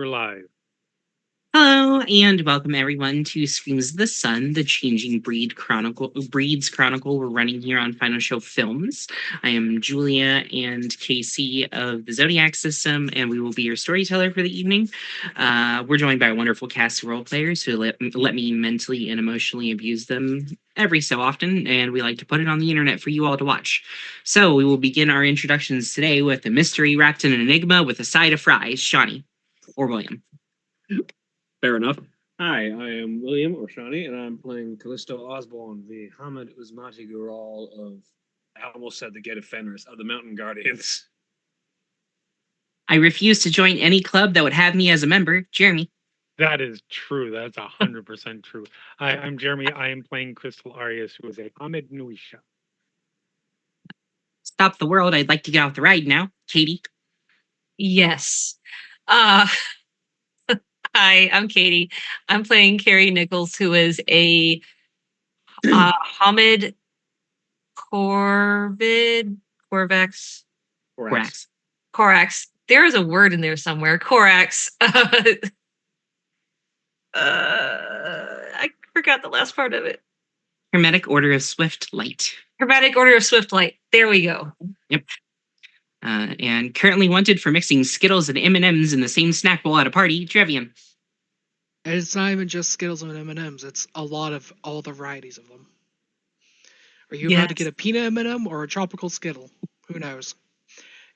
We're live. Hello and welcome everyone to Screams of the Sun, the changing breeds chronicle we're running here on Final Show Films. I am Julia and Casey of the Zodiac System, and we will be your storyteller for the evening. We're joined by a wonderful cast of role players who let me mentally and emotionally abuse them every so often, and we like to put it on the internet for you all to watch. So we will begin our introductions today with a mystery wrapped in an enigma with a side of fries. Shawnee or William. Fair enough. Hi, I am William Orshani, and I'm playing Callisto Osborne, the Hamid Uzmati Gural of, I almost said the Gate of Fenris, of the Mountain Guardians. I refuse to join any club that would have me as a member. Jeremy. That is true. That's 100% true. Hi, I'm Jeremy. I am playing Crystal Arias, who is a Hamid Nuisha. Stop the world. I'd like to get off the ride now. Katie. Yes. Hi, I'm Katie. I'm playing Carrie Nichols, who is a Hamid Corax. There is a word in there somewhere. Corax. I forgot the last part of it. Hermetic Order of Swift Light. Hermetic Order of Swift Light. There we go. Yep. And currently wanted for mixing Skittles and M&Ms in the same snack bowl at a party, Trevian. It's not even just Skittles and M&Ms. It's a lot of all the varieties of them. Are you about to get a peanut M&M or a tropical Skittle? Who knows?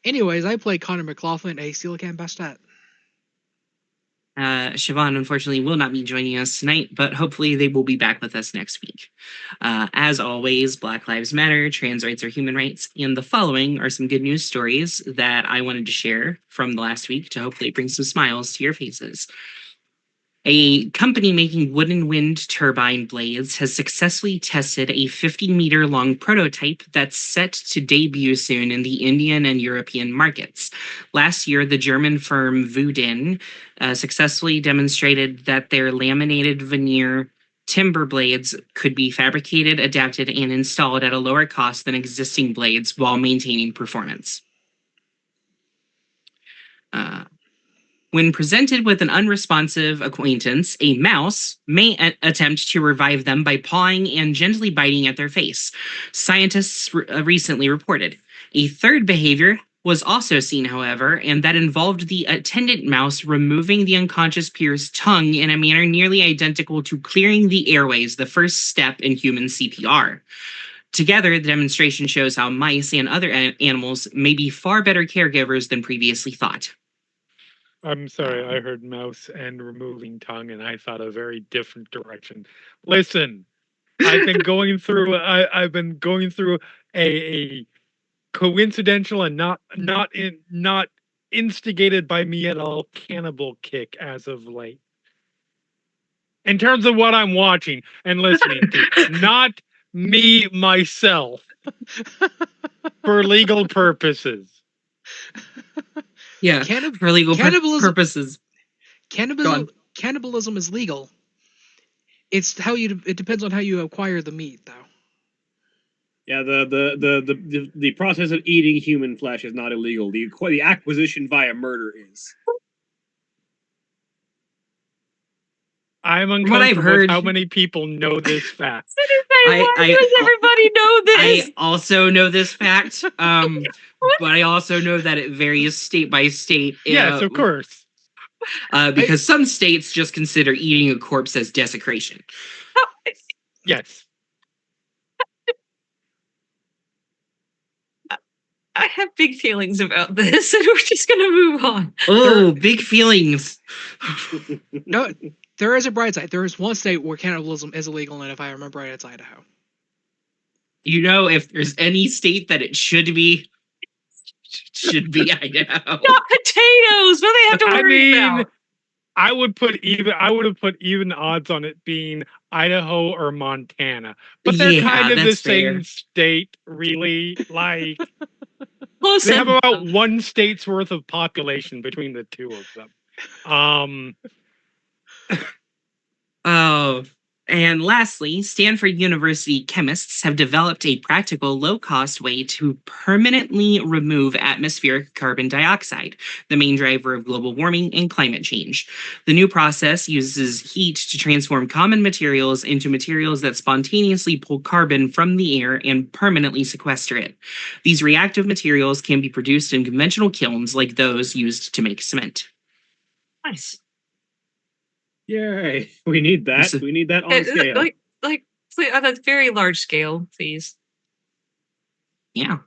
Anyways, I play Connor McLaughlin, a Coelacanth Bastet. Siobhan, unfortunately, will not be joining us tonight, but hopefully they will be back with us next week. As always, Black Lives Matter, trans rights are human rights, and the following are some good news stories that I wanted to share from the last week to hopefully bring some smiles to your faces. A company making wooden wind turbine blades has successfully tested a 50-meter-long prototype that's set to debut soon in the Indian and European markets. Last year, the German firm Wooden successfully demonstrated that their laminated veneer timber blades could be fabricated, adapted, and installed at a lower cost than existing blades while maintaining performance. When presented with an unresponsive acquaintance, a mouse may attempt to revive them by pawing and gently biting at their face, scientists recently reported. A third behavior was also seen, however, and that involved the attendant mouse removing the unconscious peer's tongue in a manner nearly identical to clearing the airways, the first step in human CPR. Together, the demonstration shows how mice and other animals may be far better caregivers than previously thought. I'm sorry, I heard mouse and removing tongue, and I thought a very different direction. Listen, I've been going through a coincidental and not instigated by me at all cannibal kick as of late. In terms of what I'm watching and listening to, not me myself, for legal purposes. Yeah, for legal purposes. Cannibalism is legal. It depends on how you acquire the meat, though. Yeah, the process of eating human flesh is not illegal. The acquisition via murder is. I'm uncomfortable with how many people know this fact. Does everybody know this? I also know this fact, but I also know that it varies state by state. Yes, of course. Because some states just consider eating a corpse as desecration. Yes. I have big feelings about this, and we're just going to move on. Oh, big feelings. No, there is a bright side. There is one state where cannibalism is illegal, and if I remember right, it's Idaho. You know, if there's any state that it should be Idaho. Not potatoes. What do they have to worry about? I would have put even odds on it being Idaho or Montana, but they're kind of the same state, really. Like they have about one state's worth of population between the two of them. Oh, And lastly, Stanford University chemists have developed a practical, low-cost way to permanently remove atmospheric carbon dioxide, the main driver of global warming and climate change. The new process uses heat to transform common materials into materials that spontaneously pull carbon from the air and permanently sequester it. These reactive materials can be produced in conventional kilns like those used to make cement. Nice. Yay! We need that. So- We need that on scale. Like on a very large scale, please. Yeah.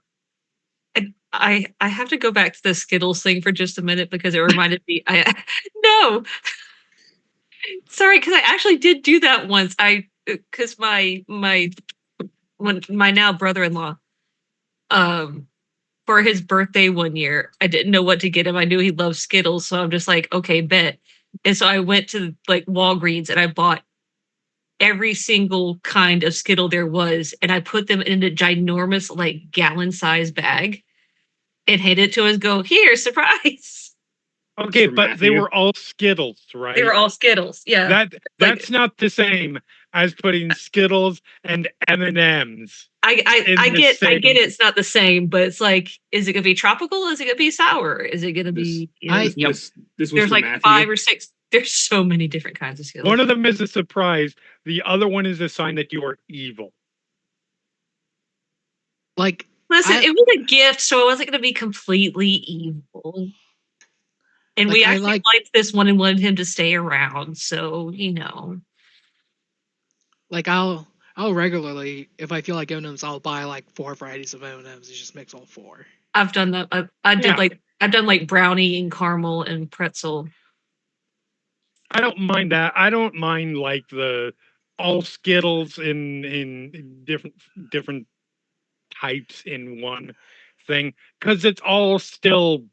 I have to go back to the Skittles thing for just a minute because it reminded me. No, sorry, because I actually did do that once. Because my now brother-in-law, for his birthday one year, I didn't know what to get him. I knew he loved Skittles, so I'm just like, okay, bet. And so I went to like Walgreens and I bought every single kind of Skittle there was, and I put them in a ginormous like gallon-sized bag and handed it to him and go, here, surprise. Okay, For but they Matthew. were all Skittles, right? They were all Skittles. Yeah. That's not the same as putting Skittles and M&Ms. I in the get same- it's not the same, but it's like, is it gonna be tropical? Is it gonna be sour? Is it gonna be I- Yep. This was there's for like Matthew. 5 or 6. There's so many different kinds of Skittles. One of them is a surprise. The other one is a sign that you are evil. Like, Listen, I- it was a gift, so it wasn't gonna be completely evil. And we Like, I actually like- liked this one and wanted him to stay around, so like I'll regularly, if I feel like M&Ms, I'll buy like 4 varieties of M&Ms and just mix all 4. I've done that. I've done like brownie and caramel and pretzel. I don't mind that. I don't mind like the all Skittles in different types in one thing because it's all still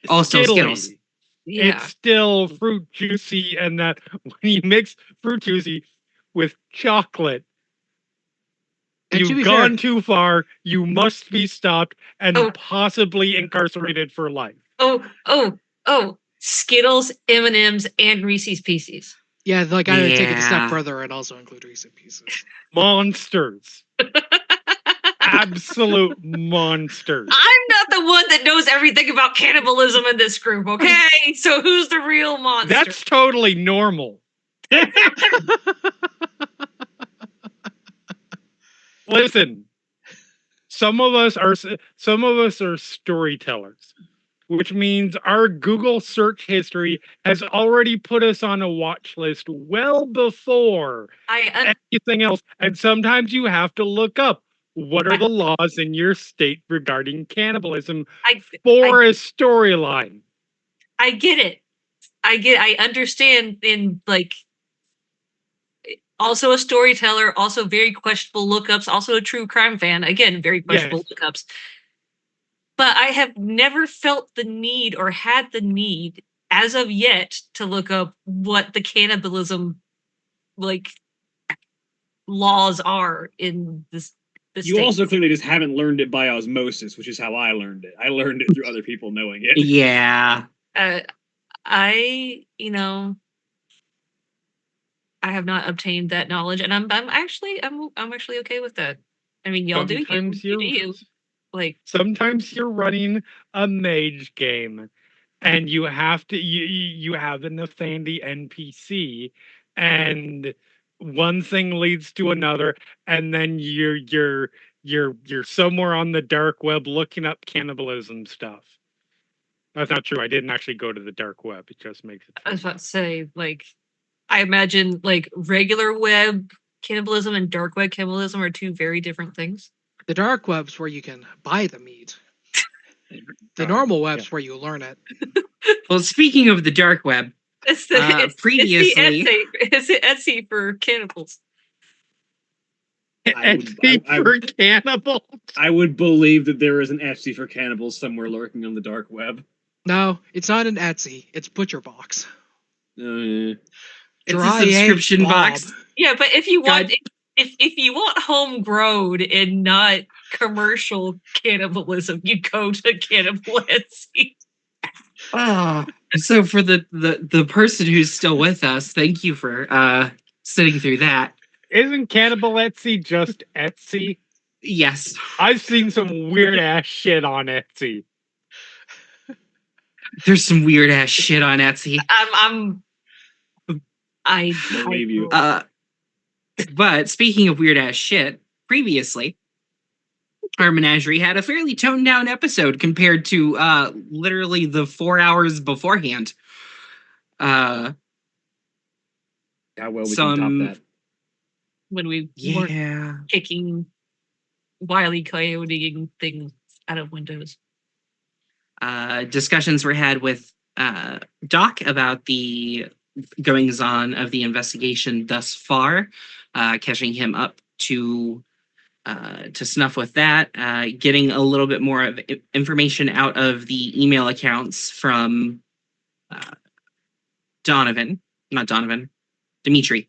All still Skittly. Skittles. Yeah. It's still fruit juicy, and that when you mix fruit juicy with chocolate, And to be you've fair- gone too far. You must be stopped and Oh. possibly incarcerated for life. Oh, Skittles, M&Ms, and Reese's Pieces. Yeah, like I would take it a Yeah. step further and also include Reese's Pieces. Monsters. Absolute monsters. I'm not the one that knows everything about cannibalism in this group, okay? So who's the real monster? That's totally normal. Listen, some of us are storytellers, which means our Google search history has already put us on a watch list well before anything else. And sometimes you have to look up what are the laws in your state regarding cannibalism for a storyline. I get it. I understand in like also a storyteller, also very questionable lookups, also a true crime fan. Again, very questionable lookups. But I have never felt the need or had the need as of yet to look up what the cannibalism like laws are in this. The You state. also clearly just haven't learned it by osmosis, which is how I learned it. I learned it through other people knowing it. Yeah. I have not obtained that knowledge, and I'm actually okay with that. I mean, y'all Sometimes do you like Sometimes you're running a mage game and you have to you have an offending NPC and one thing leads to another and then you're somewhere on the dark web looking up cannibalism stuff. That's not true. I didn't actually go to the dark web. It just makes it I was funny. about to say, like, I imagine like regular web cannibalism and dark web cannibalism are two very different things. The dark web's where you can buy the meat. The normal web's where you learn it. Well, speaking of the dark web, It's the previously- it's the Etsy for cannibals. For cannibals. I would believe that there is an Etsy for cannibals somewhere lurking on the dark web. No, it's not an Etsy. It's Butcher Box. Uh, it's Dry a egg subscription blob. box. Yeah, but if you want God. if you want homegrown and not commercial cannibalism, you go to Cannibal Etsy. So for the person who's still with us, thank you for sitting through that. Isn't Cannibal Etsy just Etsy? Yes. I've seen some weird ass shit on Etsy. There's some weird ass shit on Etsy. I Believe you. But speaking of weird ass shit, previously, our menagerie had a fairly toned down episode compared to literally the 4 hours beforehand. How well we can top that. when we weren't Yeah. kicking Wily Coyoteing things out of windows. Discussions were had with Doc about the goings on of the investigation thus far, catching him up to snuff with that, getting a little bit more of information out of the email accounts from Dimitri.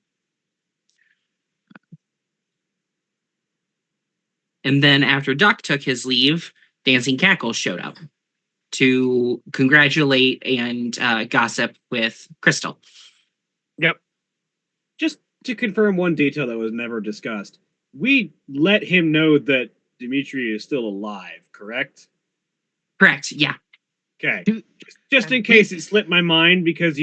And then after Doc took his leave, Dancing Cackle showed up to congratulate and gossip with Crystal. Yep. Just to confirm one detail that was never discussed, we let him know that Dimitri is still alive, correct? Correct, yeah. Okay. Just in case it slipped my mind, because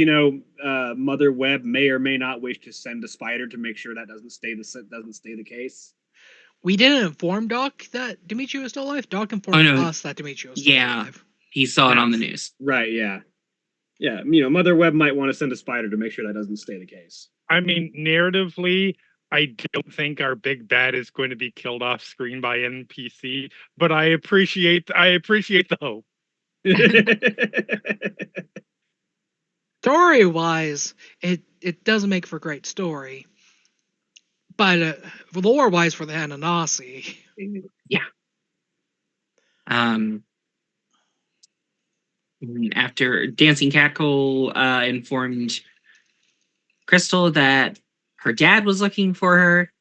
Mother Webb may or may not wish to send a spider to make sure that doesn't stay the case. We didn't inform Doc that Dimitri was still alive. Doc informed us that Dimitri was still alive. He saw it on the news. Right, yeah. Yeah, Mother Webb might want to send a spider to make sure that doesn't stay the case. I mean, narratively, I don't think our big bad is going to be killed off screen by NPC, but I appreciate the hope. Story-wise, it doesn't make for a great story. But lore-wise for the Ananasi. Yeah. After Dancing Cackle informed Crystal that her dad was looking for her,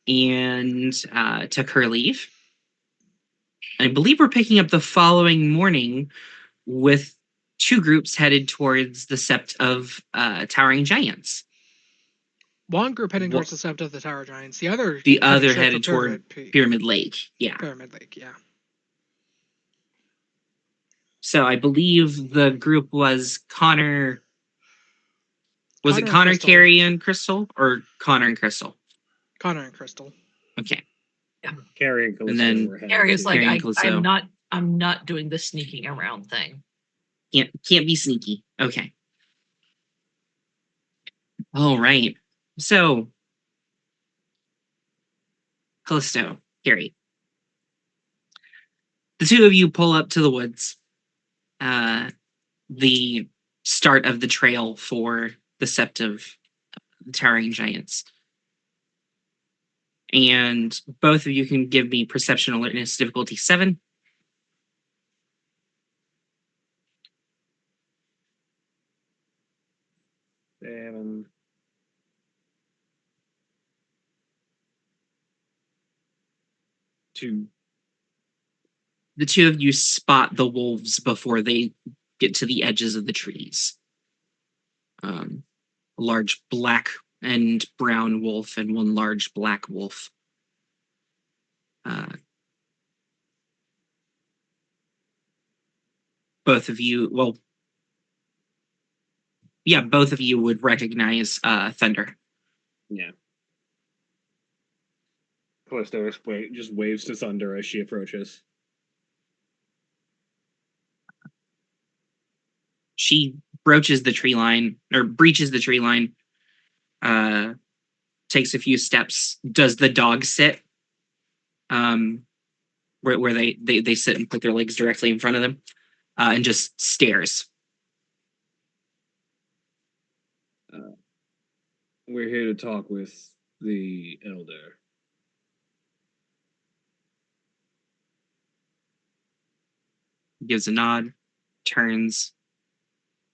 and took her leave. I believe we're picking up the following morning with two groups headed towards the Sept of Towering Giants. One group heading towards the Sept of the Tower Giants. The other headed toward Pyramid Lake. Yeah. Pyramid Lake, yeah. So I believe the group was Connor. Was it Connor, Carrie, and Crystal, or Connor and Crystal? Connor and Crystal. Okay. Yeah. Carrie and Callisto. And then Carrie's like, I'm not doing the sneaking around thing. Can't be sneaky. Okay. All right. So, Callisto, Carrie, the two of you pull up to the woods. The start of the trail for the Sept of the Towering Giants. And both of you can give me Perception Alertness difficulty 7. Two. The two of you spot the wolves before they get to the edges of the trees. A large black and brown wolf and one large black wolf. Both of you, both of you would recognize Thunder. Yeah. Callisto just waves to Thunder as she approaches. She breaches the tree line, takes a few steps, does the dog sit, where they sit and put their legs directly in front of them, and just stares. We're here to talk with the elder. Gives a nod, turns,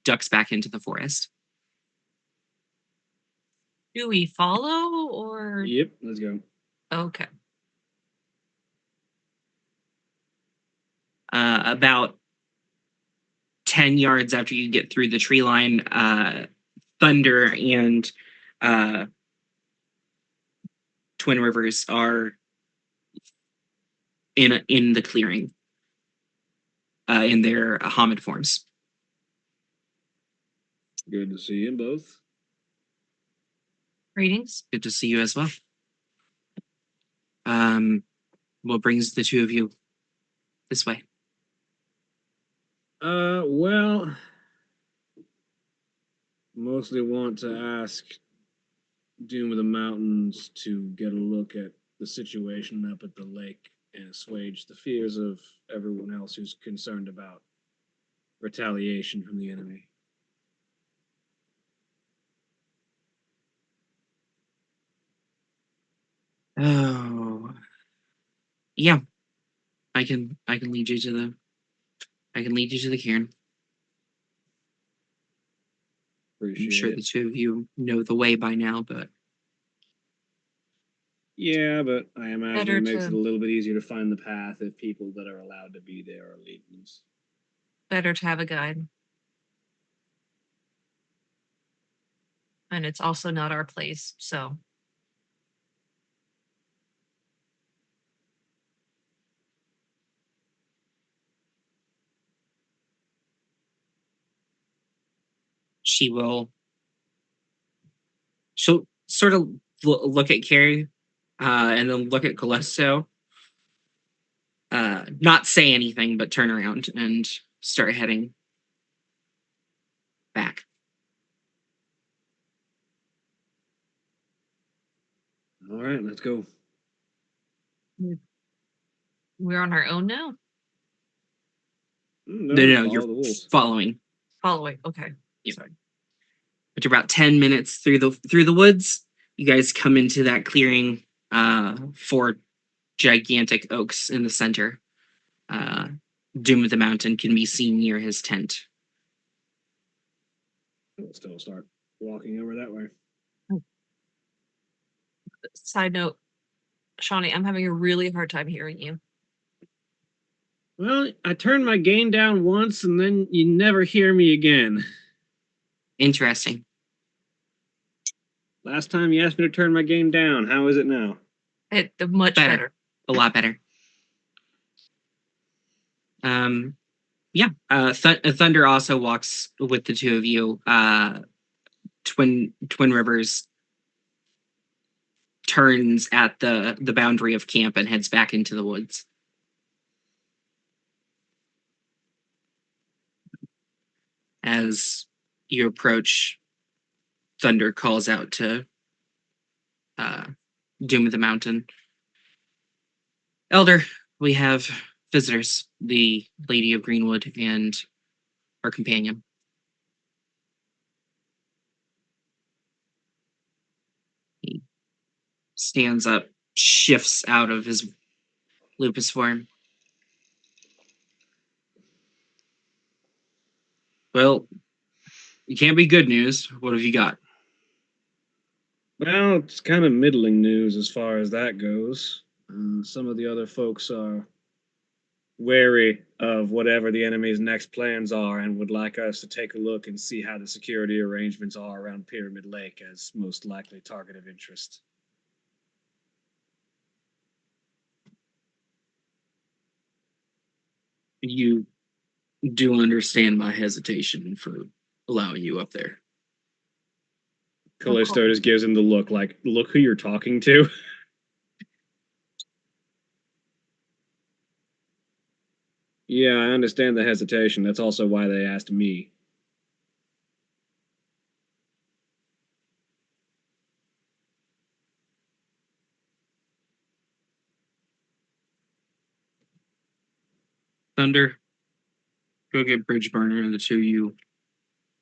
ducks back into the forest. Do we follow or? Yep, let's go. Okay. About 10 yards after you get through the tree line, Thunder and Twin Rivers are in the clearing in their Hamid forms. Good to see you both. Greetings. Good to see you as well. What brings the two of you this way? Well, mostly want to ask Doom of the Mountains to get a look at the situation up at the lake and assuage the fears of everyone else who's concerned about retaliation from the enemy. Oh, yeah. I can lead you to the cairn. Appreciate I'm sure it. the two of you know the way by now, but Yeah, but I imagine Better it makes to- it a little bit easier to find the path if people that are allowed to be there are leading us. Better to have a guide. And it's also not our place, so. she'll sort of look at Carrie and then look at Callisto. Not say anything, but turn around and start heading back. All right, let's go. We're on our own now? No, follow you're the wolves. following. Following. Okay. Yeah. Sorry. After about 10 minutes through the woods, you guys come into that clearing. 4 gigantic oaks in the center. Doom of the Mountain can be seen near his tent. We'll still start walking over that way. Side note, Shawnee, I'm having a really hard time hearing you. Well, I turned my gain down once, and then you never hear me again. Interesting. Last time you asked me to turn my gain down. How is it now? Much better. A lot better. Yeah. Thunder also walks with the two of you. Twin Rivers turns at the boundary of camp and heads back into the woods. As you approach, Thunder calls out to Doom of the Mountain. Elder, we have visitors, the Lady of Greenwood and her companion. He stands up, shifts out of his lupus form. Well, it can't be good news. What have you got? Well, it's kind of middling news as far as that goes. Some of the other folks are wary of whatever the enemy's next plans are and would like us to take a look and see how the security arrangements are around Pyramid Lake as most likely target of interest. You do understand my hesitation for allowing you up there. Callisto just gives him the look like, look who you're talking to. Yeah, I understand the hesitation. That's also why they asked me. Thunder, go get Bridgeburner and the two of you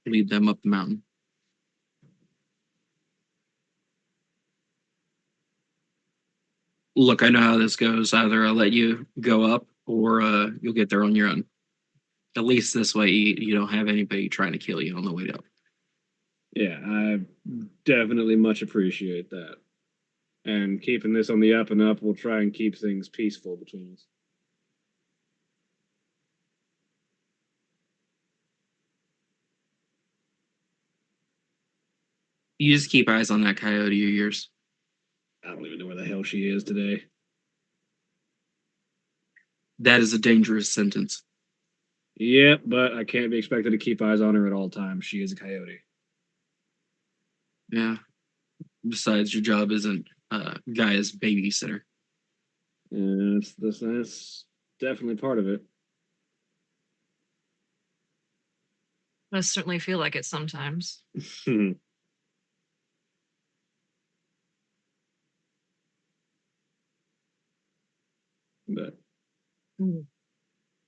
lead them up the mountain. Look, I know how this goes. Either I'll let you go up or you'll get there on your own. At least this way you don't have anybody trying to kill you on the way up. Yeah, I definitely much appreciate that. And keeping this on the up and up will try and keep things peaceful between us. You just keep eyes on that coyote of yours. I don't even know where the hell she is today. That is a dangerous sentence. Yep, but I can't be expected to keep eyes on her at all times. She is a coyote. Yeah. Besides, your job isn't Gaia's babysitter. Yeah, that's definitely part of it. I certainly feel like it sometimes. But Mm.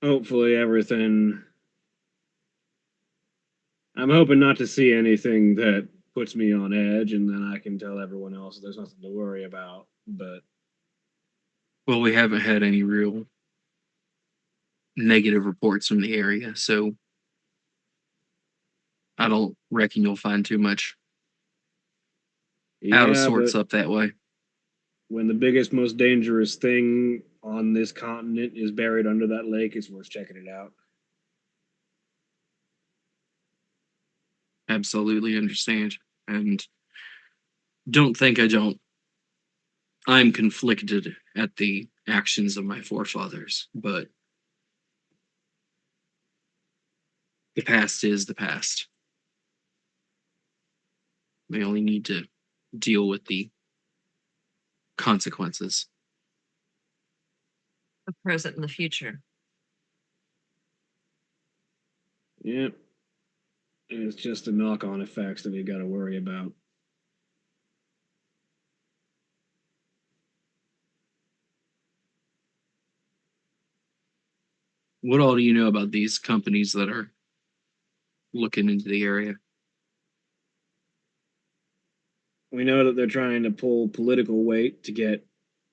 hopefully everything. I'm hoping not to see anything that puts me on edge, and then I can tell everyone else there's nothing to worry about. But Well, we haven't had any real negative reports from the area, so I don't reckon you'll find too much out of yeah, sorts but up that way. when the biggest, most dangerous thing on this continent is buried under that lake, it's worth checking it out. Absolutely understand. And don't think I don't. I'm conflicted at the actions of my forefathers, but the past is the past. We only need to deal with the consequences. The present and the future. Yep. It's just the knock-on effects that we got to worry about. What all do you know about these companies that are looking into the area? We know that they're trying to pull political weight to get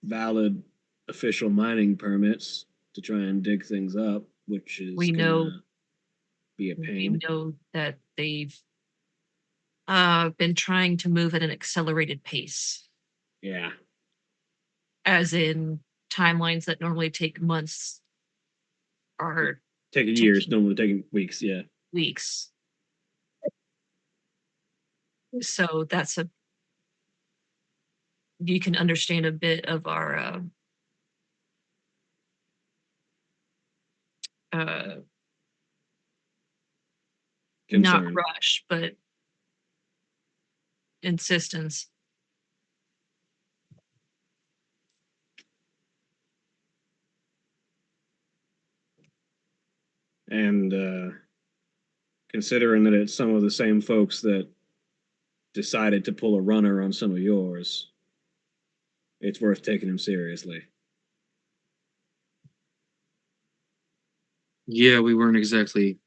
valid official mining permits to try and dig things up, which is We gonna know be a we pain. know that they've been trying to move at an accelerated pace, Yeah. as in timelines that normally take months are Taking years, taking normally taking weeks, yeah. weeks. So that's a you can understand a bit of our not Concern. rush, but insistence. And considering that it's some of the same folks that decided to pull a runner on some of yours, it's worth taking them seriously. Yeah, we weren't exactly.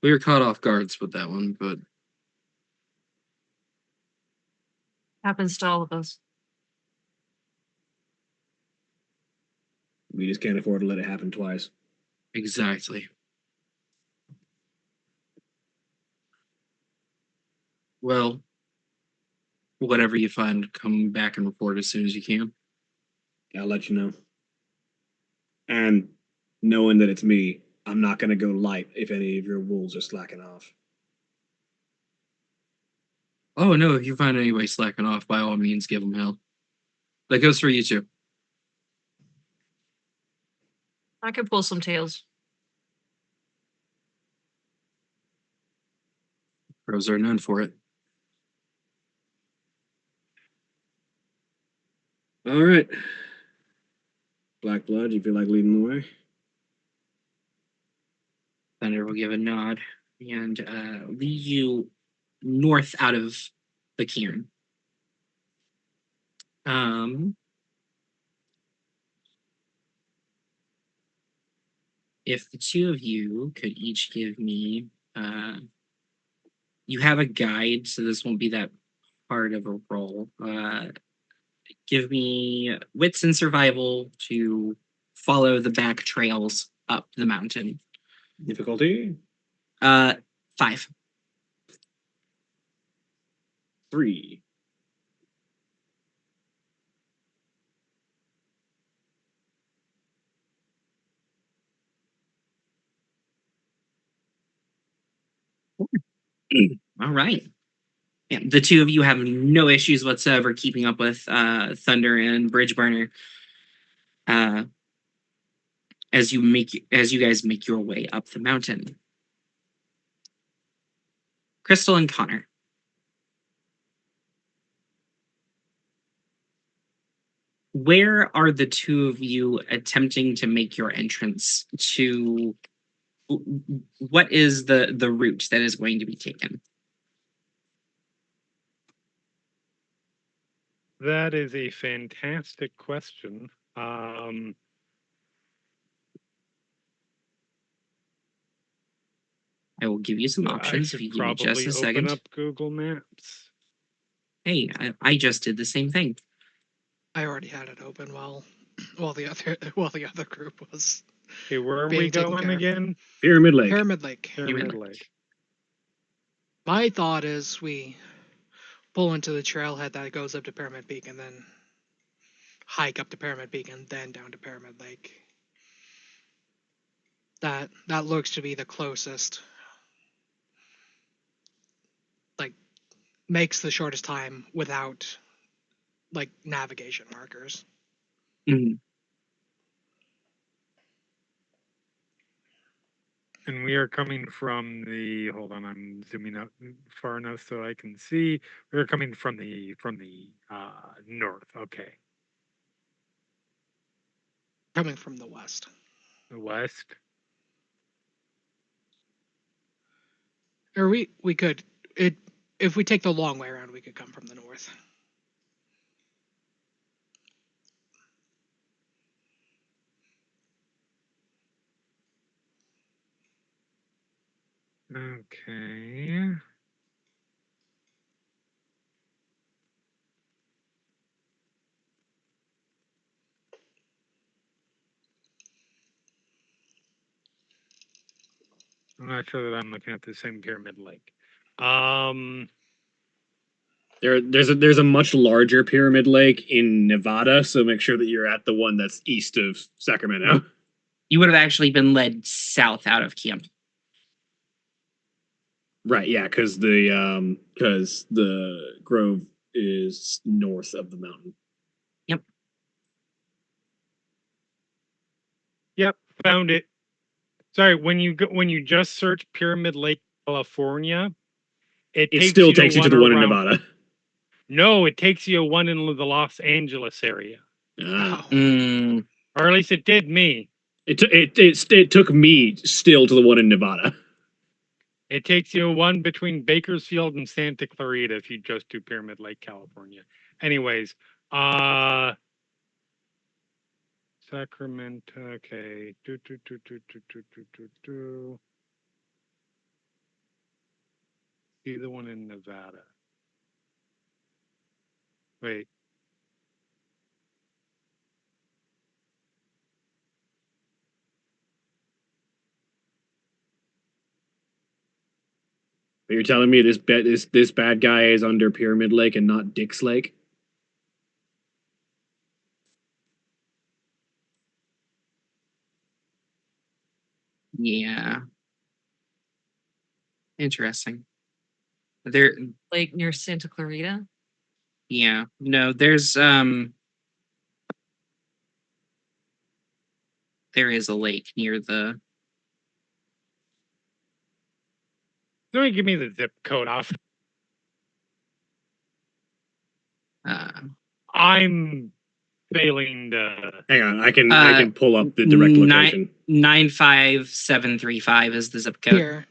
We were caught off guards with that one, but Happens to all of us. We just can't afford to let it happen twice. exactly. Well, whatever you find, come back and report as soon as you can. I'll let you know. And knowing that it's me, I'm not going to go light if any of your wolves are slacking off. Oh no, if you find anybody slacking off, by all means, give them hell. That goes for you too. I could pull some tails. Pros are known for it. All right. Black Blood, you feel like leading the way? Thunder will give a nod and lead you north out of the cairn. If the two of you could each give me, you have a guide, so this won't be that hard of a roll. Give me wits and survival to follow the back trails up the mountain. Difficulty? 5. 3. All right. Yeah, the two of you have no issues whatsoever keeping up with Thunder and Bridgeburner as you guys make your way up the mountain. Crystal and Connor. Where are the two of you attempting to make your entrance to? What is the route that is going to be taken? That is a fantastic question. I will give you some options if you give me just a second. Open up Google Maps. Hey, I just did the same thing. I already had it open while the other group was. Okay, where are we being taken going care of. again? Pyramid Lake. Pyramid Lake. Pyramid Lake. My thought is we pull into the trailhead that goes up to Pyramid Peak and then hike up to Pyramid Peak and then down to Pyramid Lake. That looks to be the closest. Like, makes the shortest time without, like, navigation markers. Mhm. And we are coming from the. Hold on, I'm zooming up far enough so I can see. We're coming from the north. Okay, Coming from the west. the west. Or we could if we take the long way around, we could come from the north. Okay. I'm not sure that I'm looking at the same Pyramid Lake. There's a much larger Pyramid Lake in Nevada, so make sure that you're at the one that's east of Sacramento. You would have actually been led south out of camp. Right, yeah, because the Grove is north of the mountain. Yep, found it. Sorry, when you just search Pyramid Lake, California, it still takes you to the one in Nevada. No, it takes you one in the Los Angeles area, Ah. or at least it did me. It took me still to the one in Nevada. It takes you one between Bakersfield and Santa Clarita if you just do Pyramid Lake, California. Anyways, Sacramento. Okay. See the one in Nevada. Wait. But you're telling me this bad guy is under Pyramid Lake and not Dick's Lake? Yeah. Interesting. There. Like near Santa Clarita. Yeah. No, there's there is a lake near the. Let me give me the zip code off. I'm failing to. Hang on, I can pull up the direct location. 95735 is the zip code. Here.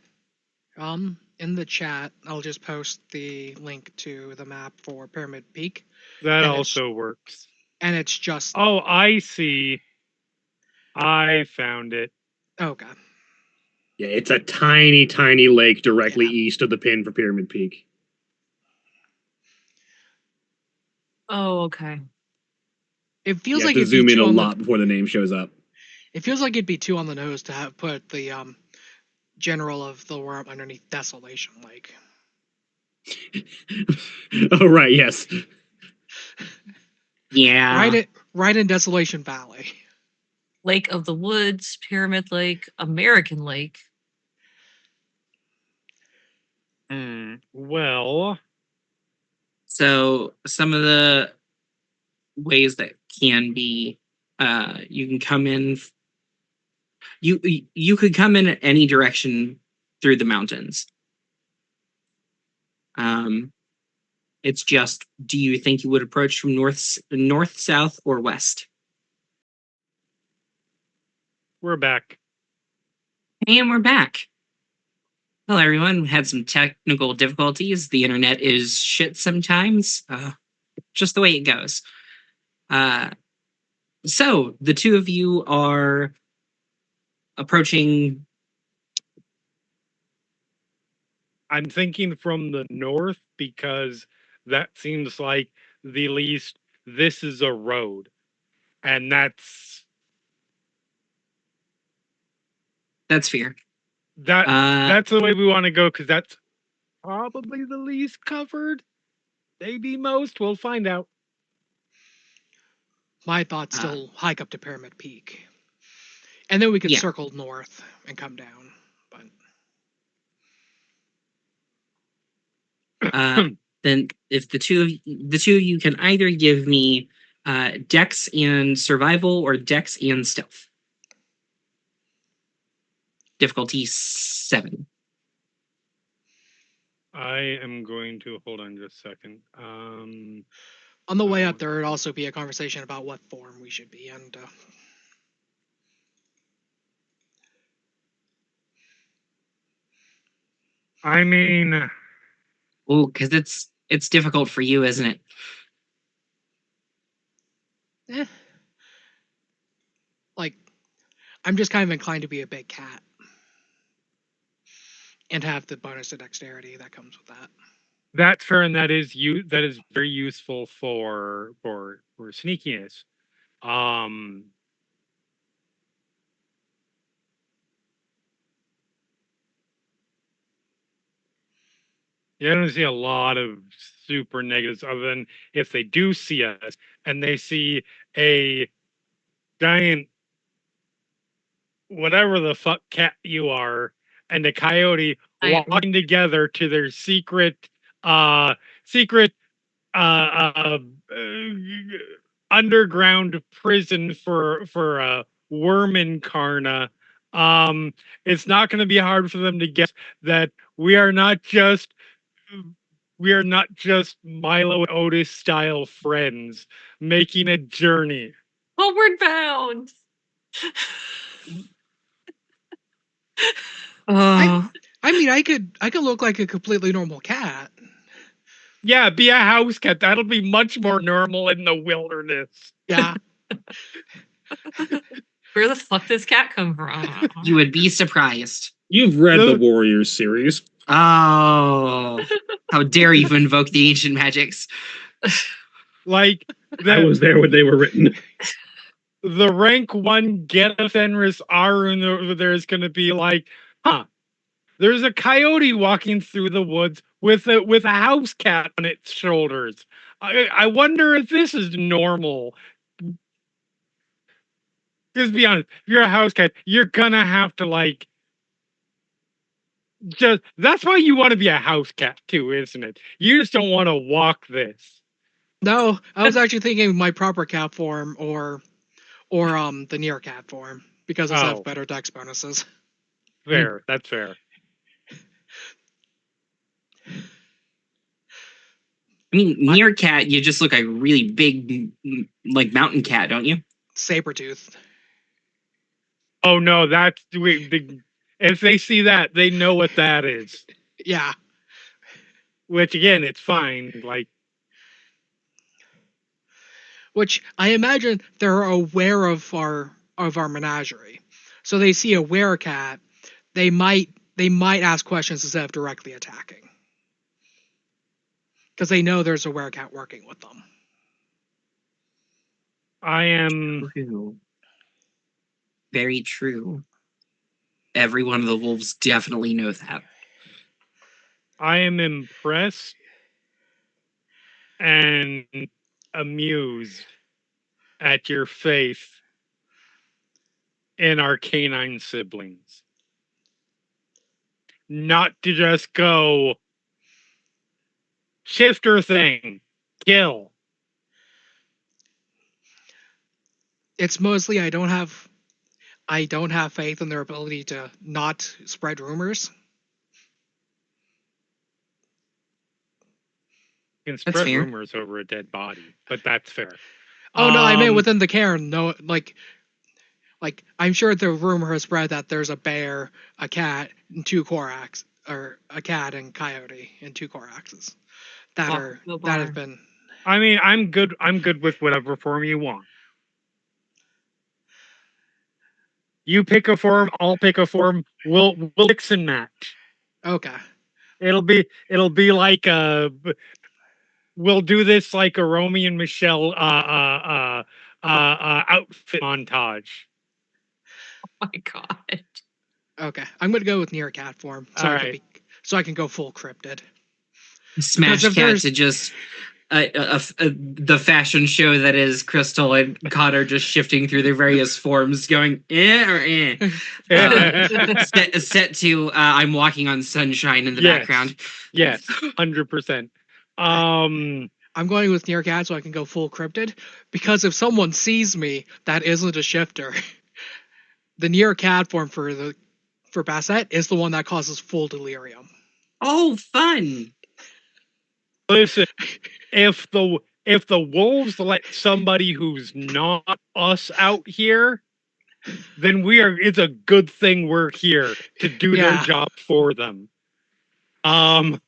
In the chat, I'll just post the link to the map for Pyramid Peak. That also works. And it's just. Oh, I see. I found it. Oh god. Yeah, it's a tiny, tiny lake directly east of the pin for Pyramid Peak. Oh, okay. It feels you like have to zoom in a lot before the name shows up. It feels like it'd be too on the nose to have put the general of the worm underneath Desolation Lake. Oh right, yes. Yeah. Right in Desolation Valley. Lake of the Woods, Pyramid Lake, American Lake. Well, So some of the ways that can be, you can come in. You could come in any direction through the mountains. It's just, do you think you would approach from north, south, or west? we're back. And we're back. Well, everyone, we had some technical difficulties. The internet is shit sometimes. Just the way it goes. So the two of you are approaching. I'm thinking from the north because that seems like the least. This is a road, and That's fair. that's the way we want to go because that's probably the least covered. Maybe most. We'll find out. My thoughts still hike up to Pyramid Peak. And then we could circle north and come down. But then if the two of you can either give me dex and survival or dex and stealth. Difficulty 7. I am going to hold on just a second. On the way up, there would also be a conversation about what form we should be in. I mean, oh, because it's difficult for you, isn't it? Like, I'm just kind of inclined to be a big cat and have the bonus to dexterity that comes with that. That's fair, and that is very useful for sneakiness. You don't see a lot of super negatives other than if they do see us and they see a giant whatever the fuck cat you are and a coyote walking together to their secret underground prison for worm incarna. It's not going to be hard for them to guess that we are not just Milo and Otis style friends making a journey. Homeward bound. I mean, I could look like a completely normal cat. Yeah, be a house cat. That'll be much more normal in the wilderness. Yeah. Where the fuck does cat come from? You would be surprised. You've read the Warriors series. Oh, how dare you invoke the ancient magics? Like, I was there when they were written. The rank 1 Get Fenris Arun over there is going to be like, there's a coyote walking through the woods with a house cat on its shoulders. I wonder if this is normal. Just be honest, if you're a house cat, you're gonna have to like that's why you want to be a house cat too, isn't it? You just don't want to walk this. No, I was actually thinking my proper cat form or the near cat form because those have better dex bonuses. Fair, that's fair. I mean, near cat, you just look like a really big, like mountain cat, don't you? Sabertooth. Oh no, that's if they see that, they know what that is. Yeah. Which again, it's fine. Like, which I imagine they're aware of our menagerie, so they see a werecat, they might ask questions instead of directly attacking, because they know there's a werecat working with them. I am true. Very true. Every one of the wolves definitely knows that. I am impressed and amused at your faith in our canine siblings. Not to just go, Shifter thing. Kill. It's mostly I don't have faith in their ability to not spread rumors. You can That's spread fair. rumors over a dead body, but that's fair. Oh no, I meant Um, within the cairn. No, like I'm sure the rumor has spread that there's a bear, a cat, and two Korax, or a cat and coyote and two Koraxes that Walk the that have barn. been. I mean, I'm good. I'm good with whatever form you want. You pick a form. I'll pick a form. We'll mix and match. Okay. It'll be like we'll do this like a Romy and Michelle outfit montage. Oh my god. Okay. I'm gonna go with near cat form, so All I can right. go full cryptid. Smash if Cat there's- to just the fashion show that is Crystal and Connor just shifting through their various forms, going or set to I'm walking on sunshine in the Yes. background. Yes, 100%. I'm going with near cat so I can go full cryptid, because if someone sees me that isn't a shifter, the near cat form for Bassett is the one that causes full delirium. Oh, fun! Listen, if the wolves let somebody who's not us out here, then it's a good thing we're here to do their Yeah. job for them. I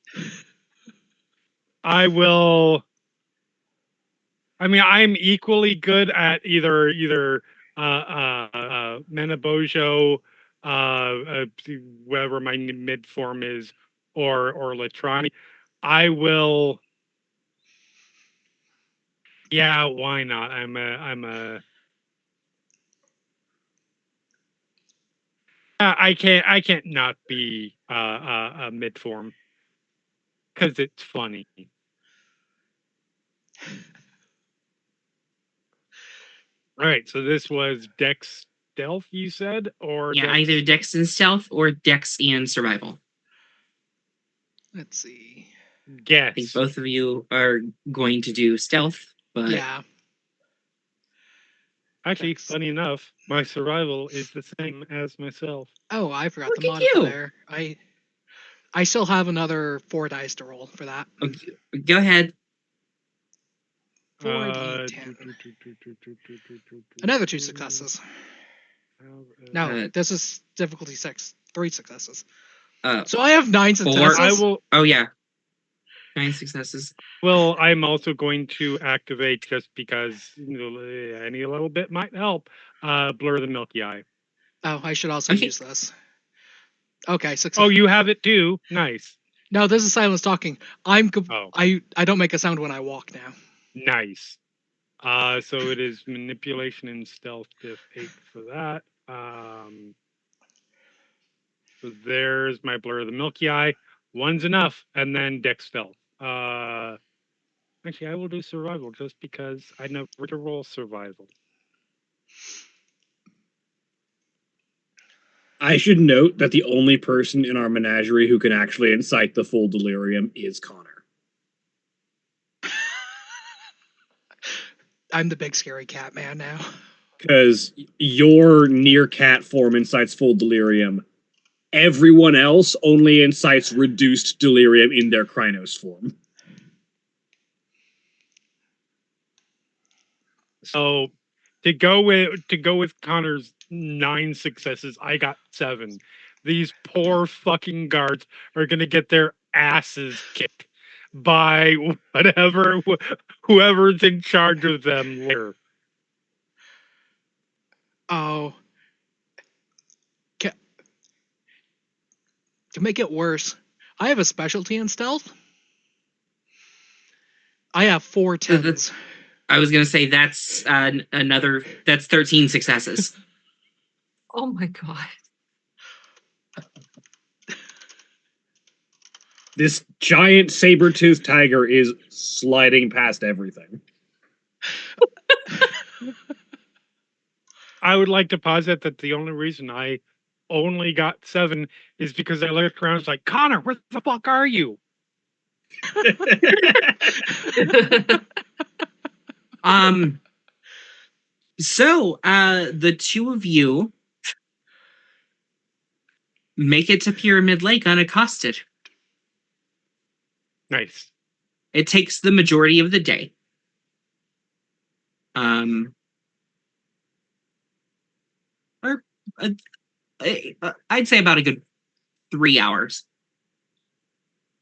will. I mean, I'm equally good at either Menabojo, whatever my mid form is, or Latrani. I will. Yeah, why not? I'm a. I can't not be a mid form because it's funny. All right, so this was Dex Stealth, you said, or Yeah, Dex... either Dex and Stealth or Dex and Survival. Let's see. Guess. I think both of you are going to do Stealth, but Yeah. Actually, Dex. funny enough, my survival is the same as myself. Oh, I forgot Look the at you. modifier. I still have another 4 dice to roll for that. okay, go ahead. 4d10. Another 2 successes. No, this is difficulty 6. 3 successes. So I have 9 successes. I will. Oh yeah, 9 successes. Well, I'm also going to activate just because any little bit might help. Blur the Milky Eye. Oh, I should also Okay. use this. Okay, success. Oh, you have it too. Nice. No, this is silence talking. Oh. I don't make a sound when I walk now. Nice. So it is manipulation and stealth diff 8 for that. So there's my Blur of the Milky Eye. One's enough, and then Dex stealth. Actually, I will do survival just because I never to roll survival. I should note that the only person in our menagerie who can actually incite the full delirium is Connor. I'm the big scary cat man now. Because your near cat form incites full delirium. Everyone else only incites reduced delirium in their Krynos form. So to go with Connor's 9 successes, I got 7. These poor fucking guards are gonna get their asses kicked by whoever's in charge of them later. Oh. To make it worse, I have a specialty in stealth. I have 4 10s. I was gonna say that's that's 13 successes. Oh my god. This giant saber-toothed tiger is sliding past everything. I would like to posit that the only reason I only got 7 is because I looked around and was like, Connor, where the fuck are you? So the two of you make it to Pyramid Lake unaccosted. Nice. It takes the majority of the day. Or I'd say about a good 3 hours.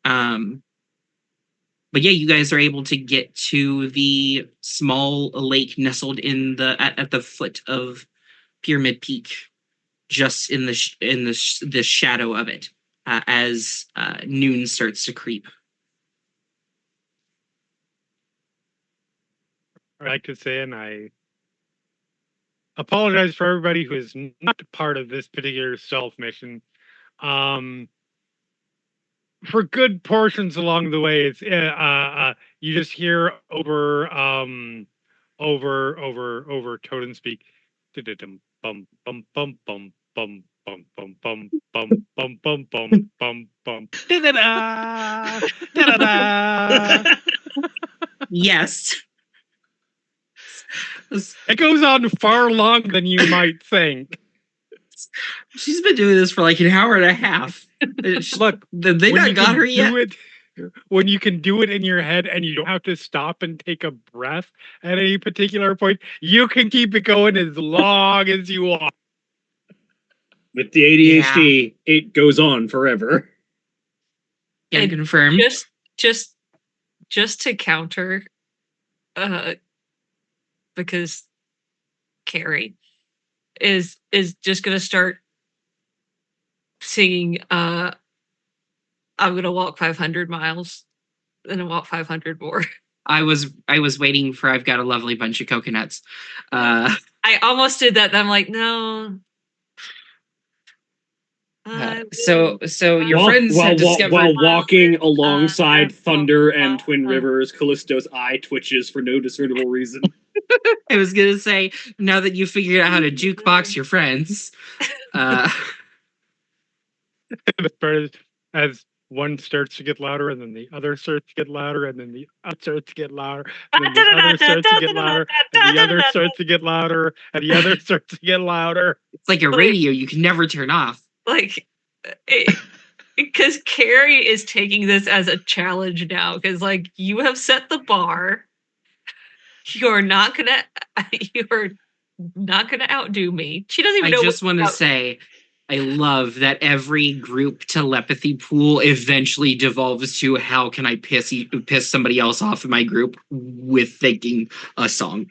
But yeah, you guys are able to get to the small lake nestled in at the foot of Pyramid Peak, just in the shadow of it, as noon starts to creep. I'd like to say, and I apologize for everybody who is not part of this particular stealth mission. For good portions along the way, it's you just hear over Totem speak. Bum bum bum bum bum bum bum bum bum bum bum bum bum bum bum. Da-da-da! Da-da-da! Yes. It goes on far longer than you might think. She's been doing this for like an hour and a half. Look, they not got her yet. When you can do it in your head and you don't have to stop and take a breath at any particular point, you can keep it going as long as you want. With the ADHD, it goes on forever. Can confirm. Just to counter, because Carrie is just gonna start singing I'm gonna walk 500 miles and then walk 500 more. I was waiting for I've got a lovely bunch of coconuts. I almost did that, and I'm like, no. So your friends had discovered while walking alongside Thunder and Twin Rivers, Callisto's eye twitches for no discernible reason. I was gonna say, now that you figured out how to jukebox your friends, as one starts to get louder, and then the other starts to get louder, and then the other starts to get louder, and then the other starts to get louder, and the other starts to get louder, and the other starts to get louder. It's like a radio you can never turn off. Like, because Carrie is taking this as a challenge now, because like you have set the bar. You're not gonna outdo me. She doesn't even know. I just want to say, I love that every group telepathy pool eventually devolves to how can I piss somebody else off in my group with thinking a song.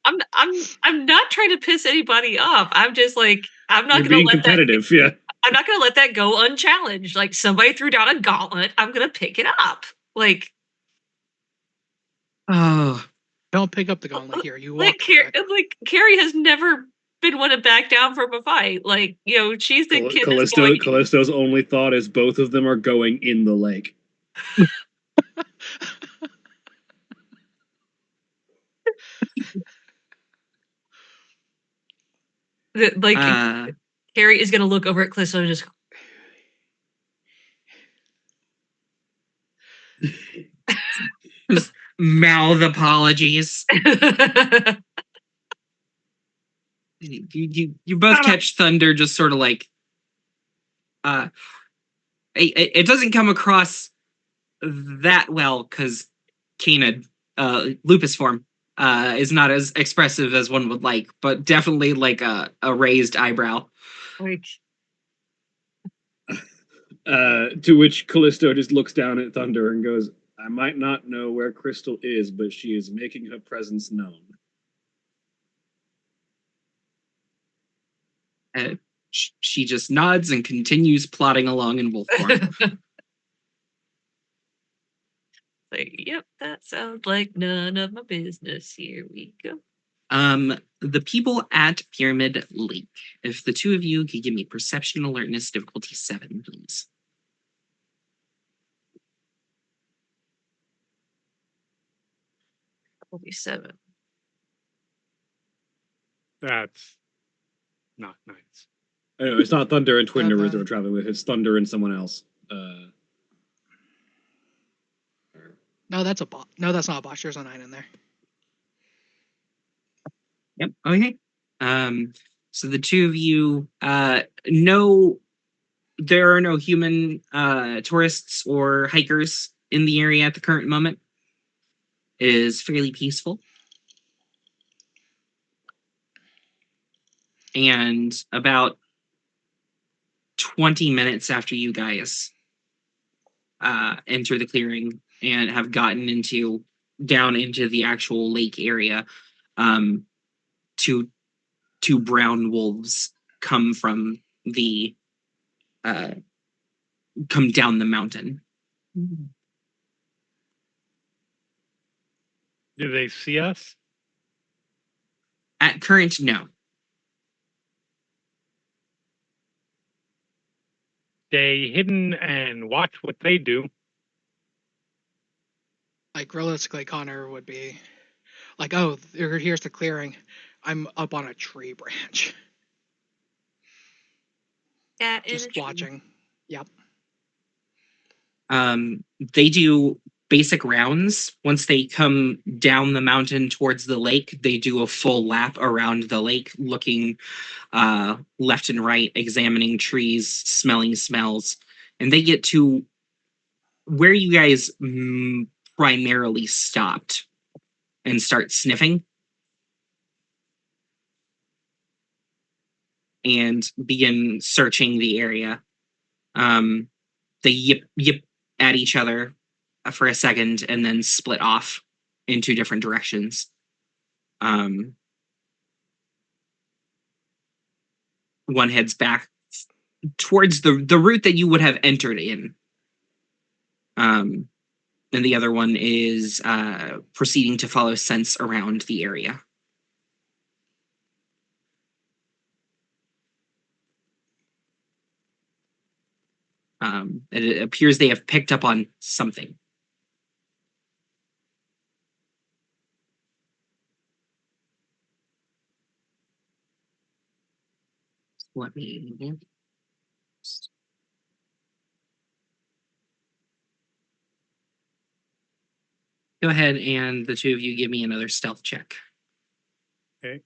I'm not trying to piss anybody off. I'm just like, I'm not You're being competitive. Yeah. I'm not gonna let that go unchallenged. Like, somebody threw down a gauntlet, I'm gonna pick it up. Like, oh, don't pick up the gauntlet here. You walk. Like Carrie has never been one to back down from a fight. Like, you know, she's the kid. Callisto's only thought is both of them are going in the lake. Carrie is gonna look over at Callisto and just mouth apologies. You both catch Thunder just sort of like it doesn't come across that well because Kana lupus form is not as expressive as one would like, but definitely like a raised eyebrow. Like, to which Callisto just looks down at Thunder and goes, I might not know where Crystal is, but she is making her presence known. She just nods and continues plodding along in wolf form. Like, yep, that sounds like none of my business. Here we go. The people at Pyramid Lake. If the two of you could give me perception alertness difficulty 7, please. Difficulty 7. That's not nice. Anyway, it's not Thunder and Twin Rivers that we're traveling with. It's Thunder and someone else. No, that's a bot. No, that's not a botch. There's a 9 in there. Yep. Okay. So the two of you, no, there are no human tourists or hikers in the area at the current moment. It is fairly peaceful. And about 20 minutes after you guys enter the clearing and have gotten down into the actual lake area, two brown wolves come come down the mountain. Do they see us? At current, no. Stay hidden and watch what they do. Like, realistically, Connor would be like, oh, here's the clearing. I'm up on a tree branch. Cat in a Just tree. watching. Yep. They do basic rounds. Once they come down the mountain towards the lake, they do a full lap around the lake, looking left and right, examining trees, smelling smells. And they get to where you guys primarily stopped and start sniffing and begin searching the area. They yip at each other for a second and then split off in two different directions. One heads back towards the route that you would have entered in. And the other one is proceeding to follow scents around the area. It appears they have picked up on something. Let me... Go ahead and the two of you give me another stealth check. Okay.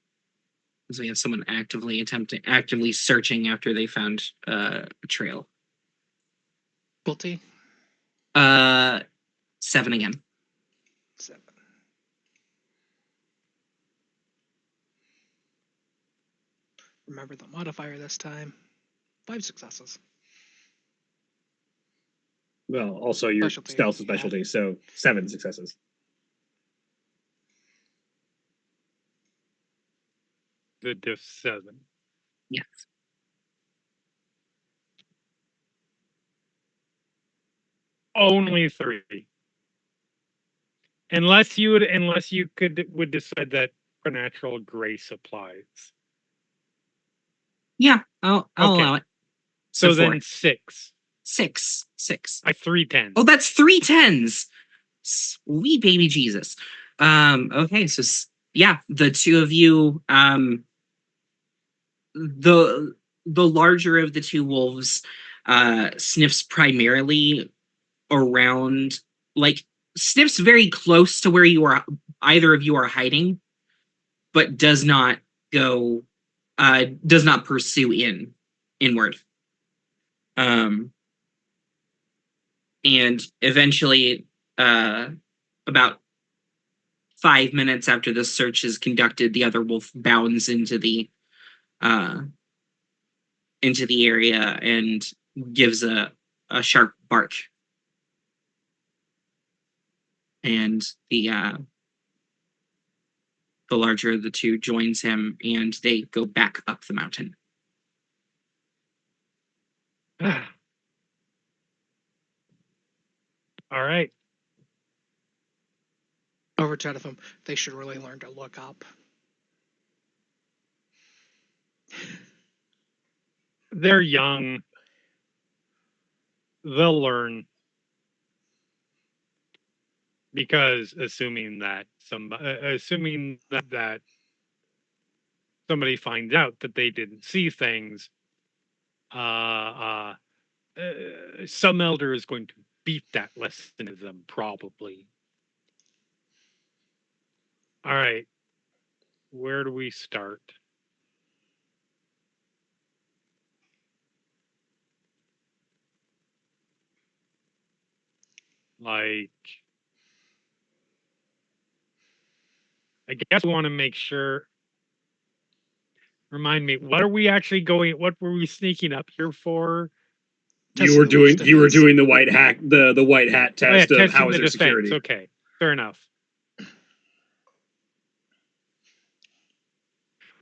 Because we have someone actively searching after they found a trail. Guilty. 7 again. 7. Remember the modifier this time. 5 successes. Well, also your Specialty, stealth yeah. specialty, so 7 successes. The diff 7. Yes. Only 3. Unless you would decide that supernatural grace applies. Yeah, I'll Okay. allow it. So four. then 6. 6. I 3 10s. Oh, that's 3 10s. Sweet baby Jesus. Okay, so yeah, the two of you, the larger of the two wolves sniffs primarily around, like sniffs very close to where either of you are hiding, but does not pursue inward. And eventually, about 5 minutes after the search is conducted, the other wolf bounds into the area and gives a sharp bark. And the larger of the two joins him, and they go back up the mountain. All right. Overchat of them. They should really learn to look up. They're young. They'll learn. Because assuming that somebody finds out that they didn't see things, some elder is going to beat that lesson to them, probably. All right. Where do we start? Like, I guess we want to make sure. Remind me, what are we actually going? What were we sneaking up here for? You were doing the white hat test of testing how is the their defense. security. Okay, fair enough.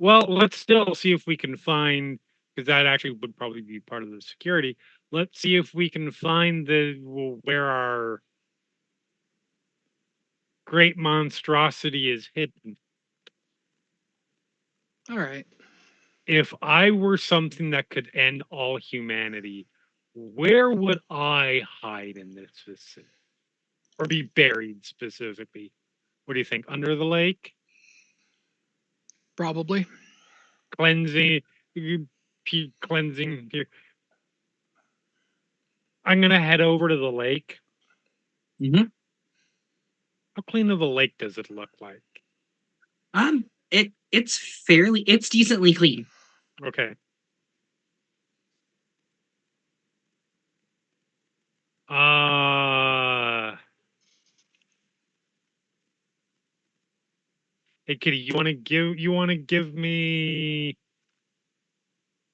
Well, let's still see if we can find, because that actually would probably be part of the security. Let's see if we can find where our great monstrosity is hidden. All right. If I were something that could end all humanity, where would I hide in this vicinity? Or be buried specifically? What do you think? Under the lake? Probably. Cleansing here. I'm gonna head over to the lake. Mhm. How clean of a lake does it look like? It's decently clean. Okay. Hey Kitty, you wanna give me,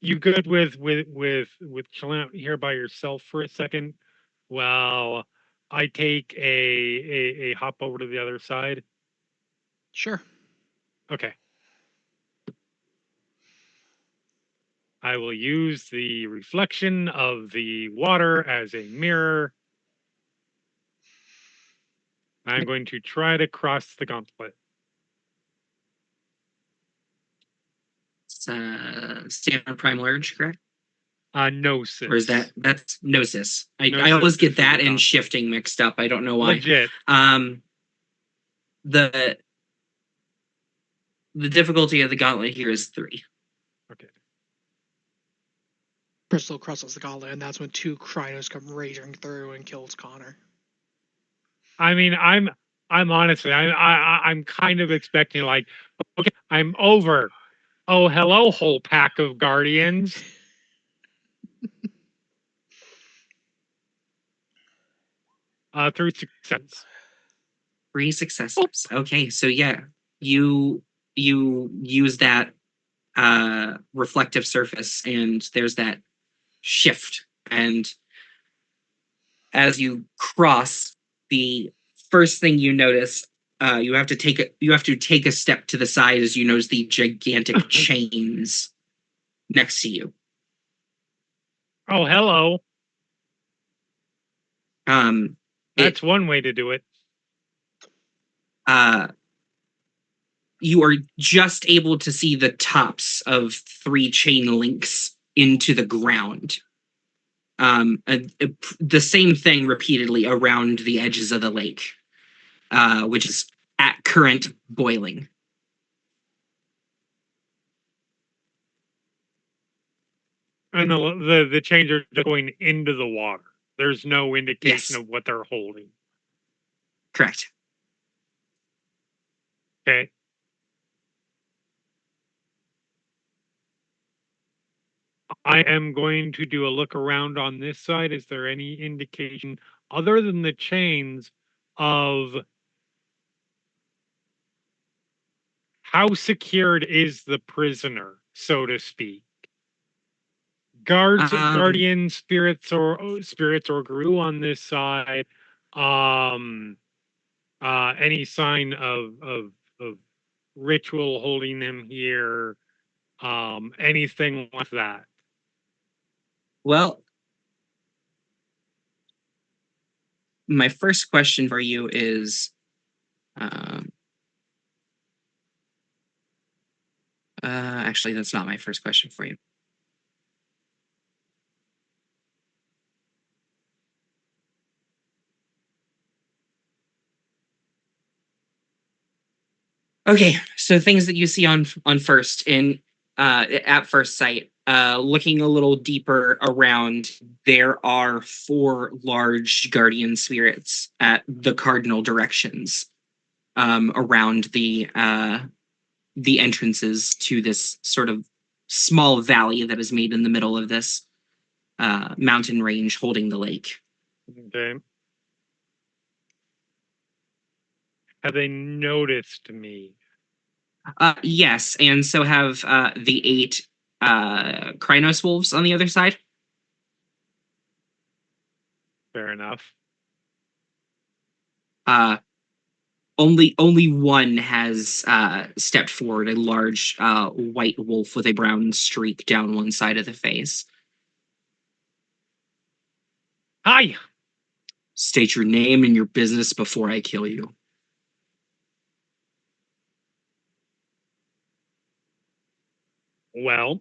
you good with chilling out here by yourself for a second? Well, I take a hop over to the other side. Sure. Okay. I will use the reflection of the water as a mirror. I'm going to try to cross the gauntlet. Standard Primal Urge, correct? Gnosis. Or is that's Gnosis? I Gnosis always is get that the and gauntlet. shifting mixed up. I don't know why. Legit. The difficulty of the gauntlet here is 3. Okay. Crystal crosses the gauntlet, and that's when 2 Krynos come raging through and kills Connor. I mean, I'm honestly, I'm kind of expecting, like, okay, I'm over. Oh, hello, whole pack of guardians. Through success. 3 successes. Okay, so yeah, you use that reflective surface, and there's that shift. And as you cross, the first thing you notice, you have to take a step to the side as you notice the gigantic chains next to you. Oh, hello. That's one way to do it. You are just able to see the tops of 3 chain links into the ground. The same thing repeatedly around the edges of the lake, which is at current boiling. And the chains are just going into the water. There's no indication of what they're holding. Correct. Okay. I am going to do a look around on this side. Is there any indication other than the chains of how secured is the prisoner, so to speak? Guardian spirits or Gru on this side. Any sign of ritual holding him here? Anything like that? Well, my first question for you is, actually, that's not my first question for you. Okay, so things that you see on first at first sight. Looking a little deeper around, there are 4 large guardian spirits at the cardinal directions. around the entrances to this sort of small valley that is made in the middle of this mountain range holding the lake. Okay. Have they noticed me? Yes, and so have the 8 Krynos wolves on the other side. Fair enough. Only one has stepped forward, a large white wolf with a brown streak down one side of the face. Hi. State your name and your business before I kill you. Well,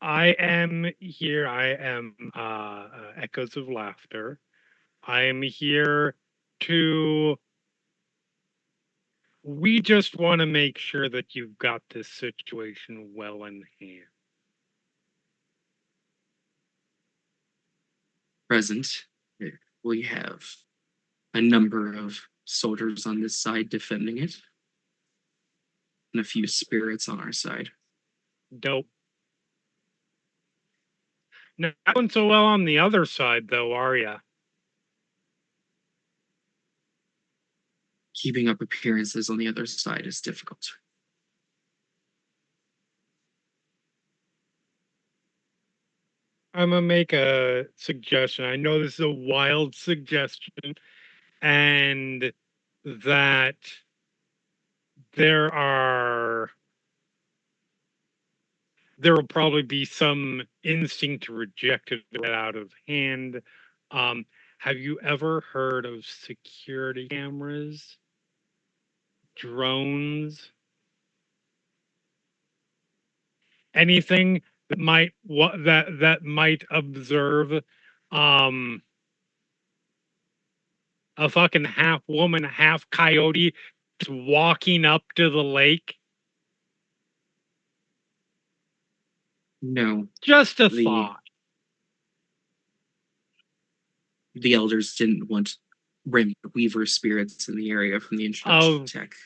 I am here. I am Echoes of Laughter. I am here to. We just want to make sure that you've got this situation well in hand. Present, we have a number of soldiers on this side defending it, and a few spirits on our side. Dope. Not doing so well on the other side, though, are ya? Keeping up appearances on the other side is difficult. I'm gonna make a suggestion. I know this is a wild suggestion, and that there will probably be some instinct to reject it out of hand. Have you ever heard of security cameras, drones, anything that might observe a fucking half woman, half coyote just walking up to the lake? No, Just a thought. The elders didn't want Rim Weaver spirits in the area from the introduction tech.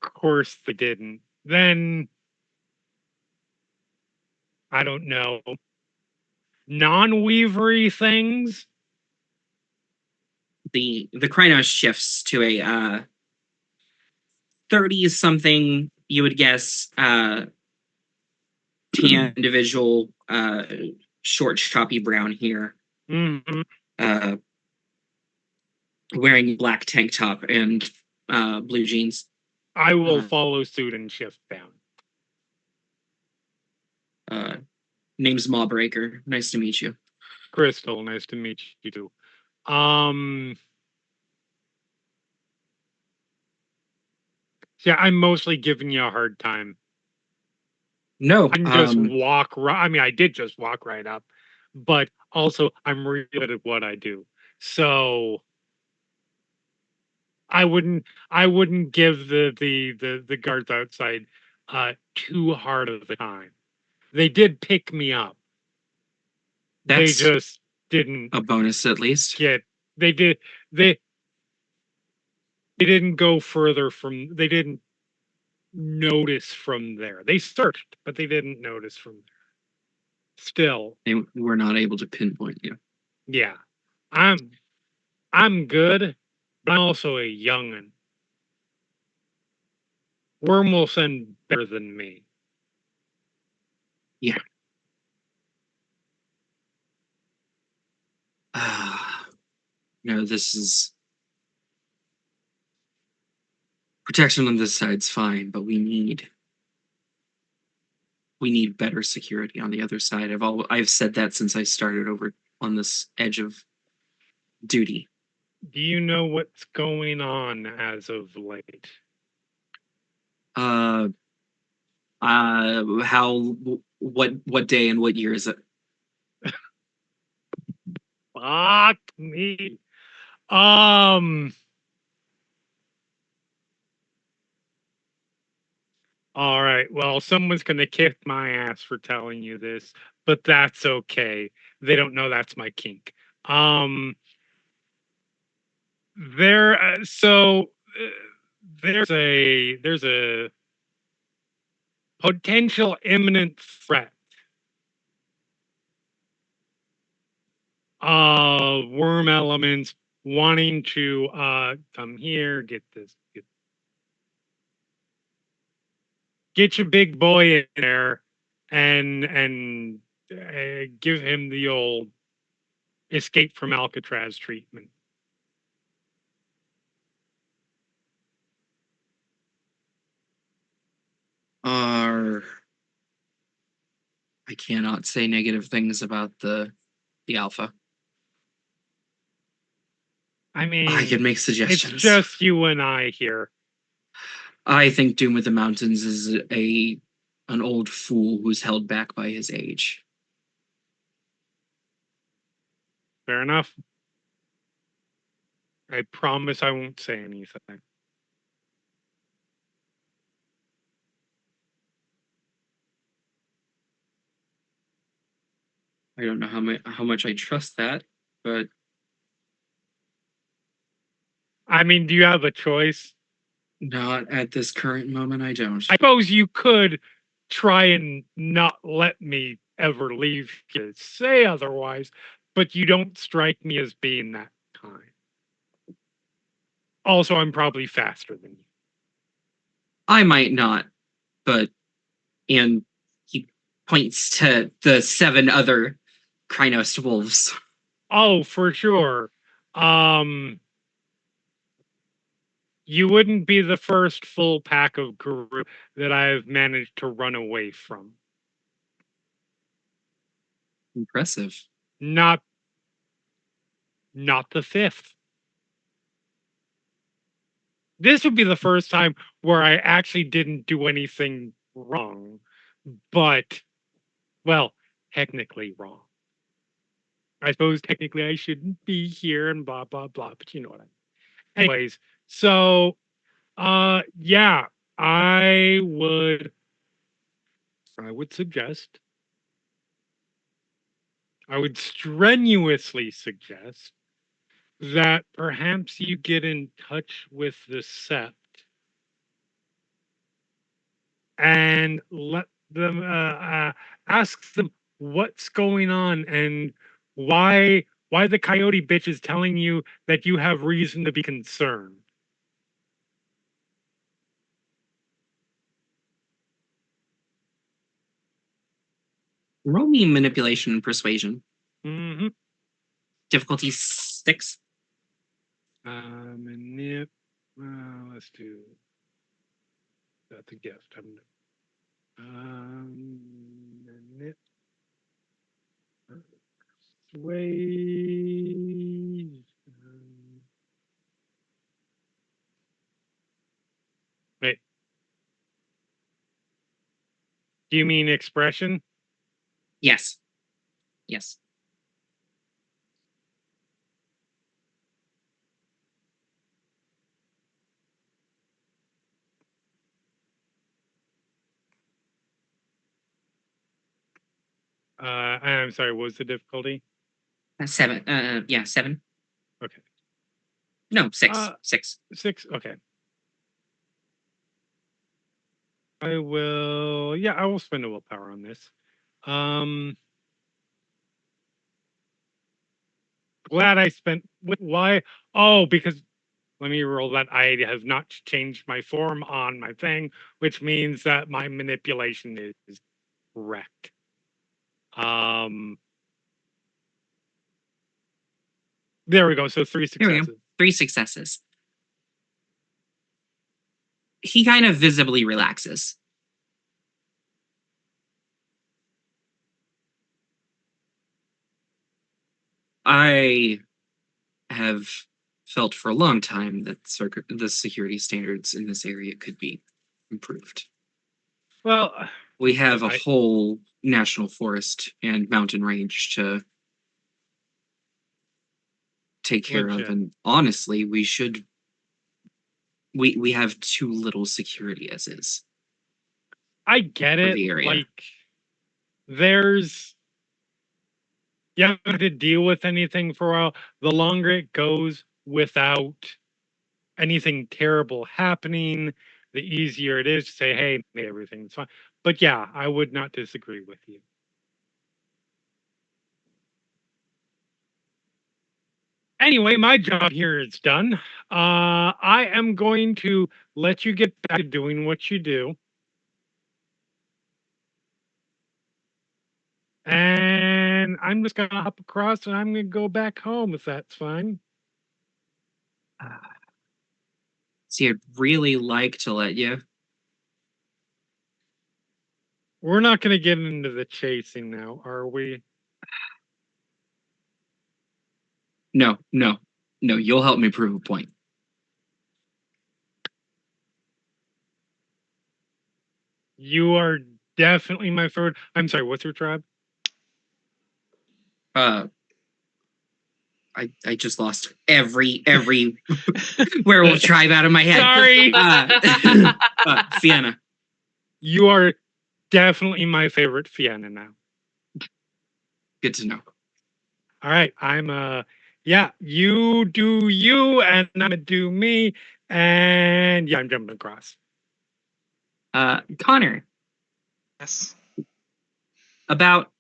Of course they didn't. Then I don't know. Non-weavery things? The Krynos shifts to a 30-something, you would guess, tan individual, short, choppy brown hair, Mm-hmm. wearing black tank top and blue jeans. I will follow suit and shift down. Name's Mawbreaker. Nice to meet you. Crystal, nice to meet you too. Yeah, I'm mostly giving you a hard time. No, I can just walk right. I mean, I did just walk right up, but also I'm really good at what I do. So I wouldn't give the guards outside too hard of a time. They did pick me up. That's they just didn't a bonus, at least. They didn't go further from. They didn't notice from there. They searched, but they didn't notice from there. Still, they were not able to pinpoint you. Yeah, I'm good, but I'm also a young'un. Worm will send better than me. Yeah. No, this is protection on this side's fine, but we need better security on the other side. I've said that since I started over on this edge of duty. Do you know what's going on as of late? What day and what year is it? Fuck me. All right. Well, someone's gonna kick my ass for telling you this, but that's okay. They don't know that's my kink. There's a potential imminent threat of worm elements wanting to come here, get your big boy in there and give him the old escape from Alcatraz treatment. I cannot say negative things about the Alpha. I mean, I can make suggestions. It's just you and I here. I think Doom with the Mountains is an old fool who's held back by his age. Fair enough. I promise I won't say anything. I don't know how much I trust that, but I mean, do you have a choice? not at this current moment. I don't. I suppose you could try and not let me ever leave you to say otherwise, but you don't strike me as being that kind. Also, I'm probably faster than you. I might not, but and he points to the 7 other Krynos wolves. Oh, for sure. You wouldn't be the first full pack of group that I've managed to run away from. Impressive. Not the 5th. This would be the first time where I actually didn't do anything wrong, but, well, technically wrong. I suppose technically I shouldn't be here and blah, blah, blah, but you know what I mean. Anyways, so, yeah, I would suggest, I would strenuously suggest that perhaps you get in touch with the Sept and let them ask them what's going on and why the coyote bitch is telling you that you have reason to be concerned. Roll me manipulation and persuasion. Mm-hmm. Difficulty 6. Let's do that's a gift. Manip. Persuasion. Wait. Do you mean expression? Yes. Yes. I'm sorry, what was the difficulty? 7. Yeah, 7. Okay. No, 6. 6. 6. Okay. I will spend a willpower on this. Glad I spent why? Oh, because let me roll that. I have not changed my form on my thing, which means that my manipulation is correct. There we go. So 3 successes. 3 successes. He kind of visibly relaxes. I have felt for a long time that the security standards in this area could be improved. Well, we have a whole national forest and mountain range to take care of, and honestly, we have too little security as is. I get it. Like, you haven't had to deal with anything for a while. The longer it goes, without anything terrible happening, the easier it is to say, hey, everything's fine. But yeah, I would not disagree with you. Anyway, my job here is done. I am going to let you get back to doing what you do. And I'm just going to hop across and I'm going to go back home if that's fine. See, I'd really like to let you. We're not going to get into the chasing now, are we? No. You'll help me prove a point. You are definitely my favorite. I'm sorry, what's your tribe? I just lost every werewolf tribe out of my head. Sorry. Fianna. You are definitely my favorite Fianna now. Good to know. All right, I'm you do you and I'm gonna do me, and yeah, I'm jumping across. Connor. Yes. About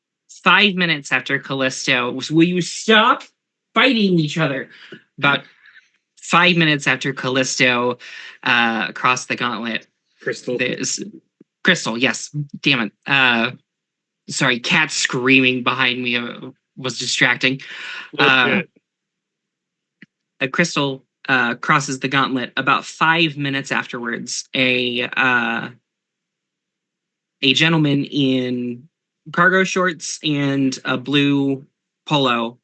5 minutes after Callisto, will you stop fighting each other? About 5 minutes after Callisto crossed the gauntlet. Crystal, yes. Damn it. Sorry, cat screaming behind me was distracting. Crystal crosses the gauntlet. About 5 minutes afterwards, a gentleman in cargo shorts and a blue polo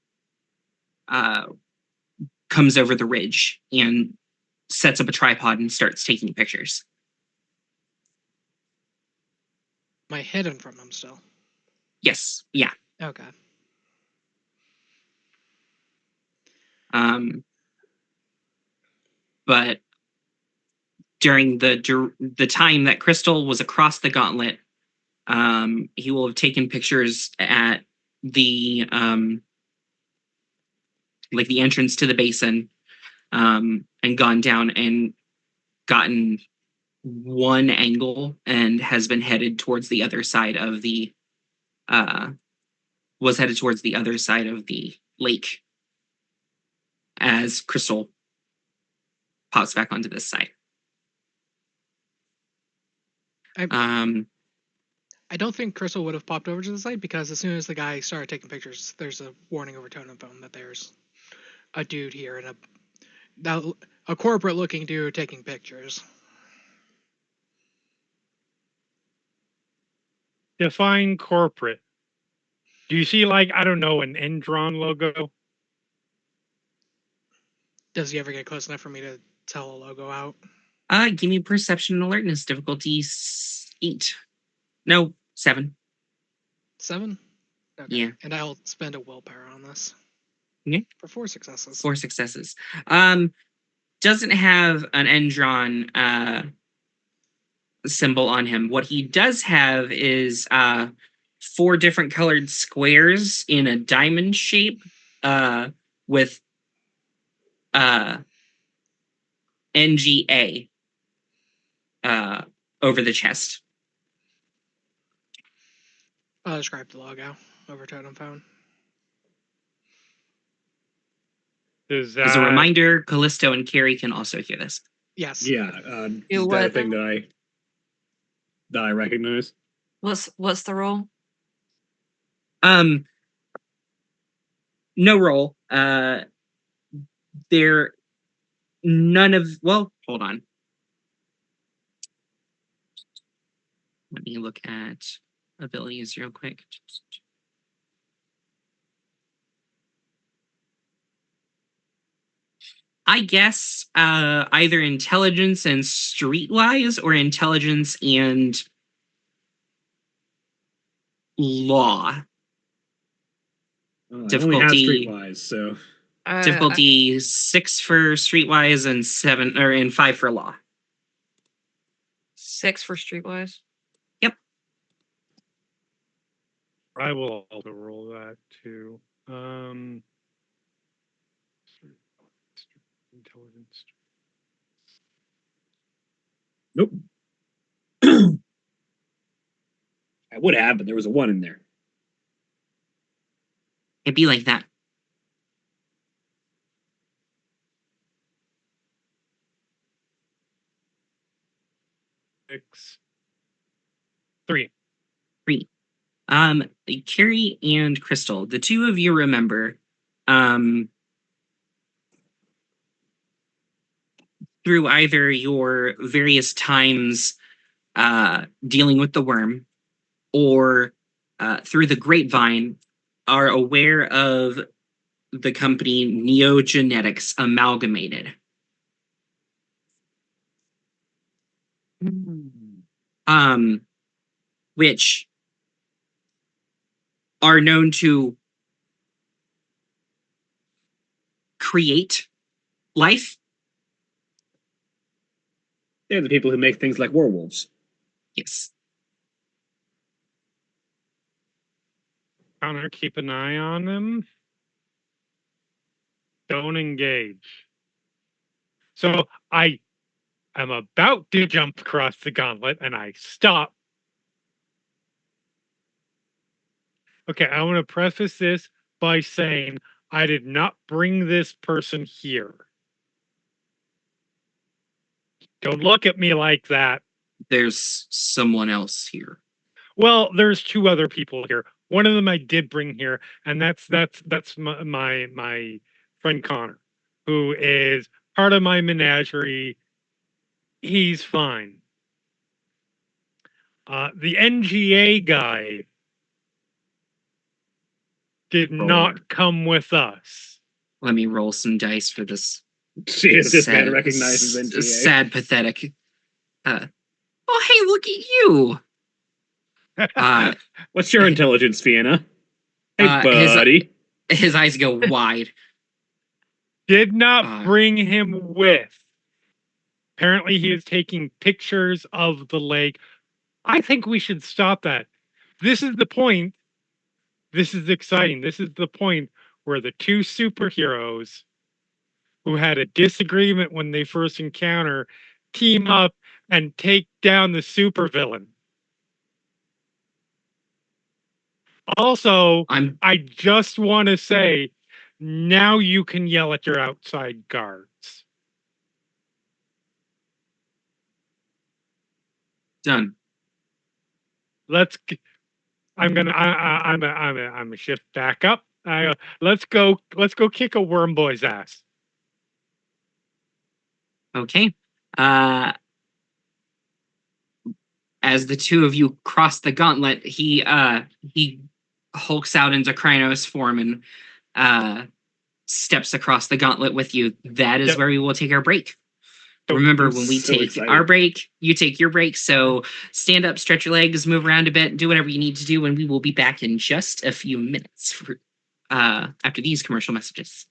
comes over the ridge and sets up a tripod and starts taking pictures. Am I hidden from him still? Yes. Yeah. Okay. But during the time that Crystal was across the gauntlet, he will have taken pictures at the like the entrance to the basin, and gone down and gotten one angle and has been headed towards the other side of the lake as Crystal pops back onto this side. I don't think Crystal would have popped over to the site because as soon as the guy started taking pictures, there's a warning over tone and phone that there's a dude here and a corporate-looking dude taking pictures. Define corporate. Do you see, like, I don't know, an Endron logo? Does he ever get close enough for me to tell a logo out? Give me perception and alertness. Difficulty 8. No, 7. 7? Okay. Yeah. And I'll spend a willpower on this. Okay. For 4 successes. 4 successes. Doesn't have an Endron symbol on him. What he does have is 4 different colored squares in a diamond shape with NGA over the chest. I'll describe the logo over totem phone. As a reminder, Callisto and Carrie can also hear this. Yes. Yeah. Is that a thing that I recognize? What's the roll? No roll. There none of hold on. Let me look at abilities real quick. I guess either intelligence and streetwise or intelligence and law. Difficulty. I only have streetwise, so difficulty 6 for streetwise and 7 and 5 for law. 6 for streetwise. Yep. I will also roll that too. intelligence. Nope. I would have, but there was a 1 in there. It'd be like that. Six. 3. Carrie and Crystal, the two of you remember, through either your various times dealing with the worm or through the grapevine, are aware of the company Neogenetics Amalgamated. Which are known to create life. They're the people who make things like werewolves. Yes. Connor, keep an eye on them. Don't engage. So I am about to jump across the gauntlet and I stop. Okay, I want to preface this by saying I did not bring this person here. Don't look at me like that. There's someone else here. Well, there's 2 other people here. One of them I did bring here, and that's my friend Connor, who is part of my menagerie. He's fine. The NGA guy did not come with us. Let me roll some dice for this. See if this man recognizes NGA. Sad, pathetic. Oh, hey, look at you. What's your intelligence, Fiona? Hey, buddy. His eyes go wide. Did not bring him with. Apparently, he is taking pictures of the lake. I think we should stop that. This is the point. This is exciting. This is the point where the 2 superheroes who had a disagreement when they first encounter team up and take down the supervillain. Also, I just want to say, now you can yell at your outside guards. Done. I'm gonna shift back up. Let's go kick a worm boy's ass. Okay. As the 2 of you cross the gauntlet, he hulks out into Krynos form and steps across the gauntlet with you. That is where we will take our break. Remember, when we take our break, you take your break. So stand up, stretch your legs, move around a bit, do whatever you need to do, and we will be back in just a few minutes after these commercial messages.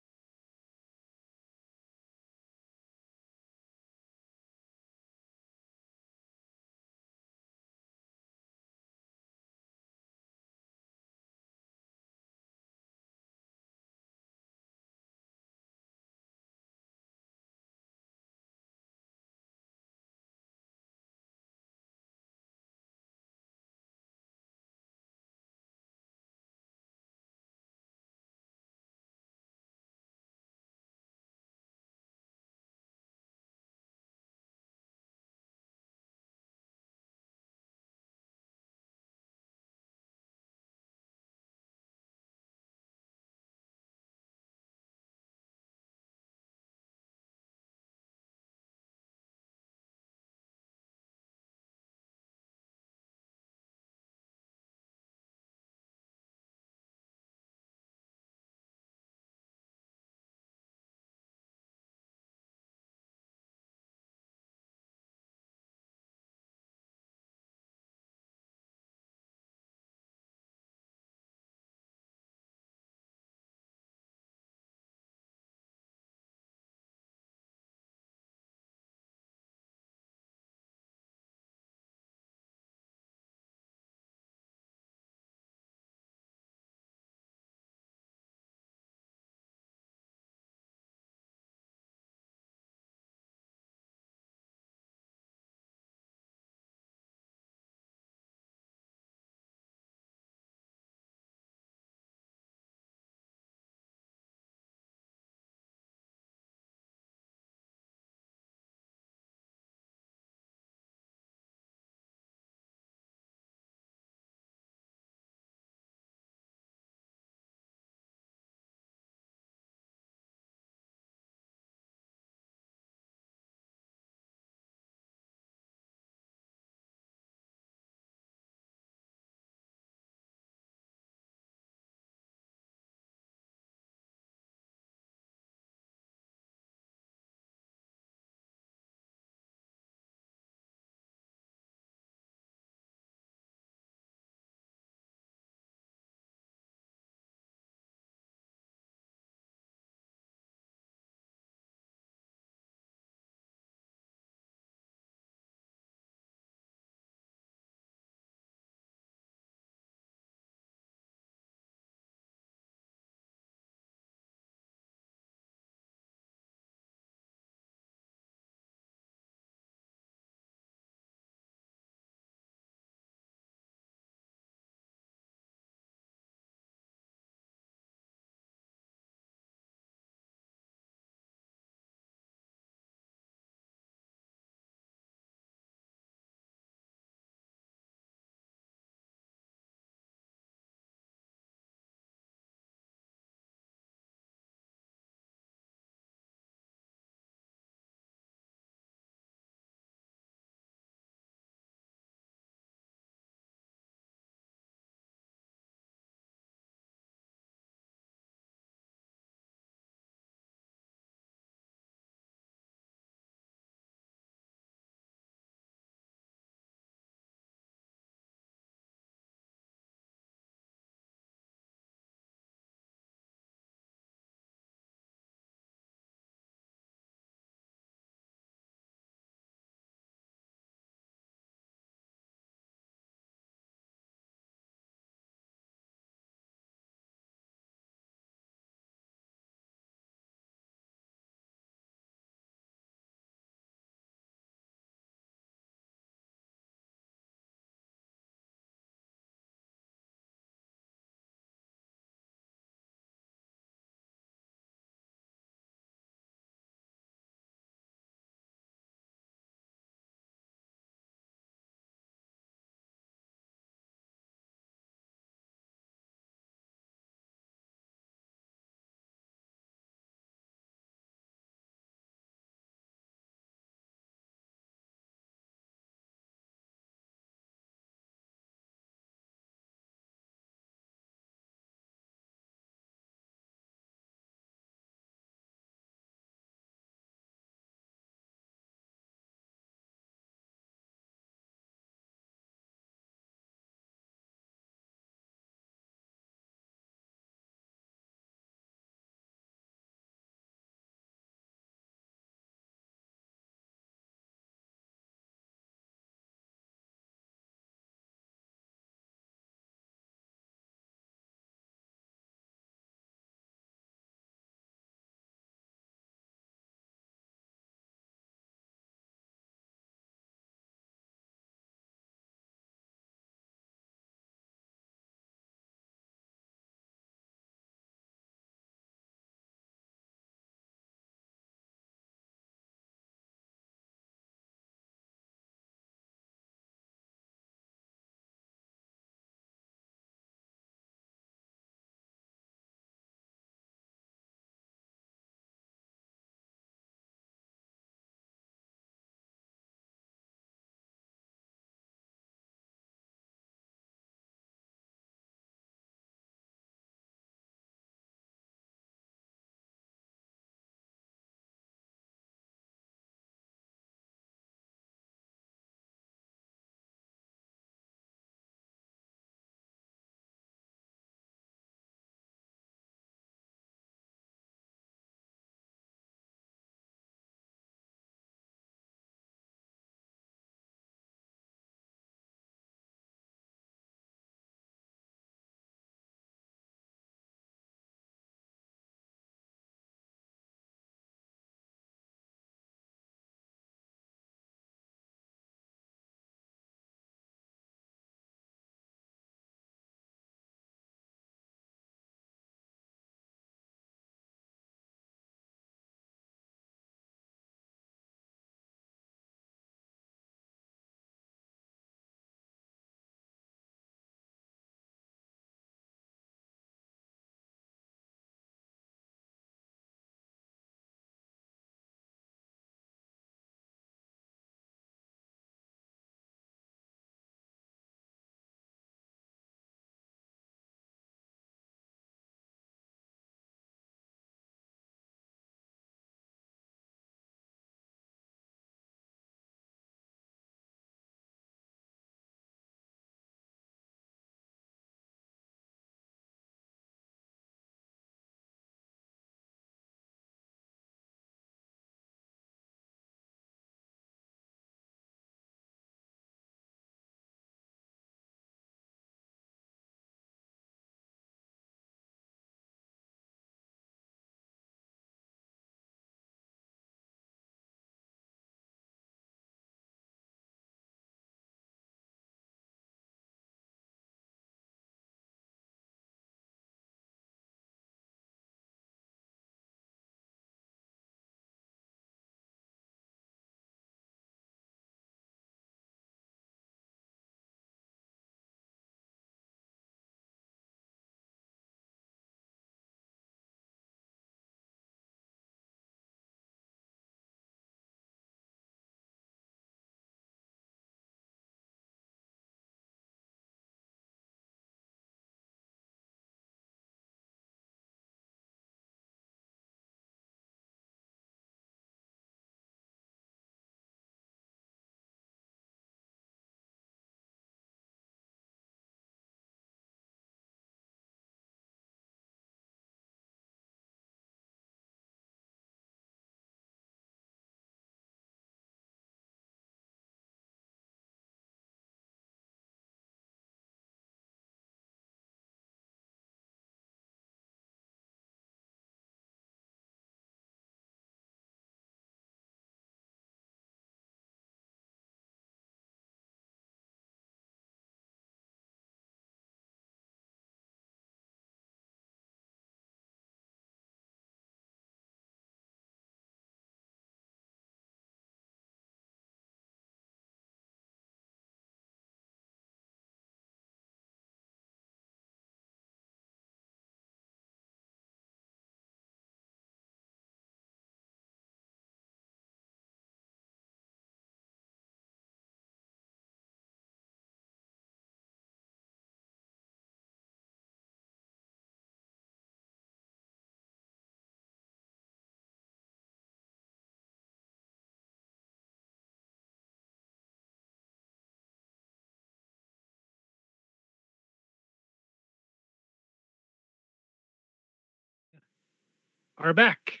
are back.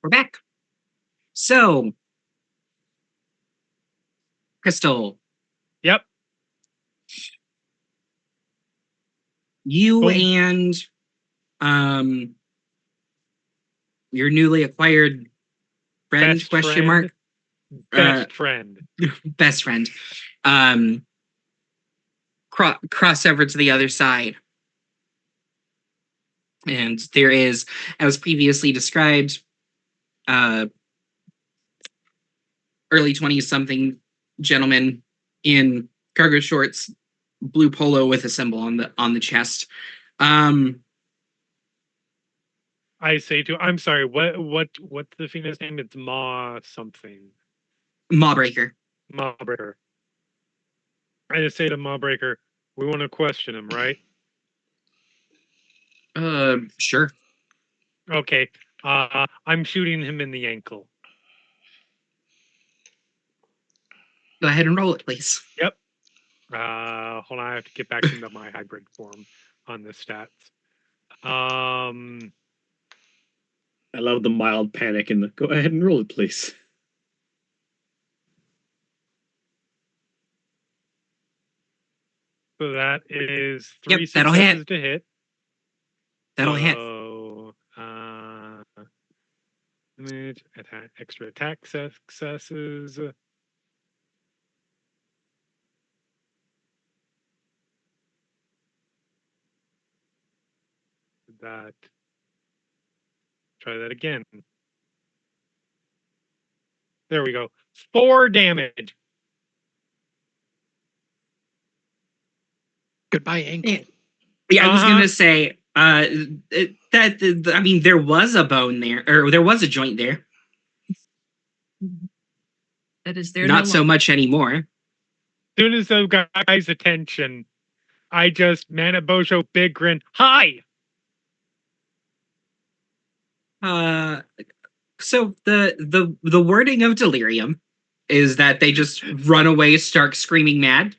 We're back. So, Crystal, Yep. you Boom. and your newly acquired friend, Best question friend. mark, Best friend. best friend, cross over to the other side. And there is, as previously described, early 20s something gentleman in cargo shorts, blue polo with a symbol on the chest. I say to I'm sorry, what's the female's name? It's Ma something. Mawbreaker. Mawbreaker. I just say to Mawbreaker, we want to question him, right? Sure. Okay. I'm shooting him in the ankle. Go ahead and roll it, please. Yep. Hold on, I have to get back into my hybrid form on the stats. I love the mild panic in the. Go ahead and roll it, please. So that is 3 Yep, that'll successes hit. to hit. That'll hit. So, damage, attack, extra attack successes. That. Try that again. There we go. 4 damage. Goodbye, ankle. Yeah, I was gonna say I mean, there was a bone there, or there was a joint there. That is there. Not so much anymore. As soon as those guys' attention, I just Manabojo big grin. Hi. So the wording of delirium is that they just run away, stark screaming mad.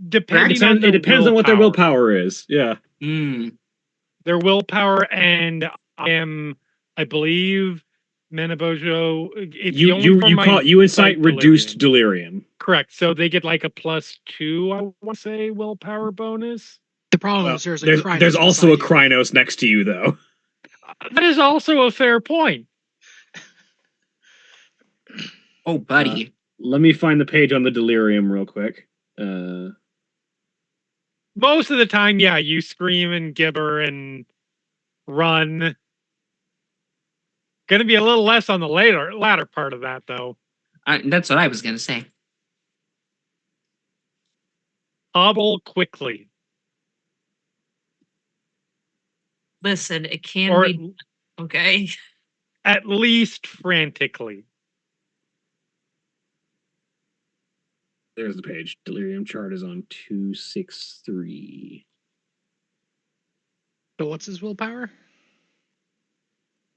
Depending on it depends on what their willpower is. Yeah. Their willpower, and I believe, Manabojo. You incite reduced delirium. Correct. So they get like a +2, I want to say, willpower bonus. The problem is there's also a Krynos next to you, though. That is also a fair point. Oh, buddy. Let me find the page on the delirium real quick. Most of the time, yeah, you scream and gibber and run. Going to be a little less on the latter part of that, though. That's what I was going to say. Hobble quickly. Listen, it can be okay. At least frantically. There's the page. Delirium chart is on 263. So what's his willpower?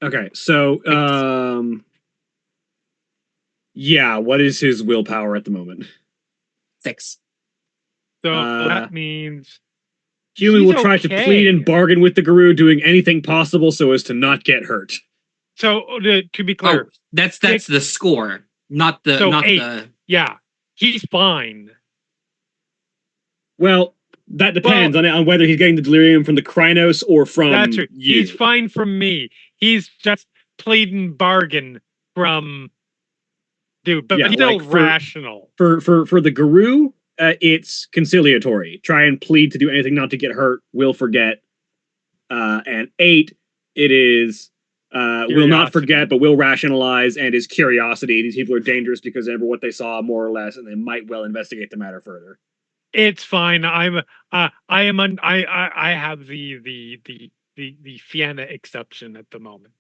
Okay, so yeah, what is his willpower at the moment? 6. So that means human will try to plead and bargain with the guru, doing anything possible so as to not get hurt. So to be clear, that's the score, not the 8. Yeah, he's fine. Well, that depends on whether he's getting the delirium from the Krynos or from you. He's fine from me. He's just pleading bargain from dude, but he's still rational. For the guru, it's conciliatory. Try and plead to do anything not to get hurt. Will forget. And 8, it is will not forget, but will rationalize, and is curiosity. These people are dangerous because they remember what they saw more or less, and they might well investigate the matter further. It's fine. I have the Fianna exception at the moment.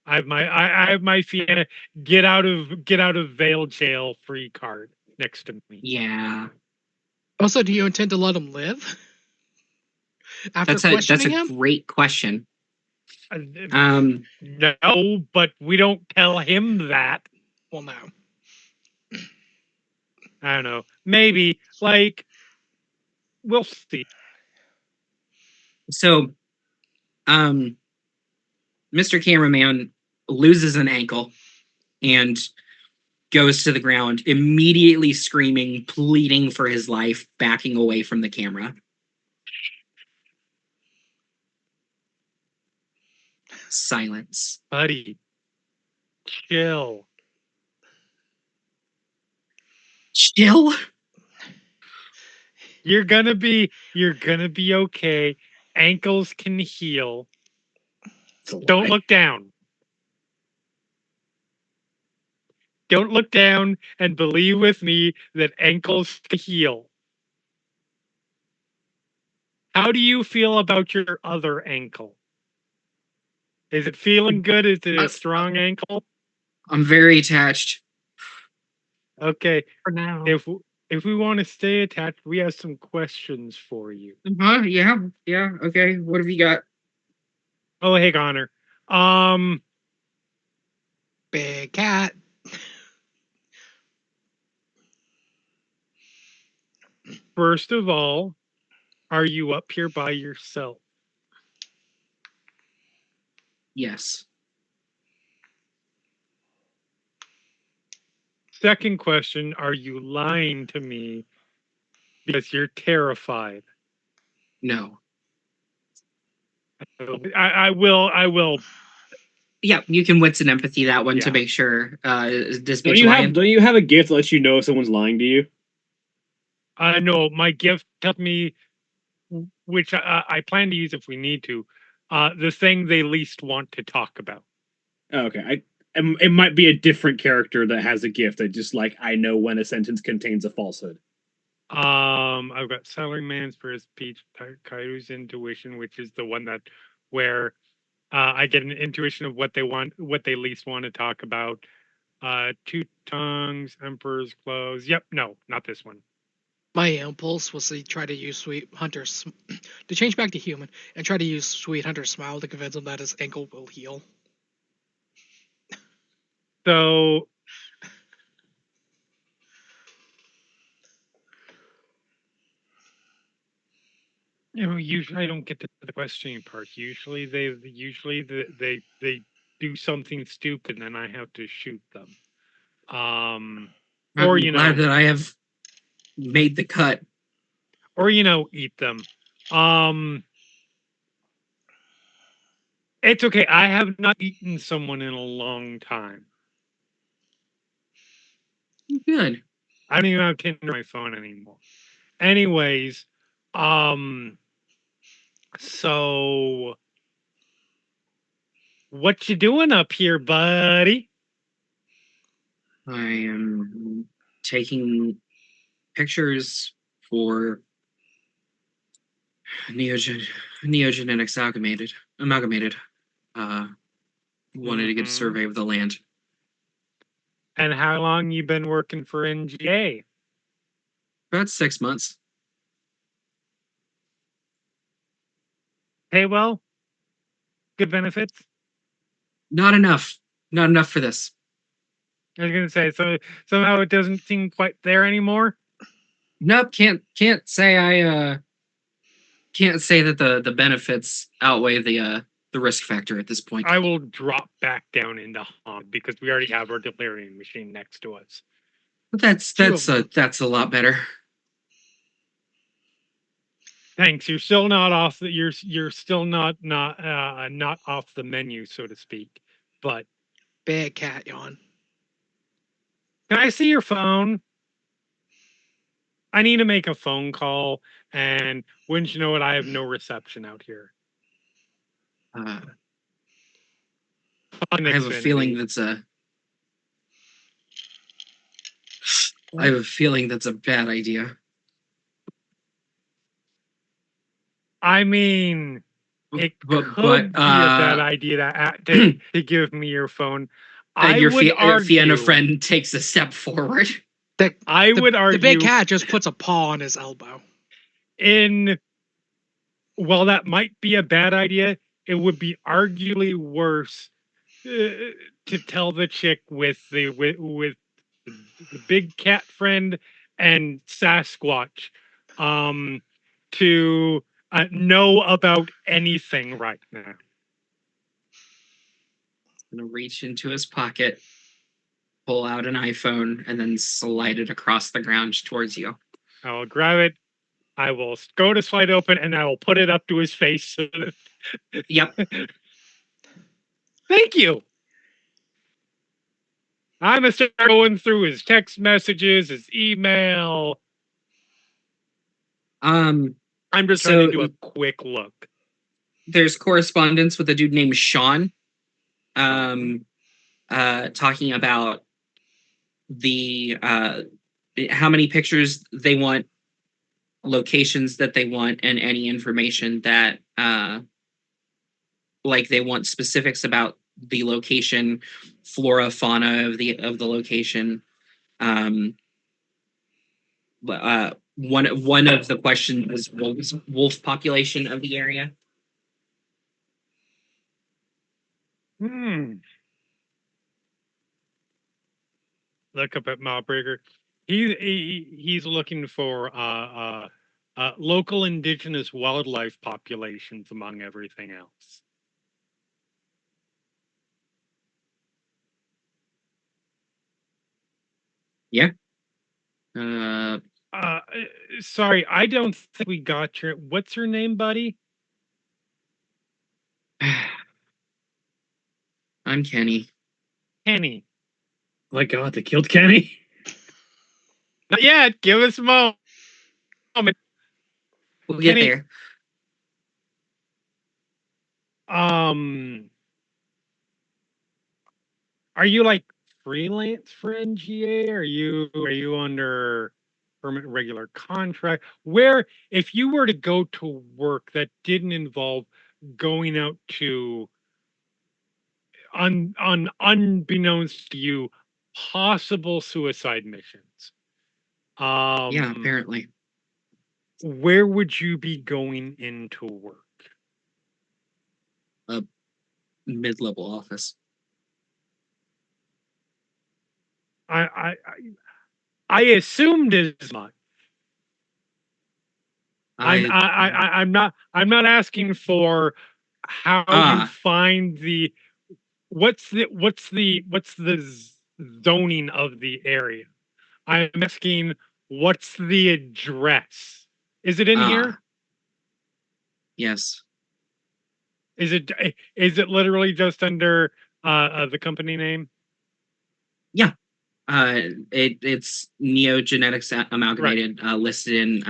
I have my Fianna get out of Vale jail free card next to me. Yeah. Also, do you intend to let him live? That's a great question. No, but we don't tell him that. Well, no. I don't know. Maybe, like, we'll see. So, Mr. Cameraman loses an ankle and goes to the ground, immediately screaming, pleading for his life, backing away from the camera. Silence. Buddy, chill. Chill. You're gonna be okay. Ankles can heal. Don't look down. Don't look down and believe with me that ankles can heal. How do you feel about your other ankle? Is it feeling good? Is it a strong ankle? I'm very attached. Okay. For now. If we want to stay attached, we have some questions for you. Yeah. Okay. What have you got? Oh, hey, Connor. Big cat. First of all, are you up here by yourself? Yes. Second question, are you lying to me because you're terrified? No. I will. Yeah, you can wits and empathy that one to Yeah. make sure. This Don't bitch lying. you have a gift that lets you know if someone's lying to you? I know my gift tells me, which I plan to use if we need to, the thing they least want to talk about. Oh, okay, it might be a different character that has a gift that just like I know when a sentence contains a falsehood. I've got Salaryman's for his speech, Kairu's intuition, which is the one that where I get an intuition of what they want, what they least want to talk about. Two tongues, Emperor's clothes. Yep, no, not this one. My impulse was to try to use Sweet Hunter's to change back to human and try to use Sweet Hunter's smile to convince him that his ankle will heal. So usually I don't get to the questioning part. Usually they do something stupid and then I have to shoot them. I'm Or glad that I have made the cut. Or eat them. It's okay. I have not eaten someone in a long time. Good. I don't even have Tinder on my phone anymore. Anyways, so what you doing up here, buddy? I am taking pictures for neogenetics amalgamated. Wanted to get a survey of the land. And how long you been working for NGA? About 6 months. Hey, well, good benefits. Not enough. Not enough for this. I was gonna say, so somehow it doesn't seem quite there anymore. Nope, can't say can't say that the benefits outweigh the risk factor at this point. I will drop back down into Hong because we already have our delirium machine next to us. But that's a lot better. Thanks. You're still not off the you're still not off the menu, so to speak. But Bad cat yawn. can I see your phone? I need to make a phone call, and wouldn't you know it, I have no reception out here. I have a feeling that's a bad idea. I mean, it could be a bad idea to give me your phone. Your Fianna friend takes a step forward. I would argue the big cat just puts a paw on his elbow. While that might be a bad idea, it would be arguably worse to tell the chick with the big cat friend and Sasquatch to know about anything right now. Gonna reach into his pocket, pull out an iPhone, and then slide it across the ground towards you. I will grab it. I will go to slide open, and I will put it up to his face. Yep. Thank you. I'm gonna start going through his text messages, his email. I'm just trying to do a quick look. There's correspondence with a dude named Sean, talking about the how many pictures they want, locations that they want, and any information that like they want specifics about the location, flora, fauna of the location. One of the questions is wolf population of the area. Look up at Mobbreaker. He's looking for local indigenous wildlife populations among everything else. Yeah. Sorry, I don't think we got your. What's your name, buddy? I'm Kenny. Kenny. Oh my God, they killed Kenny. Not yet. Give us a moment. We'll get Kenny, there. Are you like freelance for NGA? Are you under permanent regular contract? Where, if you were to go to work that didn't involve going out to unbeknownst to you, possible suicide missions. Yeah, apparently. Where would you be going into work? A mid-level office. I assumed as much. I'm not asking for how you find the what's the zoning of the area. I'm asking what's the address. Is it in here? Yes. Is it literally just under the company name? Yeah. It's Neogenetics Amalgamated, right. Listed in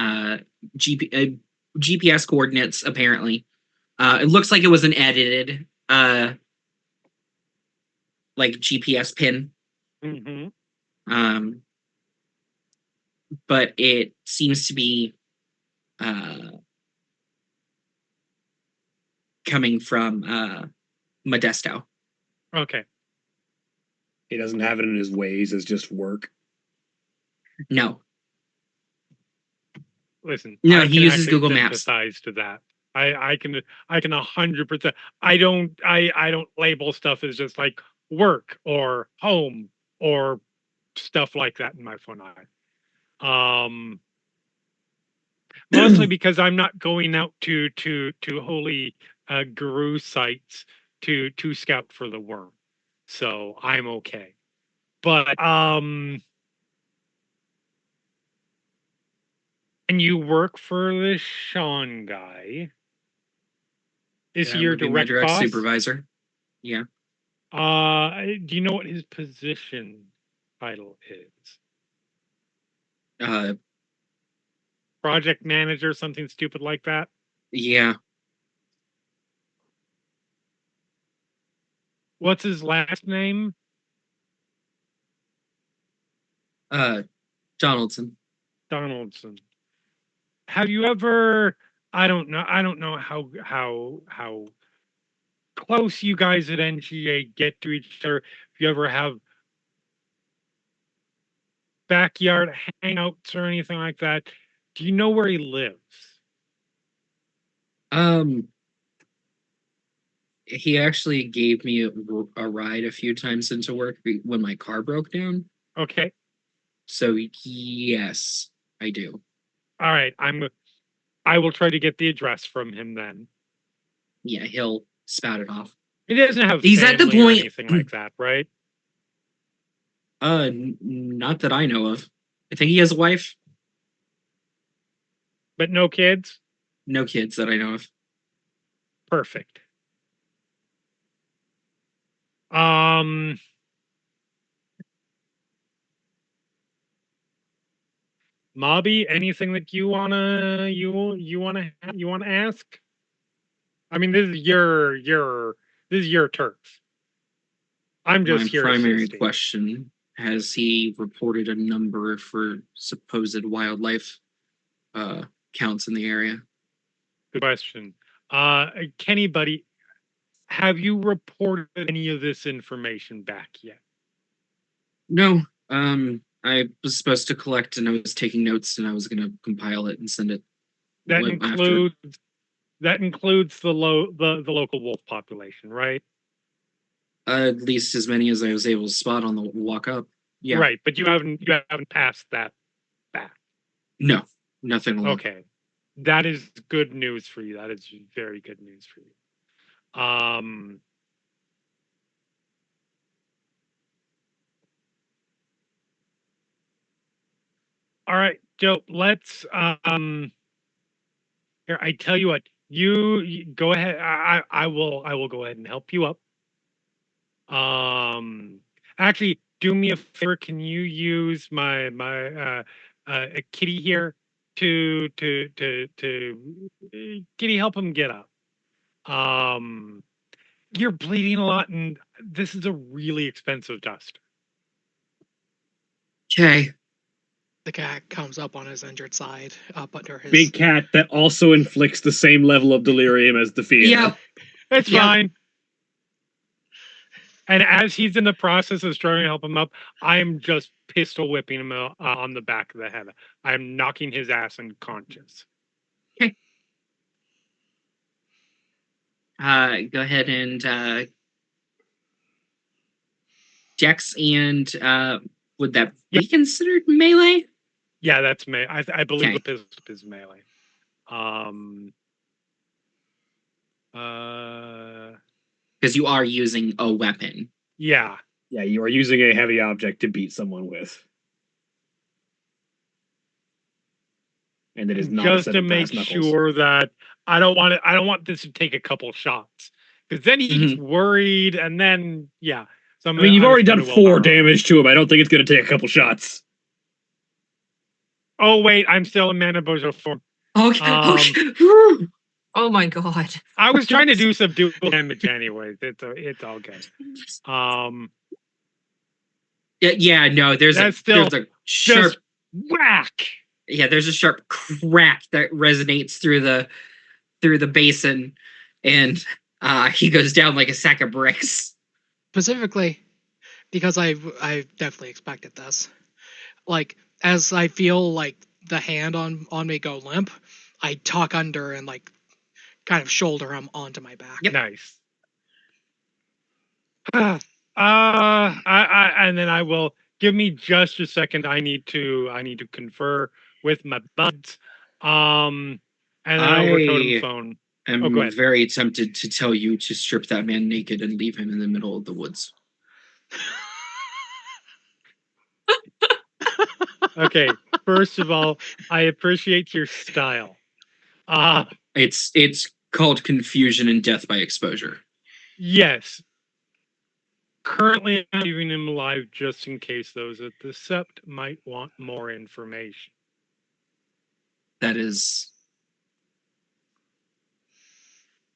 GPS coordinates, apparently. It looks like it was an edited like GPS pin. Mm-hmm. But it seems to be coming from Modesto. Okay. He doesn't have it in his ways as just work. No. Listen. No, he uses Google Maps. To that. I can 100%. I don't label stuff as just like work or home or stuff like that in my phone. Mostly because I'm not going out to holy guru sites to scout for the worm. So I'm okay. But and you work for the Sean guy. Is he your direct boss? Supervisor? Yeah. Do you know what his position title is? Project manager, something stupid like that? Yeah. What's his last name? Donaldson. Donaldson. Have you ever? I don't know how close you guys at NGA get to each other. If you ever have backyard hangouts or anything like that, do you know where he lives? He actually gave me a ride a few times into work when my car broke down. Okay. So yes, I do. All right, I will try to get the address from him then. Yeah, he'll spout it off. He doesn't have He's at the family or point- anything like that, right? Not that I know of. I think he has a wife. But no kids? No kids that I know of. Perfect. Mobby, anything that you wanna ask? I mean, this is your turf. I'm just My here primary assisting. question: has he reported a number for supposed wildlife counts in the area? Good question. Kenny, buddy, have you reported any of this information back yet? No. I was supposed to collect, and I was taking notes, and I was going to compile it and send it. That Went after- includes the local wolf population, right? At least as many as I was able to spot on the walk up. Yeah. Right, but you haven't passed that back. No, nothing along. Okay. That is good news for you. That is very good news for you. All right, Joe, let's here, I tell you what, you go ahead. I will go ahead and help you up. Actually, do me a favor. Can you use my a kitty here to kitty, help him get up. You're bleeding a lot, and this is a really expensive duster. Okay. The cat comes up on his injured side, up under his. Big cat that also inflicts the same level of delirium as the fiend. Yeah. It's Yeah. fine. And as he's in the process of trying to help him up, I'm just pistol whipping him on the back of the head. I'm knocking his ass unconscious. Okay. Go ahead and Dex and would that be considered melee? Yeah, that's me. I believe Okay. the pistol is melee. Because you are using a weapon. Yeah. Yeah, you are using a heavy object to beat someone with. And it is not a Just set to of make brass knuckles. sure that I don't want this to take a couple shots. Because then he's worried, and then So I mean, you've already done 4 damage to him. I don't think it's going to take a couple shots. Oh wait, I'm still in mana bojo form. Okay. Oh my god. I was trying to do some dual damage anyways. It's all good. Yeah, no, there's That's a still sharp just whack. Yeah, there's a sharp crack that resonates through the basin, and he goes down like a sack of bricks. Specifically, because I definitely expected this. Like, as I feel like the hand on me go limp, I tuck under and like kind of shoulder him onto my back. Yep. Nice. And then I will give me just a second. I need to confer with my buds. And then over totem phone. I'm go ahead. very tempted to tell you to strip that man naked and leave him in the middle of the woods. Okay. First of all, I appreciate your style. It's called confusion and death by exposure. Yes. Currently, I'm leaving him alive just in case those at the Sept might want more information. That is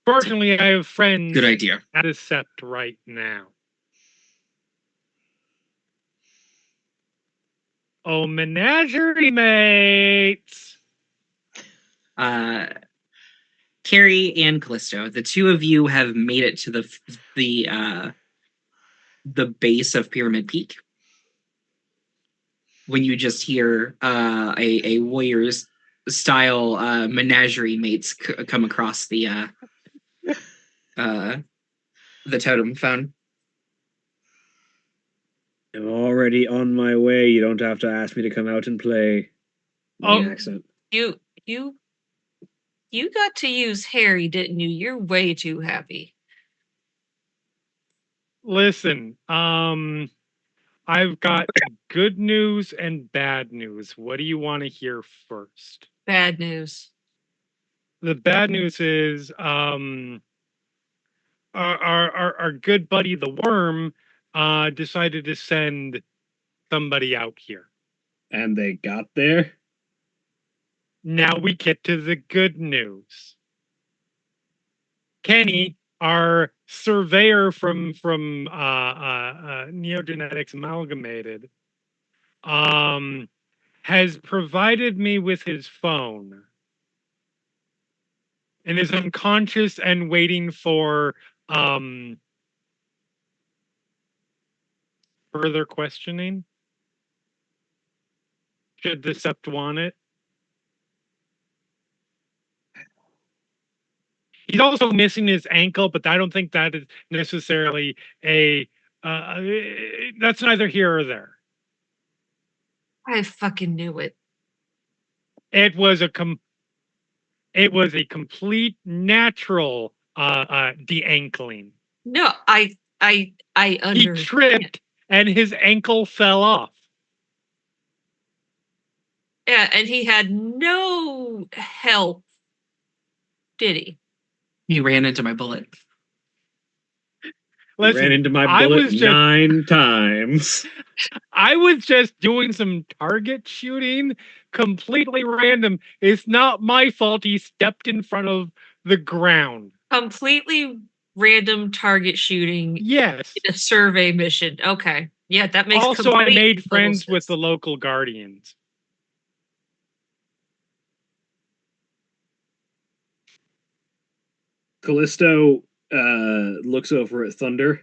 Fortunately, I have friends good idea. at the Sept right now. Oh, menagerie mates! Carrie and Callisto, the two of you have made it to the base of Pyramid Peak. When you just hear a warrior's style menagerie mates come across the totem phone. I'm already on my way. You don't have to ask me to come out and play. Oh. Accent. You you got to use Harry, didn't you? You're way too happy. Listen, I've got good news and bad news. What do you want to hear first? Bad news. The bad news is, our good buddy the worm decided to send somebody out here. And they got there? Now we get to the good news. Kenny, our surveyor from Neogenetics Amalgamated, has provided me with his phone and is unconscious and waiting for further questioning. Should the Sept want it? He's also missing his ankle, but I don't think that is necessarily a that's neither here or there. I fucking knew it. It was a complete natural de-ankling. No, I He understand. tripped and his ankle fell off. Yeah, and he had no help, did he? He ran into my bullet. Listen, Ran into my I bullet was just 9 times. I was just doing some target shooting, completely random. It's not my fault he stepped in front of the ground. Completely random target shooting Yes. in a survey mission. Okay. Yeah, that makes Also, I complete made total friends with sense. the local guardians. Callisto looks over at Thunder.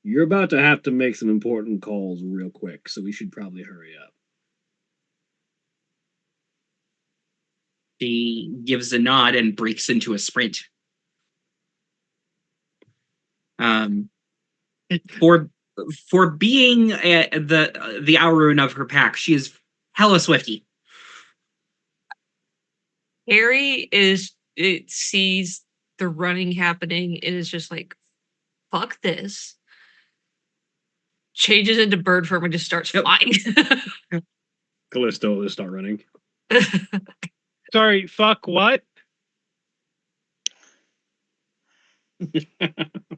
You're about to have to make some important calls real quick, so we should probably hurry up. She gives a nod and breaks into a sprint. For being the Aurun of her pack, she is hella swifty. Harry sees the running happening. It is just like, fuck this. Changes into bird form and just starts flying. Callisto will start running. Sorry, fuck what? Do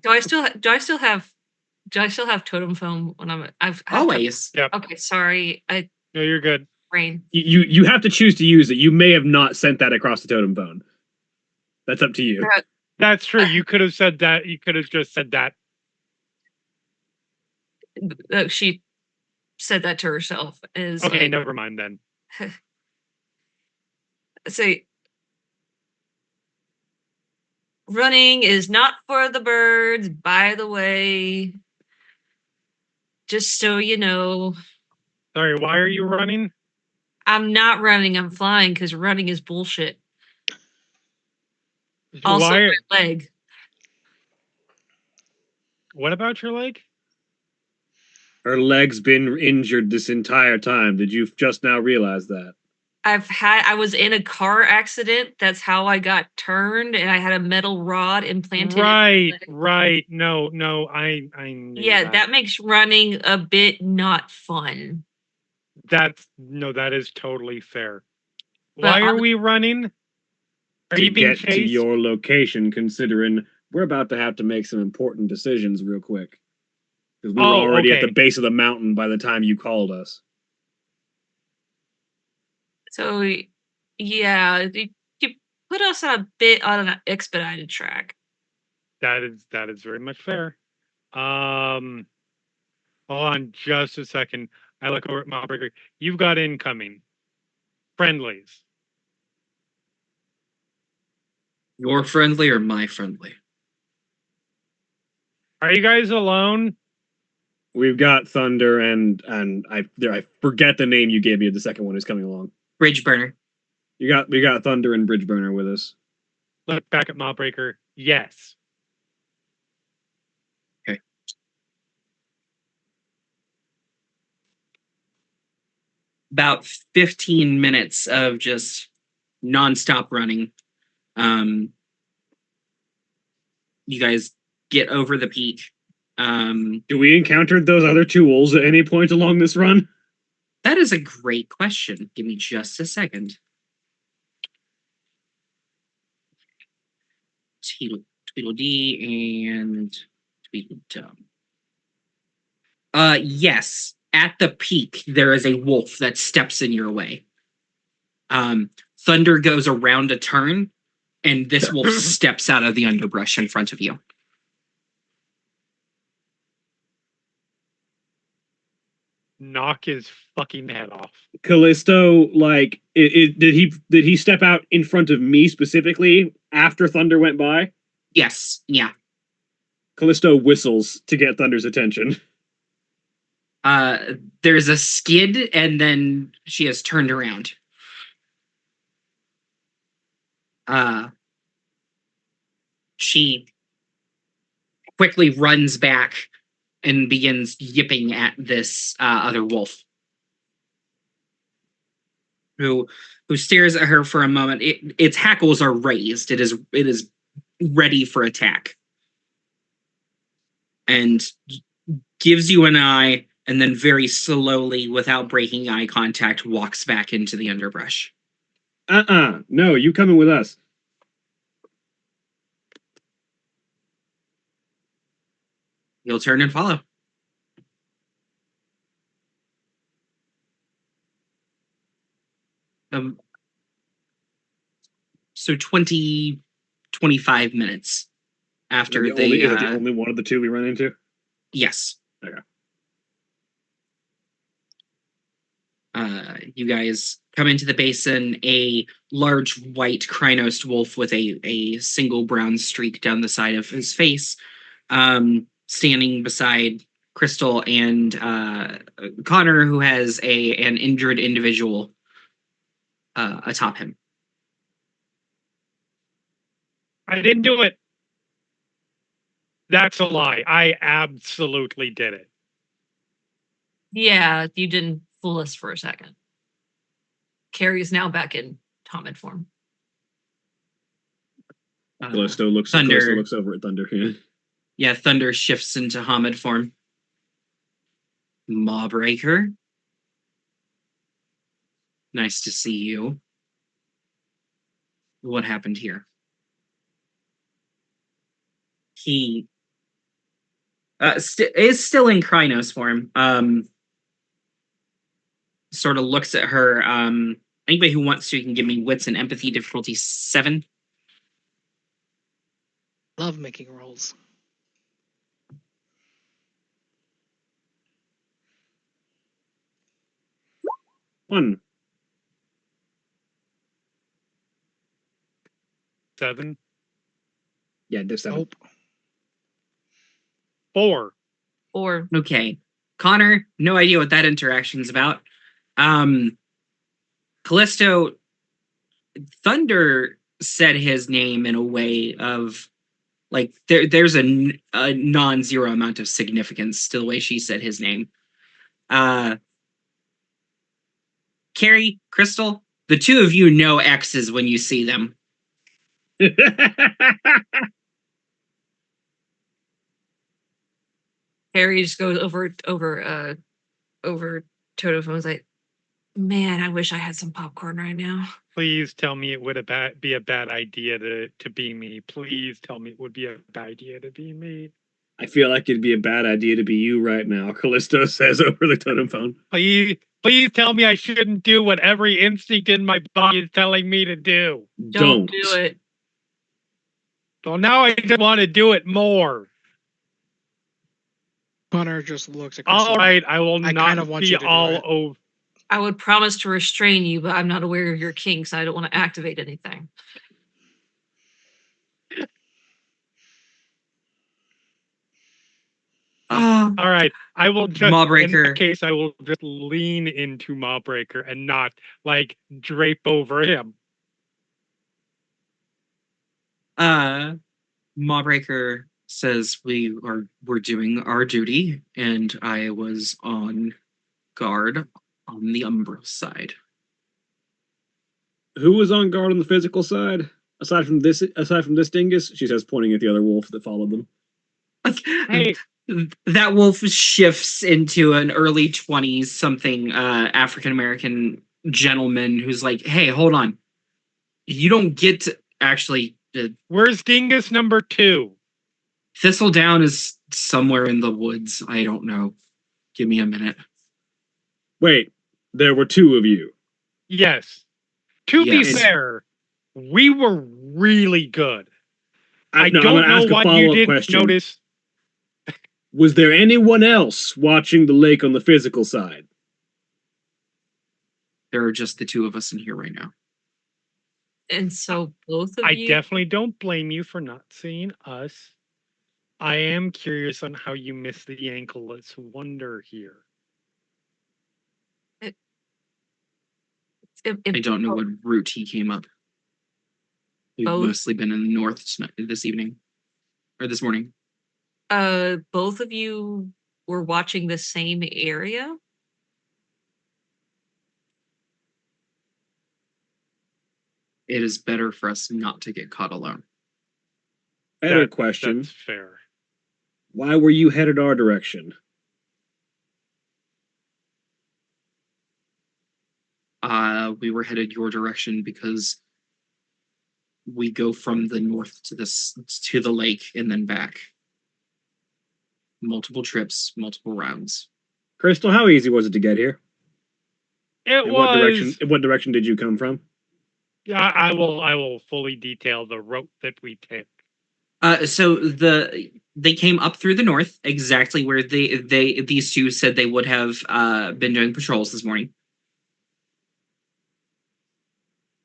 I still have totem foam when I've Always. Yep. Okay, sorry. No, you're good. Brain. You have to choose to use it. You may have not sent that across the totem phone. That's up to you. That's true. You could have said that. You could have just said that. She said that to herself. Is Okay, like, never mind then. say running is not for the birds, by the way. Just so you know. Sorry, why are you running? I'm not running, I'm flying because running is bullshit. Also, Why? my leg. What about your leg? Her leg's been injured this entire time. Did you just now realize that? I was in a car accident. That's how I got turned, and I had a metal rod implanted. Right. No, I knew yeah, that makes running a bit not fun. That is totally fair. But Why are we running? Are To you being get to chased? your location, considering we're about to have to make some important decisions real quick. Because we were already at the base of the mountain by the time you called us. So, yeah, you put us on a bit on an expedited track. That is very much fair. Hold on just a second. I look over at Mobreaker. You've got incoming. Friendlies. Your friendly or my friendly? Are you guys alone? We've got Thunder and I forget the name you gave me of the second one who's coming along. Bridge burner. We got Thunder and Bridgeburner with us. Look back at Mobreaker. Yes. Okay. About 15 minutes of just nonstop running. You guys get over the peak. Do we encounter those other two wolves at any point along this run? That is a great question. Give me just a second. Tweedledee and Tweedledum. Yes. At the peak, there is a wolf that steps in your way. Thunder goes around a turn, and this wolf steps out of the underbrush in front of you. Knock his fucking head off. Callisto, like, did he step out in front of me specifically after Thunder went by? Yes. Yeah. Callisto whistles to get Thunder's attention. There's a skid, and then she has turned around. She quickly runs back and begins yipping at this other wolf, who stares at her for a moment. Its hackles are raised. It is ready for attack, and gives you an eye, and then very slowly, without breaking eye contact, walks back into the underbrush. No, you coming with us. You'll turn and follow. So 20, 25 minutes after Is it the only one of the two we run into? Yes. Okay. You guys come into the basin. A large white Krynos wolf with a single brown streak down the side of his face, standing beside Crystal and Connor, who has an injured individual atop him. I didn't do it. That's a lie. I absolutely did it. Yeah, you didn't fool us for a second. Carrie's now back in Tomid form. Callisto looks over at Thunder. Yeah, Thunder shifts into Hamid form. Mawbreaker. Nice to see you. What happened here? He is still in Krynos form. Sort of looks at her. Anybody who wants to can give me wits and empathy, difficulty 7. Love making rolls. One. 7. Yeah, there's 7. Nope. 4. Or Okay. Connor, no idea what that interaction's about. Callisto, Thunder said his name in a way of, like, there's a non-zero amount of significance to the way she said his name. Carrie, Crystal, the two of you know X's when you see them. Harry just goes over Toto and was like, "Man, I wish I had some popcorn right now." Please tell me it would be a bad idea to be me. Please tell me it would be a bad idea to be me. I feel like it'd be a bad idea to be you right now, Callisto says over the totem phone. Please tell me I shouldn't do what every instinct in my body is telling me to do. Don't do it. Well, now I just want to do it more. Connor just looks at Crystal. All right, I will I not kind of want be you to do all it. over. I would promise to restrain you, but I'm not aware of your kinks. So I don't want to activate anything. All right, I will just Mawbreaker. in that case I will just lean into Mawbreaker and not like drape over him. Mawbreaker says we're doing our duty, and I was on guard on the Umbra side. Who was on guard on the physical side? Aside from this dingus, she says, pointing at the other wolf that followed them. Hey. That wolf shifts into an early 20s something African American gentleman who's like, hey, hold on. You don't get to actually. Where's Dingus number 2? Thistledown is somewhere in the woods. I don't know. Give me a minute. Wait, there were 2 of you. Yes. To be Yes. fair, we were really good. I No, don't I'm gonna know ask a what you follow-up didn't question. notice. Was there anyone else watching the lake on the physical side? There are just the 2 of us in here right now. And so both of I you. definitely don't blame you for not seeing us. I am curious on how you missed the ankleless wonder here. I don't know what route he came up. We've Both? mostly been in the north this evening. Or this morning. Both of you were watching the same area? It is better for us not to get caught alone. Better question. That's fair. Why were you headed our direction? We were headed your direction because we go from the north to the lake and then back. Multiple trips, multiple rounds. Crystal, how easy was it to get here? It In was. what direction did you come from? Yeah, I will fully detail the route that we took. So they came up through the north, exactly where these 2 said they would have been doing patrols this morning.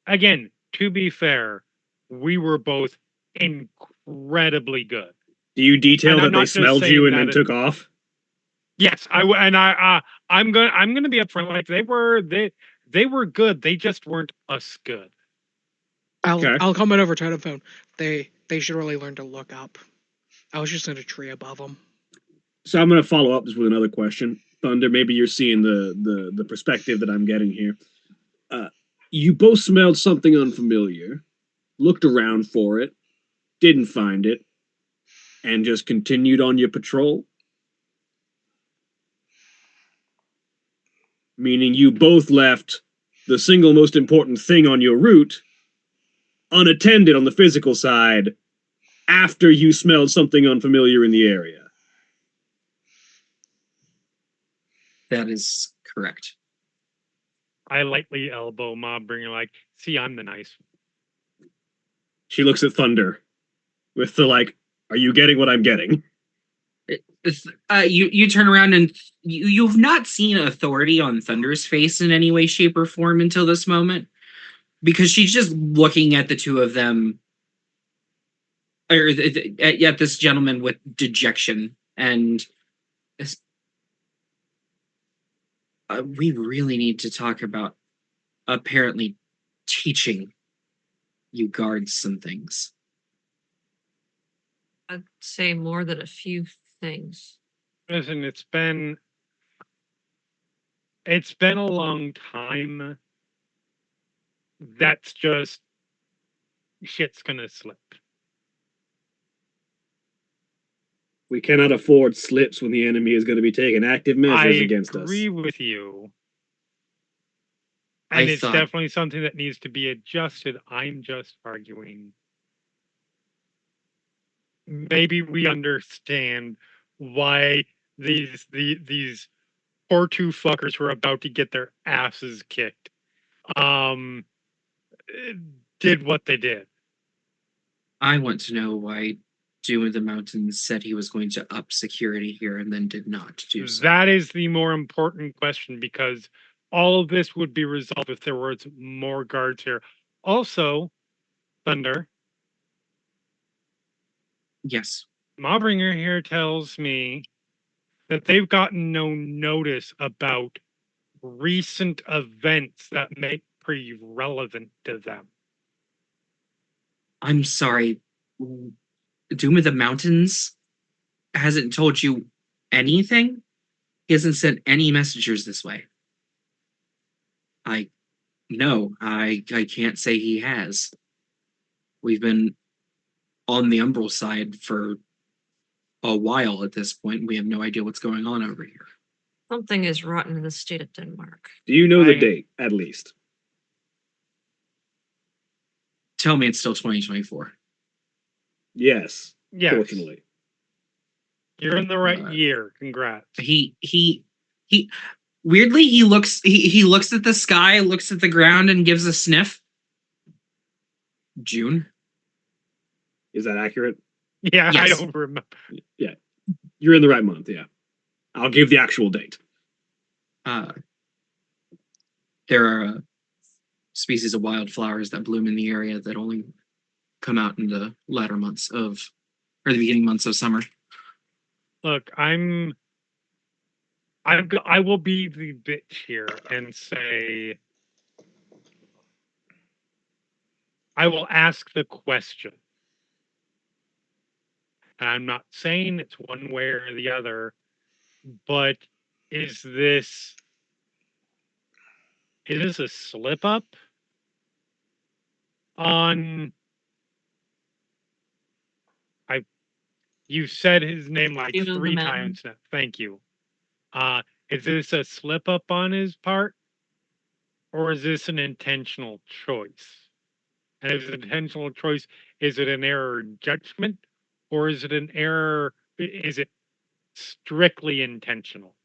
Again, to be fair, we were both incredibly good. Do you detail And I'm that they not just smelled saying you and that then it- took off? Yes, I'm gonna be upfront. Like they were good. They just weren't us good. I'll comment over telephone. They should really learn to look up. I was just in a tree above them. So I'm going to follow up just with another question. Thunder, maybe you're seeing the perspective that I'm getting here. You both smelled something unfamiliar, looked around for it, didn't find it, and just continued on your patrol? Meaning you both left the single most important thing on your route unattended on the physical side after you smelled something unfamiliar in the area. That is correct. I lightly elbow Mob Bringer, like, see, I'm the nice one. She looks at Thunder with the like, are you getting what I'm getting? You turn around and you've not seen authority on Thunder's face in any way, shape, or form until this moment, because she's just looking at the 2 of them, or at this gentleman with dejection, and we really need to talk about apparently teaching you guards some things. I'd say more than a few things. Listen, it's been a long time. That's just shit's gonna slip. We cannot afford slips when the enemy is going to be taking active measures against us. I agree with you. And it's definitely something that needs to be adjusted. I'm just arguing. Maybe we understand why these poor 2 fuckers were about to get their asses kicked. Did what they did. I want to know why Doom of the Mountains said he was going to up security here and then did not do so. That is the more important question, because all of this would be resolved if there was more guards here. Also, Thunder. Yes. Mawbringer here tells me that they've gotten no notice about recent events that may be relevant to them. I'm sorry. Doom of the Mountains hasn't told you anything? He hasn't sent any messengers this way. No, I can't say he has. We've been on the Umbral side for a while at this point. We have no idea what's going on over here. Something is rotten in the state of Denmark. Do you know the date, at least? Tell me it's still 2024. Yes. Yes. Fortunately. You're in the right year. Congrats. He weirdly he looks at the sky, looks at the ground, and gives a sniff. June. Is that accurate? Yeah, Yes. I don't remember. Yeah. You're in the right month, yeah. I'll give the actual date. There are species of wildflowers that bloom in the area that only come out in the latter months of, or the beginning months of summer. Look, I will be the bitch here and say I will ask the question. And I'm not saying it's one way or the other, but is this a slip up on you said his name like You know the 3 mountain. times now. Thank you. Is this a slip up on his part? Or is this an intentional choice? And if it's an intentional choice, is it an error in judgment? Or is it an error? Is it strictly intentional?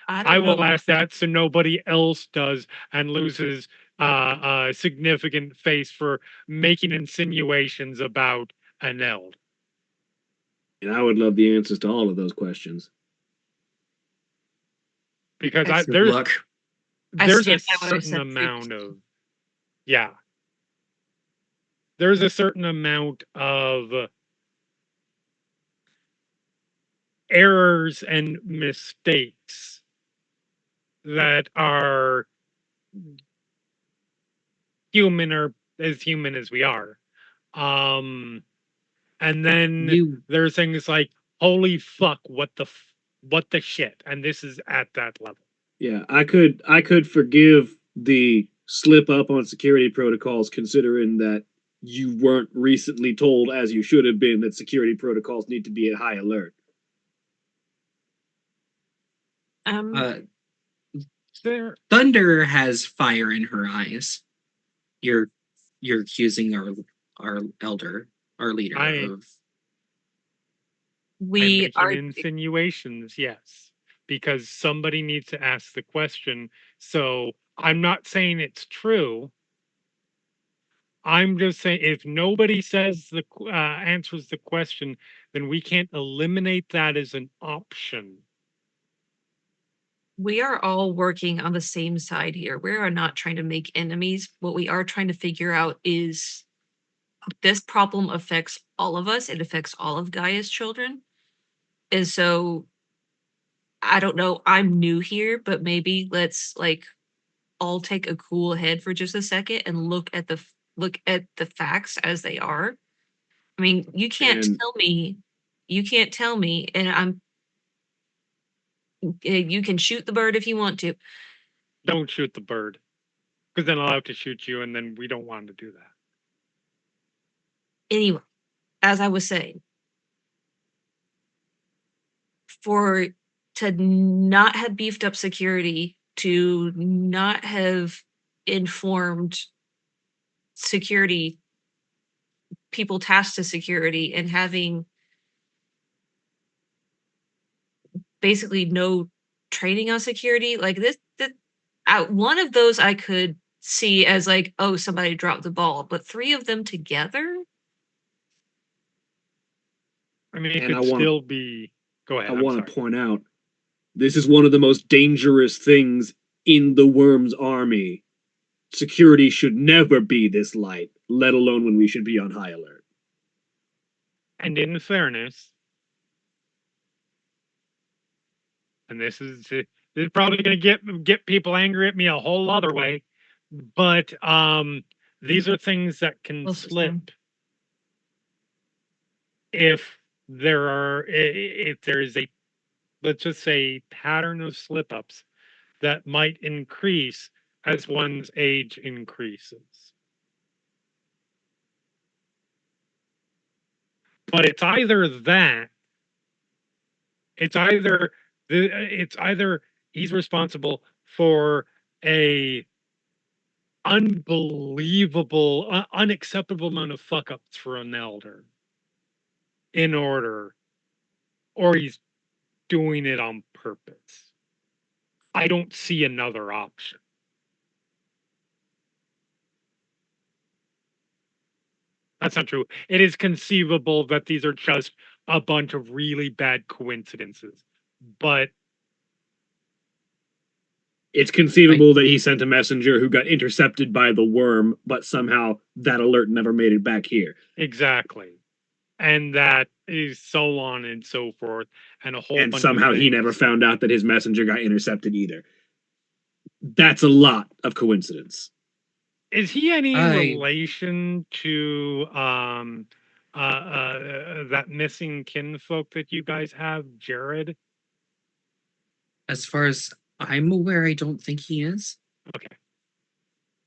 I will ask that so nobody else does and loses a significant face for making insinuations about an eld. And I would love the answers to all of those questions. Because Look, there's a stand by what I certain said amount of there's a certain amount of errors and mistakes that are human or as human as we are. And then there's things like, holy fuck, what the shit? And this is at that level. Yeah, I could forgive the slip up on security protocols, considering that you weren't recently told, as you should have been, that security protocols need to be at high alert. Thunder has fire in her eyes. You're accusing our elder, our leader of. We are insinuations, yes, because somebody needs to ask the question. So I'm not saying it's true. I'm just saying if nobody says the answers the question, then we can't eliminate that as an option. We are all working on the same side here. We are not trying to make enemies. What we are trying to figure out is this problem affects all of us. It affects all of Gaia's children. And so I don't know, I'm new here, but maybe let's like all take a cool head for just a second and look at the facts as they are. I mean, you can't tell me, and you can shoot the bird if you want to. Don't shoot the bird, because then I'll have to shoot you, and then we don't want to do that. Anyway, as I was saying, to not have beefed up security, to not have informed security people tasked to security, and having basically no training on security, like this one of those I could see as like, oh, somebody dropped the ball, but 3 of them together. I mean, it could still be. Go ahead. I want to point out, this is one of the most dangerous things in the Worm's army. Security should never be this light, let alone when we should be on high alert. And in fairness, and this is probably going to get people angry at me a whole other way, but these are things that can slip if there's a, let's just say, pattern of slip ups that might increase as one's age increases. But it's either that, it's either he's responsible for a unbelievable, unacceptable amount of fuck ups for an elder in order, or he's doing it on purpose. I don't see another option. That's not true. It is conceivable that these are just a bunch of really bad coincidences, but it's conceivable that he sent a messenger who got intercepted by the worm, but somehow that alert never made it back here. Exactly. And that is so on and so forth, and a whole and bunch somehow of he never found out that his messenger got intercepted either. That's a lot of coincidence. Is he any relation to that missing kinfolk that you guys have, Jared? As far as I'm aware, I don't think he is. Okay.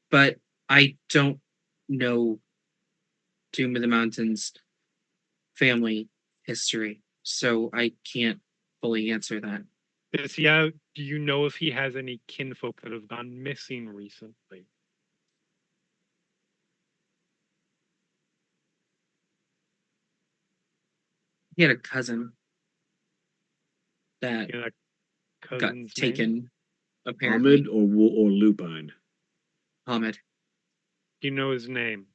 But I don't know Doom of the Mountain's family history, so I can't fully answer that. Do you know if he has any kinfolk that have gone missing recently? He had a cousin that got taken. Name? Apparently, Ahmed or Lupine. Ahmed. Do you know his name?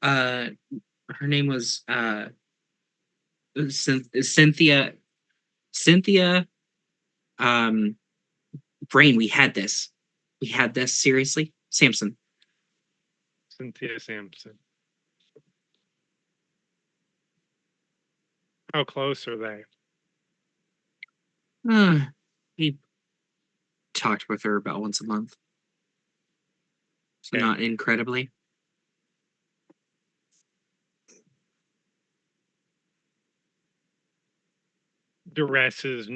Her name was Cynthia. Brain. We had this. Seriously, Samson. Cynthia Sampson. How close are they? He talked with her about once a month. So not incredibly. Duress is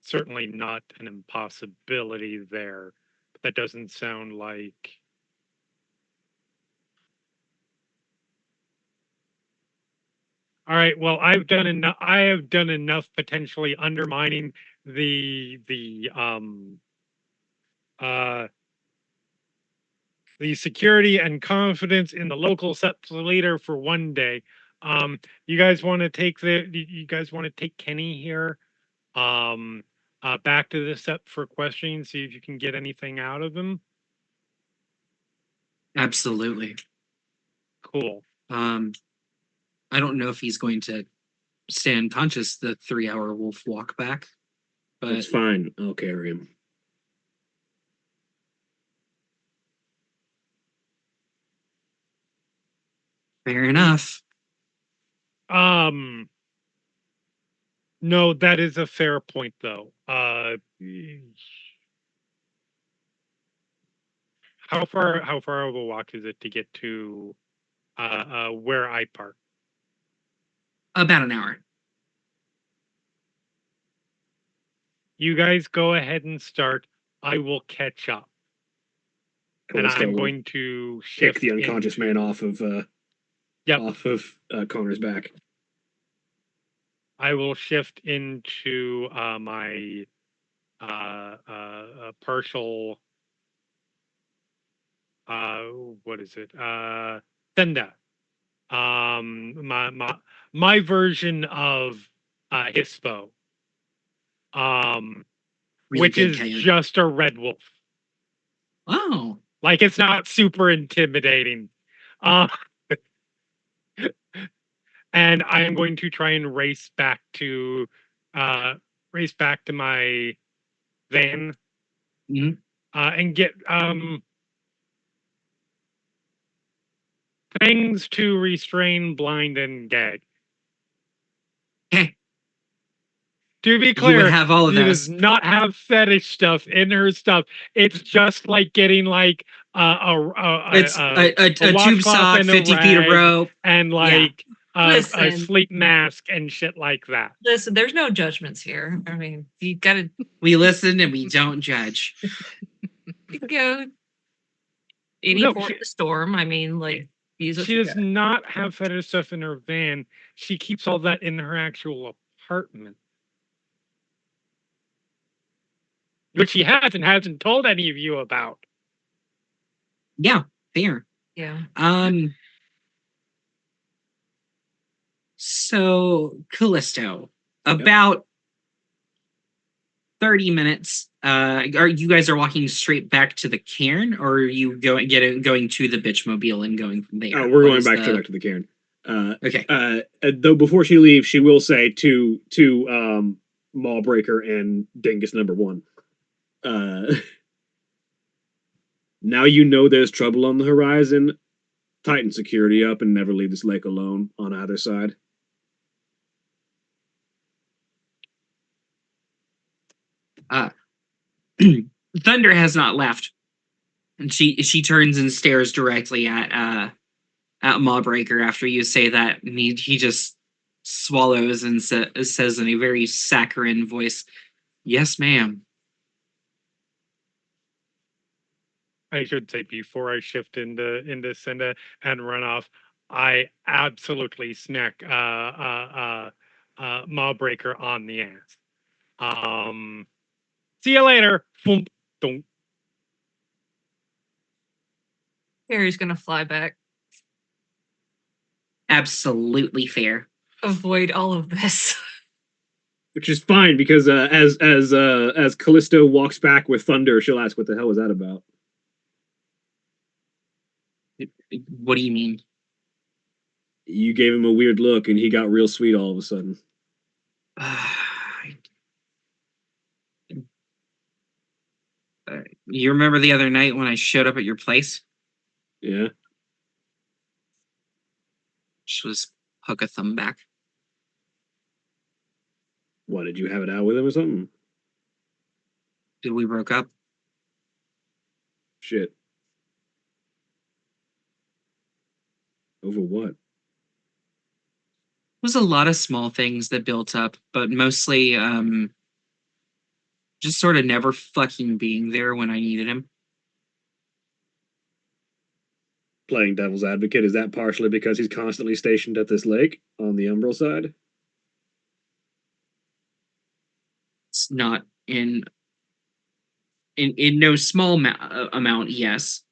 certainly not an impossibility there. But that doesn't sound like... All right. Well, I have done enough potentially undermining the security and confidence in the local SEPT leader for one day. You guys want to take Kenny here back to the SEPT for questioning, see if you can get anything out of him? Absolutely. Cool. I don't know if he's going to stay unconscious the 3-hour wolf walk back, but it's fine. I'll carry him. Fair enough. No, that is a fair point, though. How far of a walk is it to get to where I park? About an hour. You guys go ahead and start. I will catch up. Cool, and so I'm going to shift kick the unconscious man off of Connor's back. I will shift into my partial what is it? Thenda. My version of Hispo. Really which is chaos. just a red wolf. Oh. Like, it's not super intimidating. And I am going to try and race back to my van. Mm-hmm. And get things to restrain, blind, and gag. Okay. To be clear, you would have all of she those. does not have fetish stuff in her stuff. It's just like getting like a tube sock, 50 feet of rope, and like a Listen. sleep mask and shit like that. Listen, there's no judgments here. I mean, you gotta We listen and we don't judge. go any No, port of the storm. I mean, like, use what she you does got. not have fetish stuff in her van. She keeps all that in her actual apartment. Which she hasn't told any of you about. Yeah, fair. Yeah. So Callisto, about 30 minutes. Are you guys walking straight back to the cairn, or are you going to the bitchmobile and going from there? We're going back to the cairn. Okay. Though before she leaves, she will say to Mawbreaker and Dingus number 1. Now you know there's trouble on the horizon. Tighten security up and never leave this lake alone on either side. Thunder has not left, and she turns and stares directly at Mawbreaker after you say that, and he just swallows and says in a very saccharine voice, "Yes, ma'am." I should say before I shift into Cinda and run off, I absolutely snack Mawbreaker on the ass. See you later. Boom, boom. Harry's gonna fly back. Absolutely fair. Avoid all of this. Which is fine because as Callisto walks back with Thunder, she'll ask, "What the hell was that about?" What do you mean? You gave him a weird look, and he got real sweet all of a sudden. You remember the other night when I showed up at your place? Yeah. Just was hook a thumb back. What, did you have it out with him or something? Did we broke up? Shit. Over what? It was a lot of small things that built up, but mostly just sort of never fucking being there when I needed him. Playing devil's advocate, is that partially because he's constantly stationed at this lake on the Umbral side? It's not in no small amount, yes,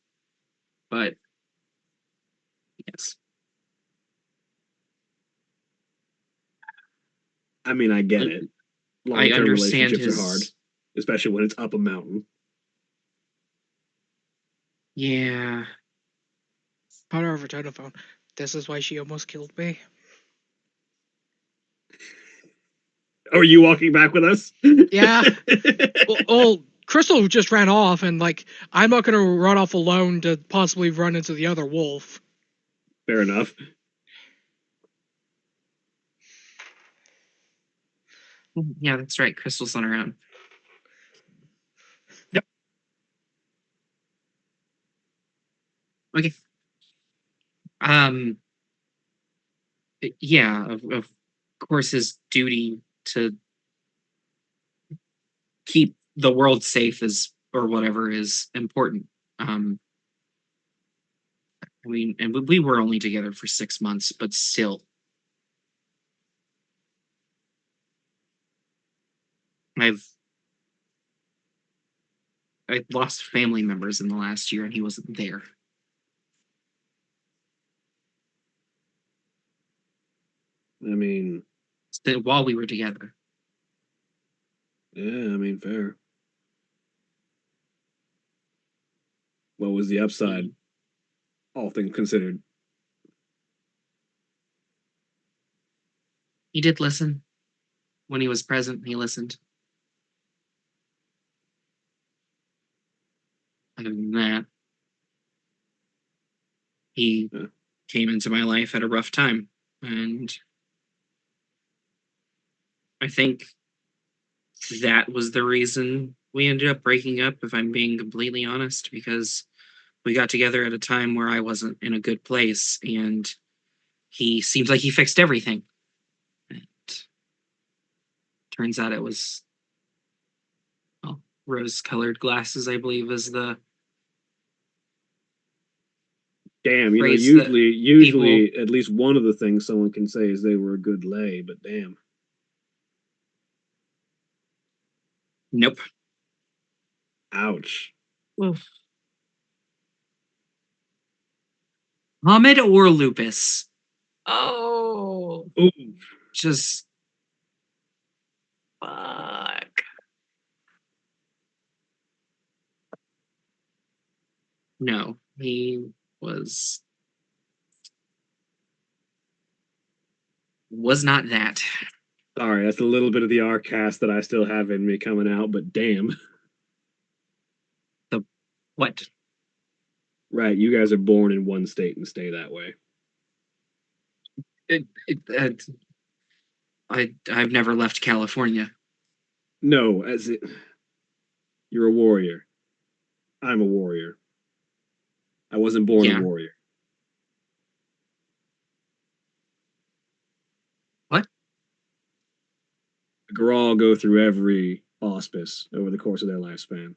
but yes. I mean, I get it. I Long-term understand relationships are hard, especially when it's up a mountain. Yeah. Put her over telephone. This is why she almost killed me. Oh, are you walking back with us? Yeah. well, Crystal just ran off, and like I'm not gonna run off alone to possibly run into the other wolf. Fair enough. Yeah, that's right. Crystal's not around. Yep. Okay. Yeah, of course his duty to keep the world safe is, or whatever, is important. I mean, and we were only together for 6 months, but still. I've lost family members in the last year, and he wasn't there. I mean, While we were together. yeah, I mean, fair. What was the upside, all things considered? He did listen. When he was present, he listened. Other than that, he came into my life at a rough time. And I think that was the reason we ended up breaking up, if I'm being completely honest, because we got together at a time where I wasn't in a good place, and he seems like he fixed everything. And turns out it was, well, rose-colored glasses, I believe, is the Damn, you know, phrase that usually at least one of the things someone can say is they were a good lay, but damn. Nope. Ouch. Oof. Hamid or Lupus? Oh, Ooh. Just fuck. no. He was not that. Sorry, that's a little bit of the R cast that I still have in me coming out, but damn. What? Right, you guys are born in one state and stay that way. I've never left California. No, you're a warrior. I'm a warrior. I wasn't born Yeah. a warrior. What? Grawl go through every auspice over the course of their lifespan.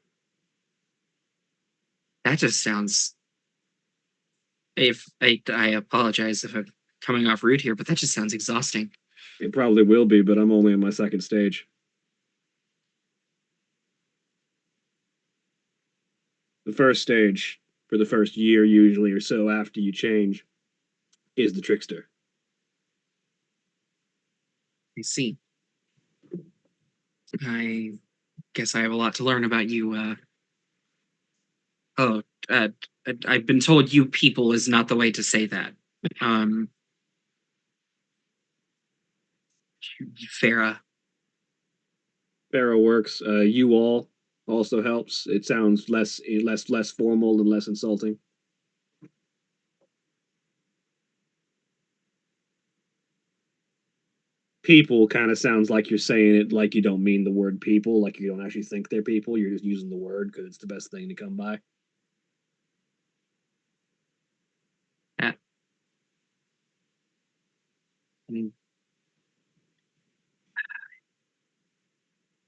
That just sounds. If I apologize if I'm coming off rude here, but that just sounds exhausting. It probably will be, but I'm only in my second stage. The first stage, for the first year usually or so after you change, is the trickster. I see. I guess I have a lot to learn about you. I've been told you people is not the way to say that. Farah. Farah works. You all also helps. It sounds less formal and less insulting. People kind of sounds like you're saying it like you don't mean the word people, like you don't actually think they're people. You're just using the word because it's the best thing to come by. I mean,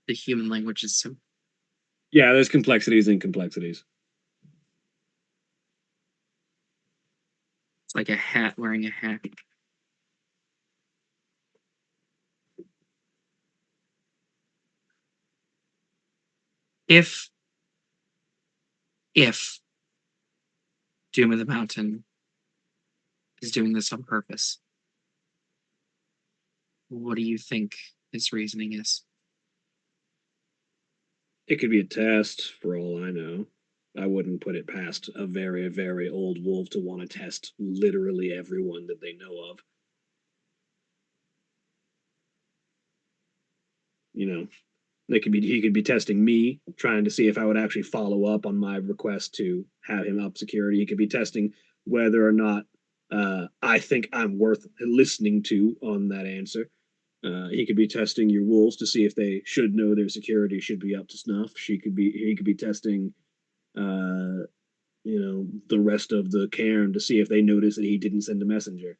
the human language is so. Yeah, there's complexities and complexities. It's like a hat wearing a hat. If Doom of the Mountain is doing this on purpose, what do you think his reasoning is? It could be a test, for all I know. I wouldn't put it past a very, very old wolf to want to test literally everyone that they know of. You know, he could be testing me, trying to see if I would actually follow up on my request to have him up security. He could be testing whether or not I think I'm worth listening to on that answer. He could be testing your wolves to see if they should know their security should be up to snuff. He could be testing the rest of the cairn to see if they notice that he didn't send a messenger.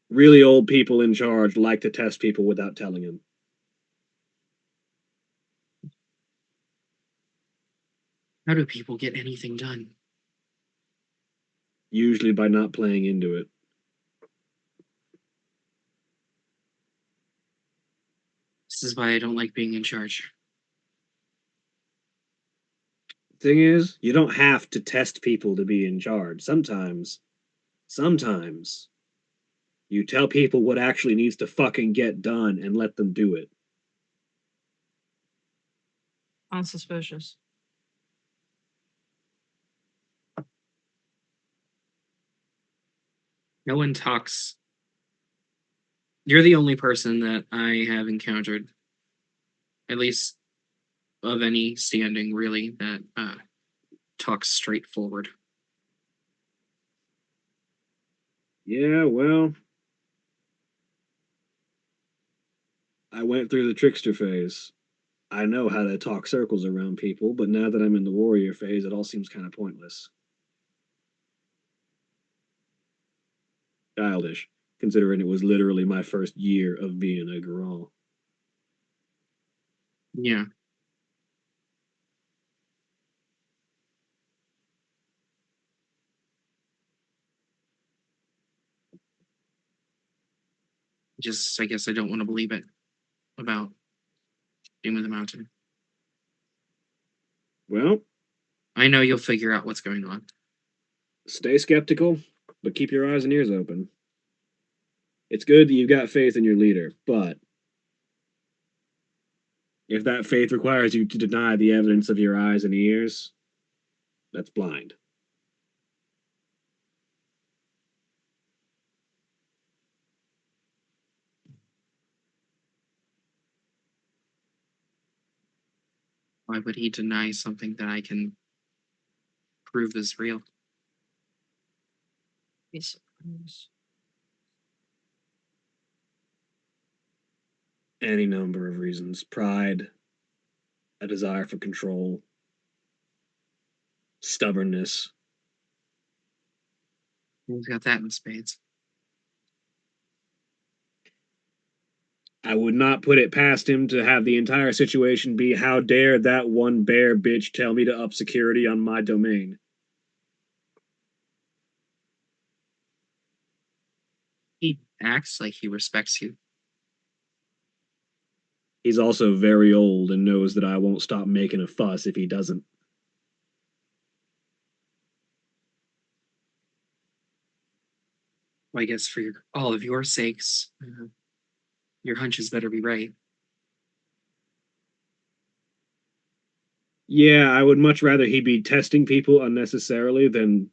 Really old people in charge like to test people without telling them. How do people get anything done? Usually by not playing into it. This is why I don't like being in charge. Thing is, you don't have to test people to be in charge. Sometimes you tell people what actually needs to fucking get done and let them do it. Unsuspicious. No one talks. You're the only person that I have encountered, at least of any standing, really, that talks straightforward. Yeah, well, I went through the trickster phase. I know how to talk circles around people, but now that I'm in the warrior phase, it all seems kind of pointless. childish, considering it was literally my first year of being a Garral. Yeah. Just, I guess I don't want to believe it about Doom of the Mountain. Well, I know you'll figure out what's going on. stay skeptical, but keep your eyes and ears open. It's good that you've got faith in your leader, but if that faith requires you to deny the evidence of your eyes and ears, that's blind. Why would he deny something that I can prove is real? Yes. Any number of reasons. Pride, a desire for control, stubbornness. He's got that in spades. I would not put it past him to have the entire situation be, how dare that one bear bitch tell me to up security on my domain. He acts like he respects you. He's also very old and knows that I won't stop making a fuss if he doesn't. Well, I guess for all of your sakes, your hunches better be right. Yeah, I would much rather he be testing people unnecessarily than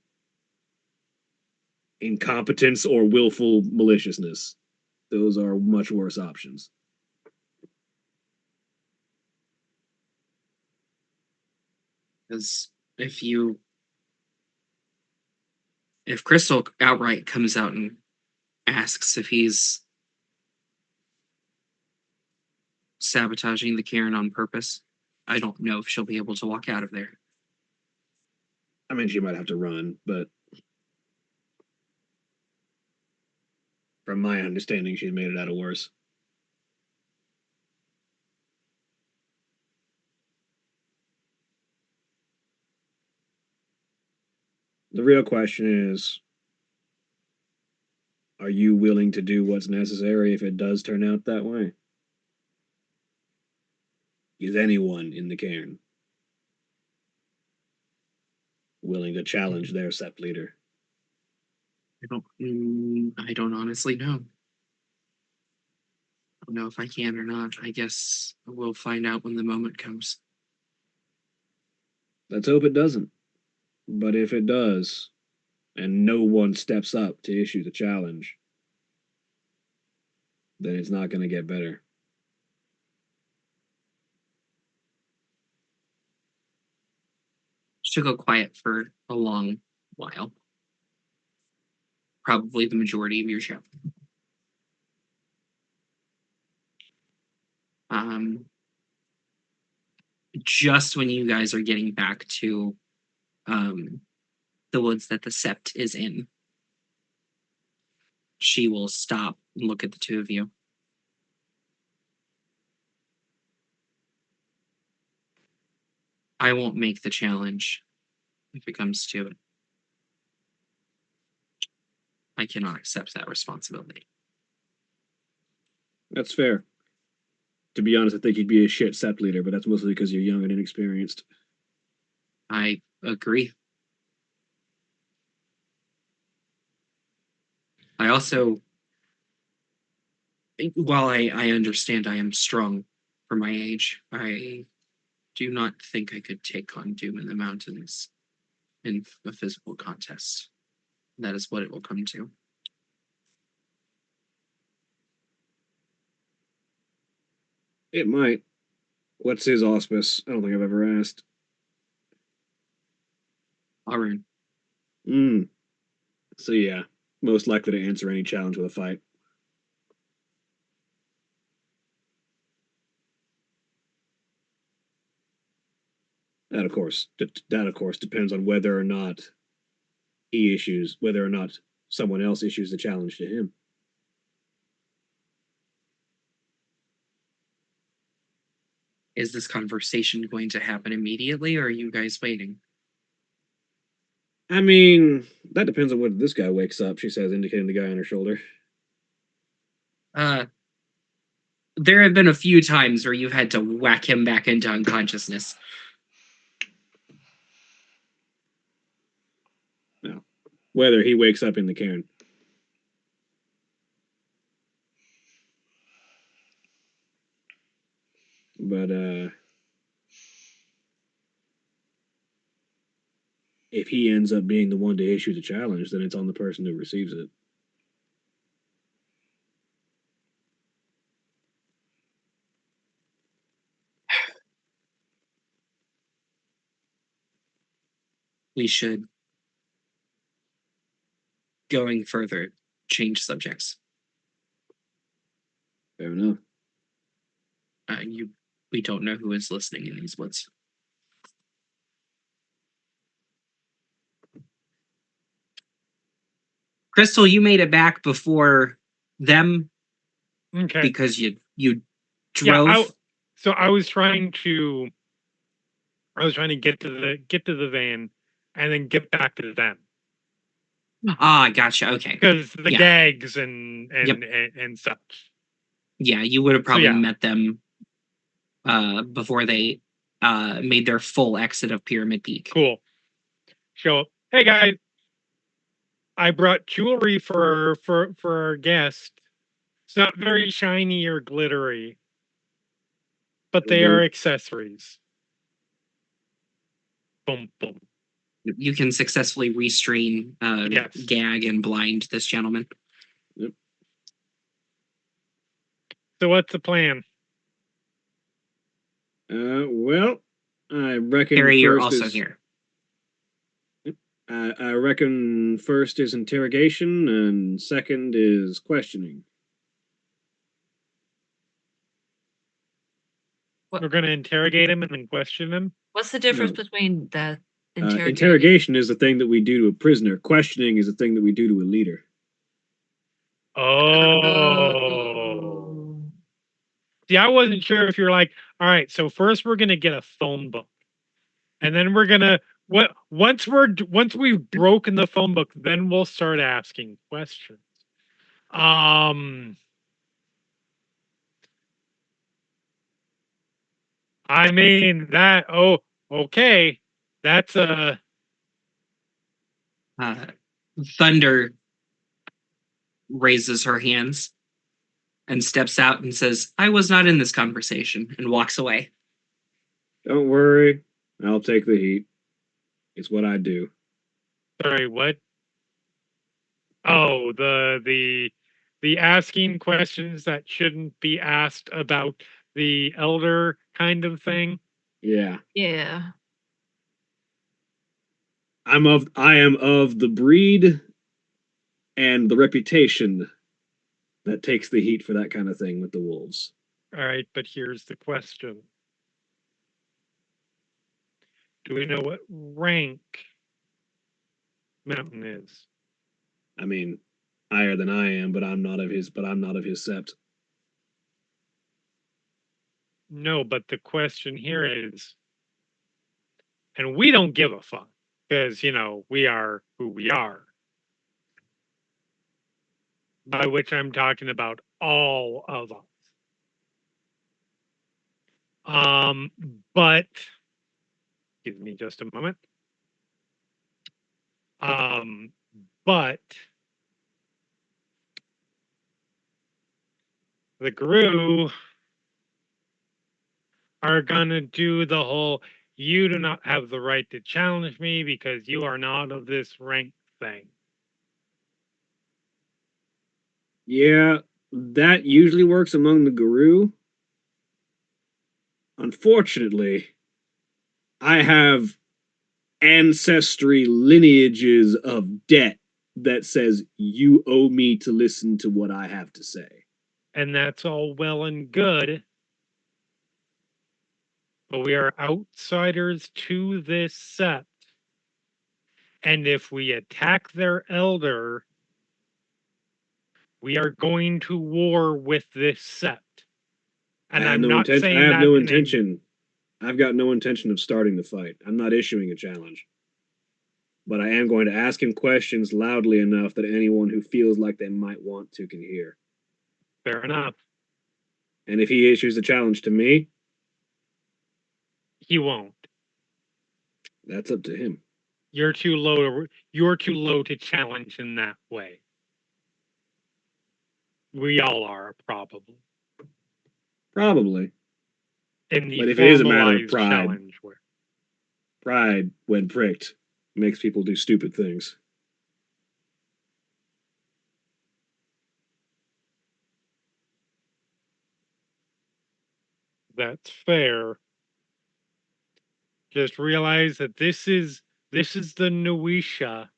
incompetence or willful maliciousness. Those are much worse options. Because if Crystal outright comes out and asks if he's sabotaging the Cairn on purpose, I don't know if she'll be able to walk out of there. I mean, she might have to run, but from my understanding, she's made it out of worse. The real question is, are you willing to do what's necessary if it does turn out that way? Is anyone in the cairn willing to challenge their sept leader? I don't honestly know. I don't know if I can or not. I guess we'll find out when the moment comes. Let's hope it doesn't. But if it does, and no one steps up to issue the challenge, then it's not going to get better. She'll go quiet for a long while. Probably the majority of your show. Just when you guys are getting back to the woods that the sept is in, she will stop and look at the two of you. I won't make the challenge if it comes to it. I cannot accept that responsibility. That's fair. To be honest, I think you'd be a shit sept leader, but that's mostly because you're young and inexperienced. I agree. I also, while I understand I am strong for my age, I do not think I could take on Doom in the Mountains in a physical contest. That is what it will come to. It might. What's his auspice? I don't think I've ever asked. Arun. So yeah, most likely to answer any challenge with a fight. That of course depends on whether or not whether or not someone else issues the challenge to him. Is this conversation going to happen immediately, or are you guys waiting? I mean, that depends on when this guy wakes up, she says, indicating the guy on her shoulder. There have been a few times where you've had to whack him back into unconsciousness. No. Whether he wakes up in the cairn. But, if he ends up being the one to issue the challenge, then it's on the person who receives it. We should, going further, change subjects. Fair enough. We don't know who is listening in these woods. Crystal, you made it back before them. Okay. Because you drove. Yeah, I was trying to get to the van and then get back to them. Ah, gotcha. Okay. Because the Yeah. gags and such. Yeah, you would have probably yeah. met them before they made their full exit of Pyramid Peak. Cool. So, hey guys, I brought jewelry for our guest. It's not very shiny or glittery, but they are accessories. Boom, boom. You can successfully restrain, Yes. gag, and blind this gentleman. Yep. So what's the plan? Well, I reckon Harry, you're first also is, here. I reckon first is interrogation and second is questioning. We're going to interrogate him and then question him? What's the difference No. between the interrogation? Interrogation is the thing that we do to a prisoner. Questioning is the thing that we do to a leader. Oh. See, I wasn't sure if you're like, all right, so first we're going to get a phone book. And then we're going to once we've broken the phone book, then we'll start asking questions. I mean that okay. That's Thunder raises her hands and steps out and says, "I was not in this conversation," and walks away. Don't worry, I'll take the heat. It's what I do. sorry, what? Oh, the asking questions that shouldn't be asked about the elder kind of thing. Yeah. Yeah. I am of the breed and the reputation that takes the heat for that kind of thing with the wolves. All right, but here's the question. Do we know what rank Mountain is? I mean, higher than I am, but I'm not of his sept. No, but the question here is, and we don't give a fuck because, we are who we are. By which I'm talking about all of us. But give me just a moment. But the Gru are gonna do the whole "you do not have the right to challenge me because you are not of this rank" thing. Yeah, that usually works among the Guru. Unfortunately, I have ancestry lineages of debt that says you owe me to listen to what I have to say. And that's all well and good. But we are outsiders to this sept. And if we attack their elder, We are going to war with this sept. And I'm no not saying I have that no in a- intention. I've got no intention of starting the fight. I'm not issuing a challenge. But I am going to ask him questions loudly enough that anyone who feels like they might want to can hear. Fair enough. And if he issues a challenge to me, He won't. that's up to him. You're too low to challenge in that way. We all are, probably. Probably. In the But if it is a matter of formalized pride, challenge where pride, when pricked, makes people do stupid things. that's fair. Just realize that this is the Nuisha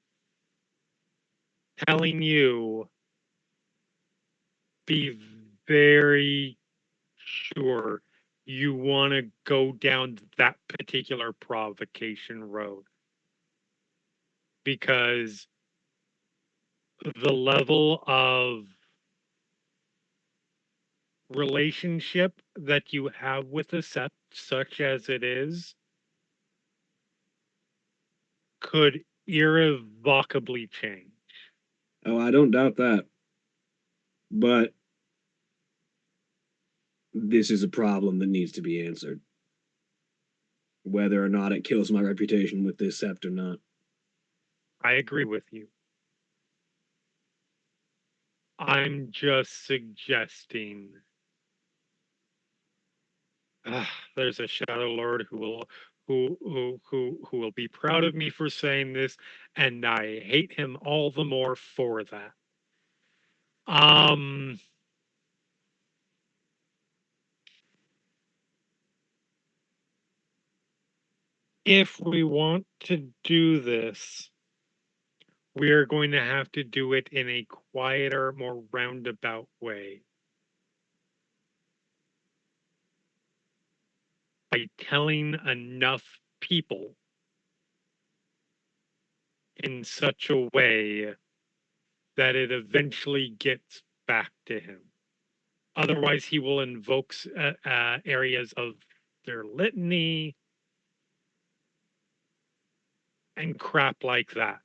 telling you be very sure you want to go down that particular provocation road, because the level of relationship that you have with a sept, such as it is, could irrevocably change. Oh, I don't doubt that. But this is a problem that needs to be answered. Whether or not it kills my reputation with this sept or not. I agree with you. I'm just suggesting. There's a Shadow Lord who will be proud of me for saying this, and I hate him all the more for that. If we want to do this, we are going to have to do it in a quieter, more roundabout way. By telling enough people in such a way that it eventually gets back to him. Otherwise, he will invoke areas of their litany and crap like that.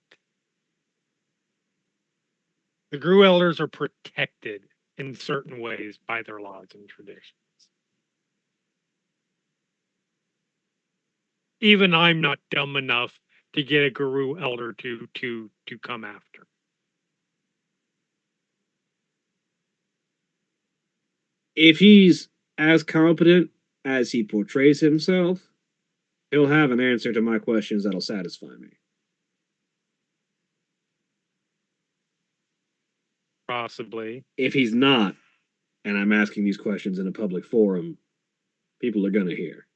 The Gru Elders are protected in certain ways by their laws and traditions. Even I'm not dumb enough to get a Guru Elder to come after. If he's as competent as he portrays himself, he'll have an answer to my questions that'll satisfy me. Possibly. If he's not, and I'm asking these questions in a public forum, people are gonna hear.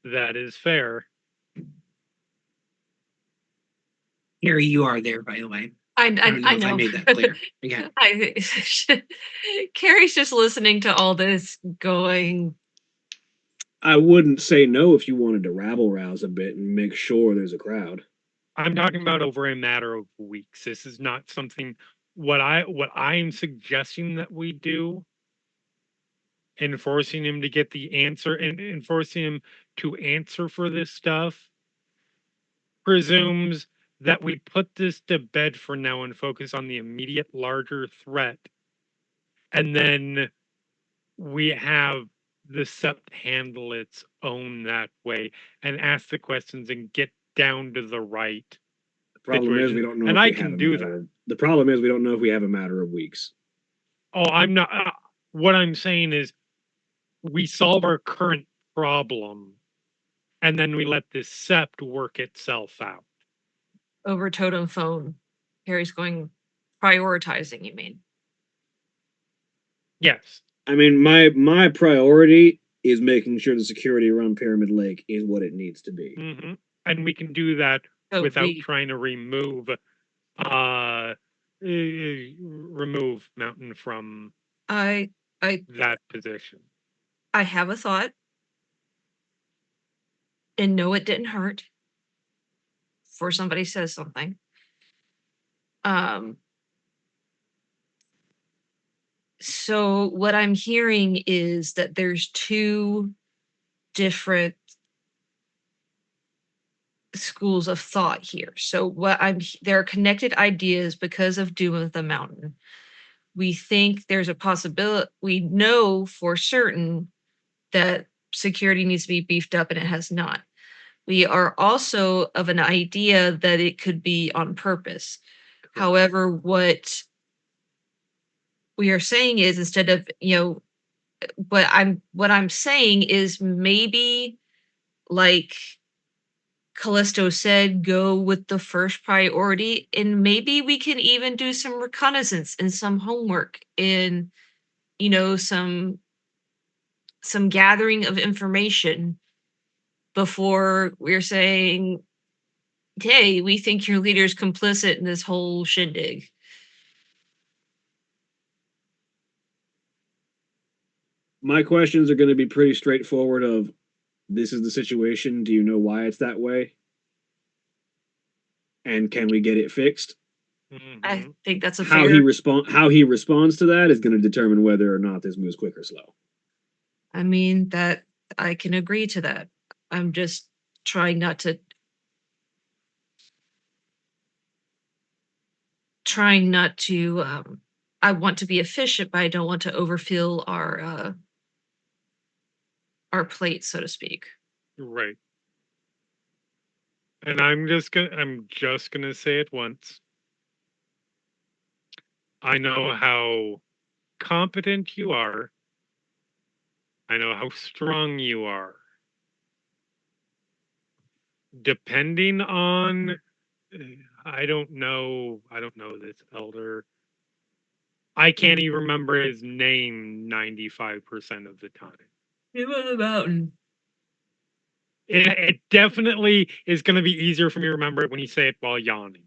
That is fair. Harry, you are there, by the way. I don't know if I made that clear. Again. Carrie's just listening to all this going, I wouldn't say no if you wanted to rabble rouse a bit and make sure there's a crowd. I'm talking about over a matter of weeks. This is not something what I'm suggesting that we do, enforcing him to get the answer and enforcing him to answer for this stuff presumes that we put this to bed for now and focus on the immediate larger threat. And then we have the sept handle its own that way and ask the questions and get down to the right. The problem is we don't know. And if I we can have a do matter that. of- the problem is we don't know if we have a matter of weeks. Oh, I'm not. What I'm saying is, we solve our current problem, and then we let this sept work itself out. over totem phone. Harry's going, prioritizing, you mean? Yes. I mean, my priority is making sure the security around Pyramid Lake is what it needs to be. Mm-hmm. And we can do that without trying to remove Mountain from that position. I have a thought. And no, it didn't hurt. Before somebody says something. So what I'm hearing is that there's two different schools of thought here. So there are connected ideas because of Doom of the Mountain. We think there's a possibility, we know for certain that security needs to be beefed up and it has not. We are also of an idea that it could be on purpose. However, what we are saying is, instead of, what I'm saying is, maybe, like Callisto said, go with the first priority, and maybe we can even do some reconnaissance and some homework and, some gathering of information before we're saying, hey, we think your leader's complicit in this whole shindig. My questions are going to be pretty straightforward of, this is the situation, do you know why it's that way? And can we get it fixed? I think that's how he responds to that is going to determine whether or not this moves quick or slow. I mean, that I can agree to that. I'm just trying not to I want to be efficient, but I don't want to overfill our plate, so to speak. Right. And I'm just gonna say it once. I know how competent you are. I know how strong you are. Depending on, I don't know this elder. I can't even remember his name 95% of the time. Doom of the Mountain. It definitely is going to be easier for me to remember it when you say it while yawning.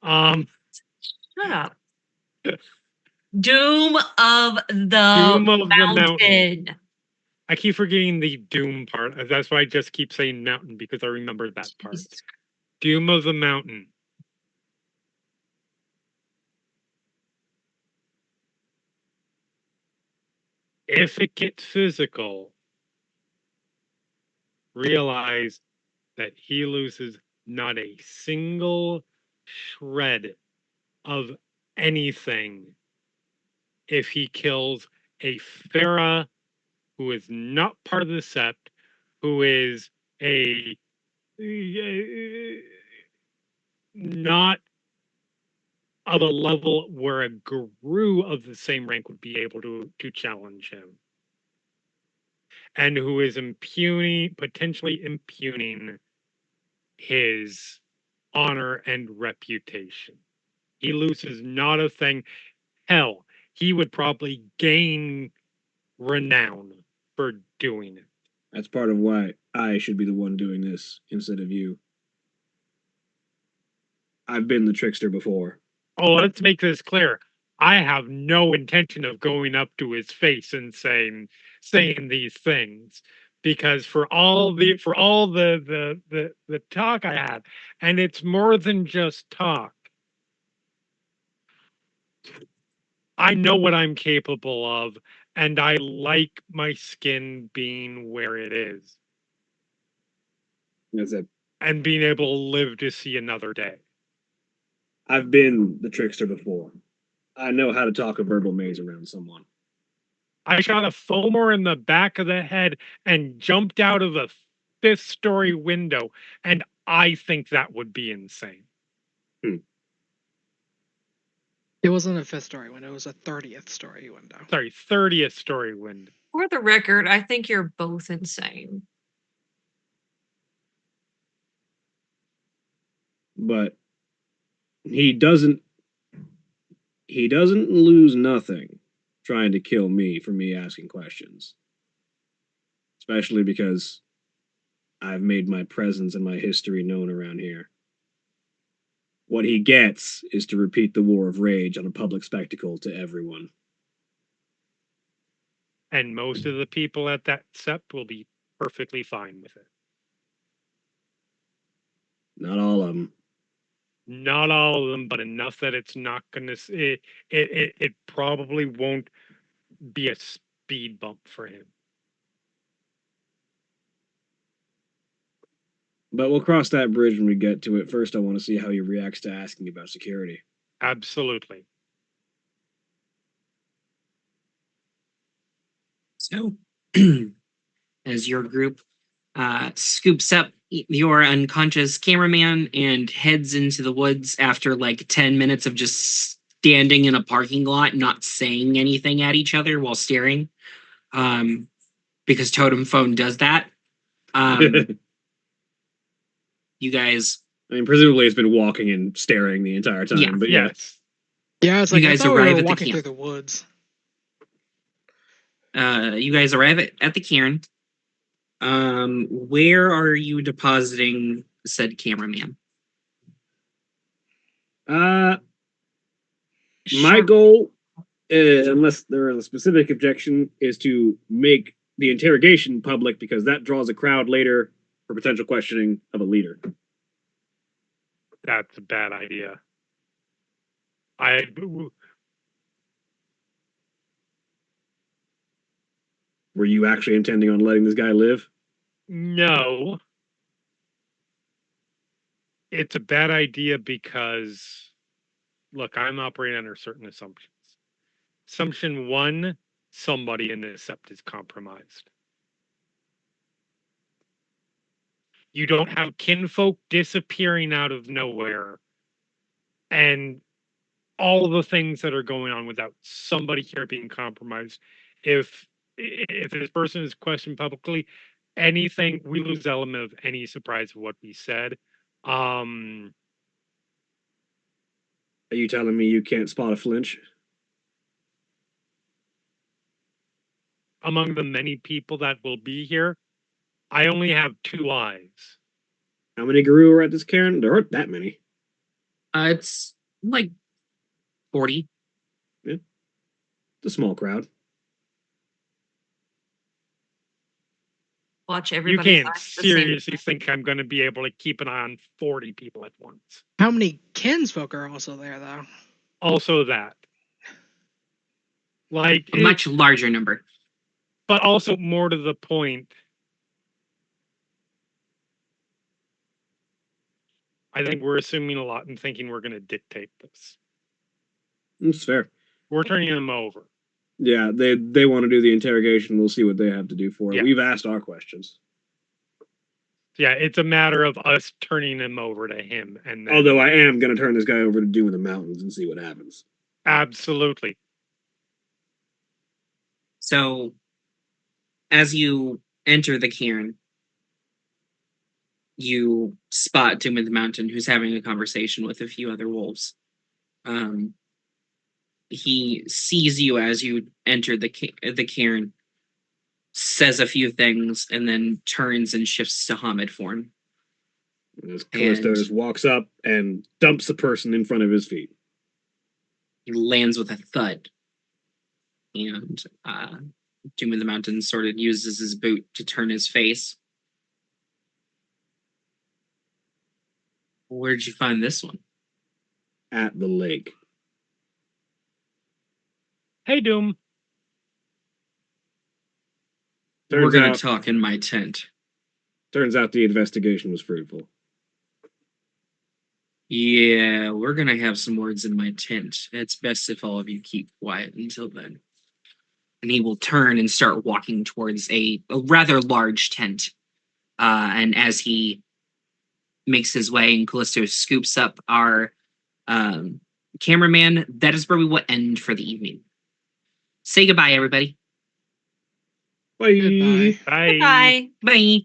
Shut up. Doom of the Mountain. I keep forgetting the Doom part. That's why I just keep saying mountain, because I remember that part. Doom of the Mountain. If it gets physical, realize that he loses not a single shred of anything if he kills a Farah who is not part of the Sept, who is a not of a level where a guru of the same rank would be able to challenge him, and who is potentially impugning his honor and reputation. He loses not a thing. Hell, he would probably gain renown for doing it. That's part of why I should be the one doing this instead of you. I've been the trickster before. Oh, let's make this clear. I have no intention of going up to his face and saying these things, because for all the talk I have, and it's more than just talk. I know what I'm capable of, and I like my skin being where it is. That's it. And being able to live to see another day. I've been the trickster before. I know how to talk a verbal maze around someone. I shot a Fomor in the back of the head and jumped out of a 5th-story window, and I think that would be insane. It wasn't a 5th-story window, it was a 30th-story window. Sorry, 30th-story window. For the record, I think you're both insane. But he doesn't lose nothing trying to kill me for me asking questions. Especially because I've made my presence and my history known around here. What he gets is to repeat the War of Rage on a public spectacle to everyone. And most of the people at that Sept will be perfectly fine with it. Not all of them. Not all of them, but enough that it's not gonna. It probably won't be a speed bump for him. But we'll cross that bridge when we get to it. First, I want to see how he reacts to asking about security. Absolutely. So, as your group scoops up your unconscious cameraman and heads into the woods after like 10 minutes of just standing in a parking lot, not saying anything at each other while staring, because Totem Phone does that. You guys. I mean, presumably it's been walking and staring the entire time. Yeah. But yes. Yeah, it's You like I guys thought we arrive were at the walking camp. through the woods. You guys arrive at the cairn. Where are you depositing said cameraman? My Sure. goal, unless there is a specific objection, is to make the interrogation public because that draws a crowd later for potential questioning of a leader. That's a bad idea. Were you actually intending on letting this guy live? No. It's a bad idea because, look, I'm operating under certain assumptions. Assumption 1, somebody in this sept is compromised. You don't have kinfolk disappearing out of nowhere and all the things that are going on without somebody here being compromised. If this person is questioned publicly, anything, we lose element of any surprise of what we said. Are you telling me you can't spot a flinch? Among the many people that will be here, I only have 2 eyes. How many Guru are at this cairn? There aren't that many. It's like 40. Yeah. It's a small crowd. Watch You everybody's can't eyes the same. seriously think I'm going to be able to keep an eye on 40 people at once. How many kinsfolk are also there, though? Also that. Like, A much larger number. but also more to the point, I think we're assuming a lot and thinking we're going to dictate this. That's fair. We're turning them over. Yeah, they want to do the interrogation. We'll see what they have to do for it. Yeah. We've asked our questions. Yeah, it's a matter of us turning them over to him. And then, Although I am going to turn this guy over to Doom in the Mountains and see what happens. absolutely. So, as you enter the cairn, you spot Doom in the Mountain, who's having a conversation with a few other wolves. He sees you as you enter the cairn, says a few things, and then turns and shifts to Hamid form. As Callisto just walks up and dumps the person in front of his feet. He lands with a thud. And Doom in the Mountain sort of uses his boot to turn his face. Where'd you find this one? At the lake. Hey, Doom. We're going out- to talk in my tent. Turns out the investigation was fruitful. Yeah, we're going to have some words in my tent. It's best if all of you keep quiet until then. And he will turn and start walking towards a rather large tent. And as he makes his way and Callisto scoops up our cameraman, that is where we will end for the evening. Say goodbye, everybody. Bye. Goodbye. Bye. Bye. Bye.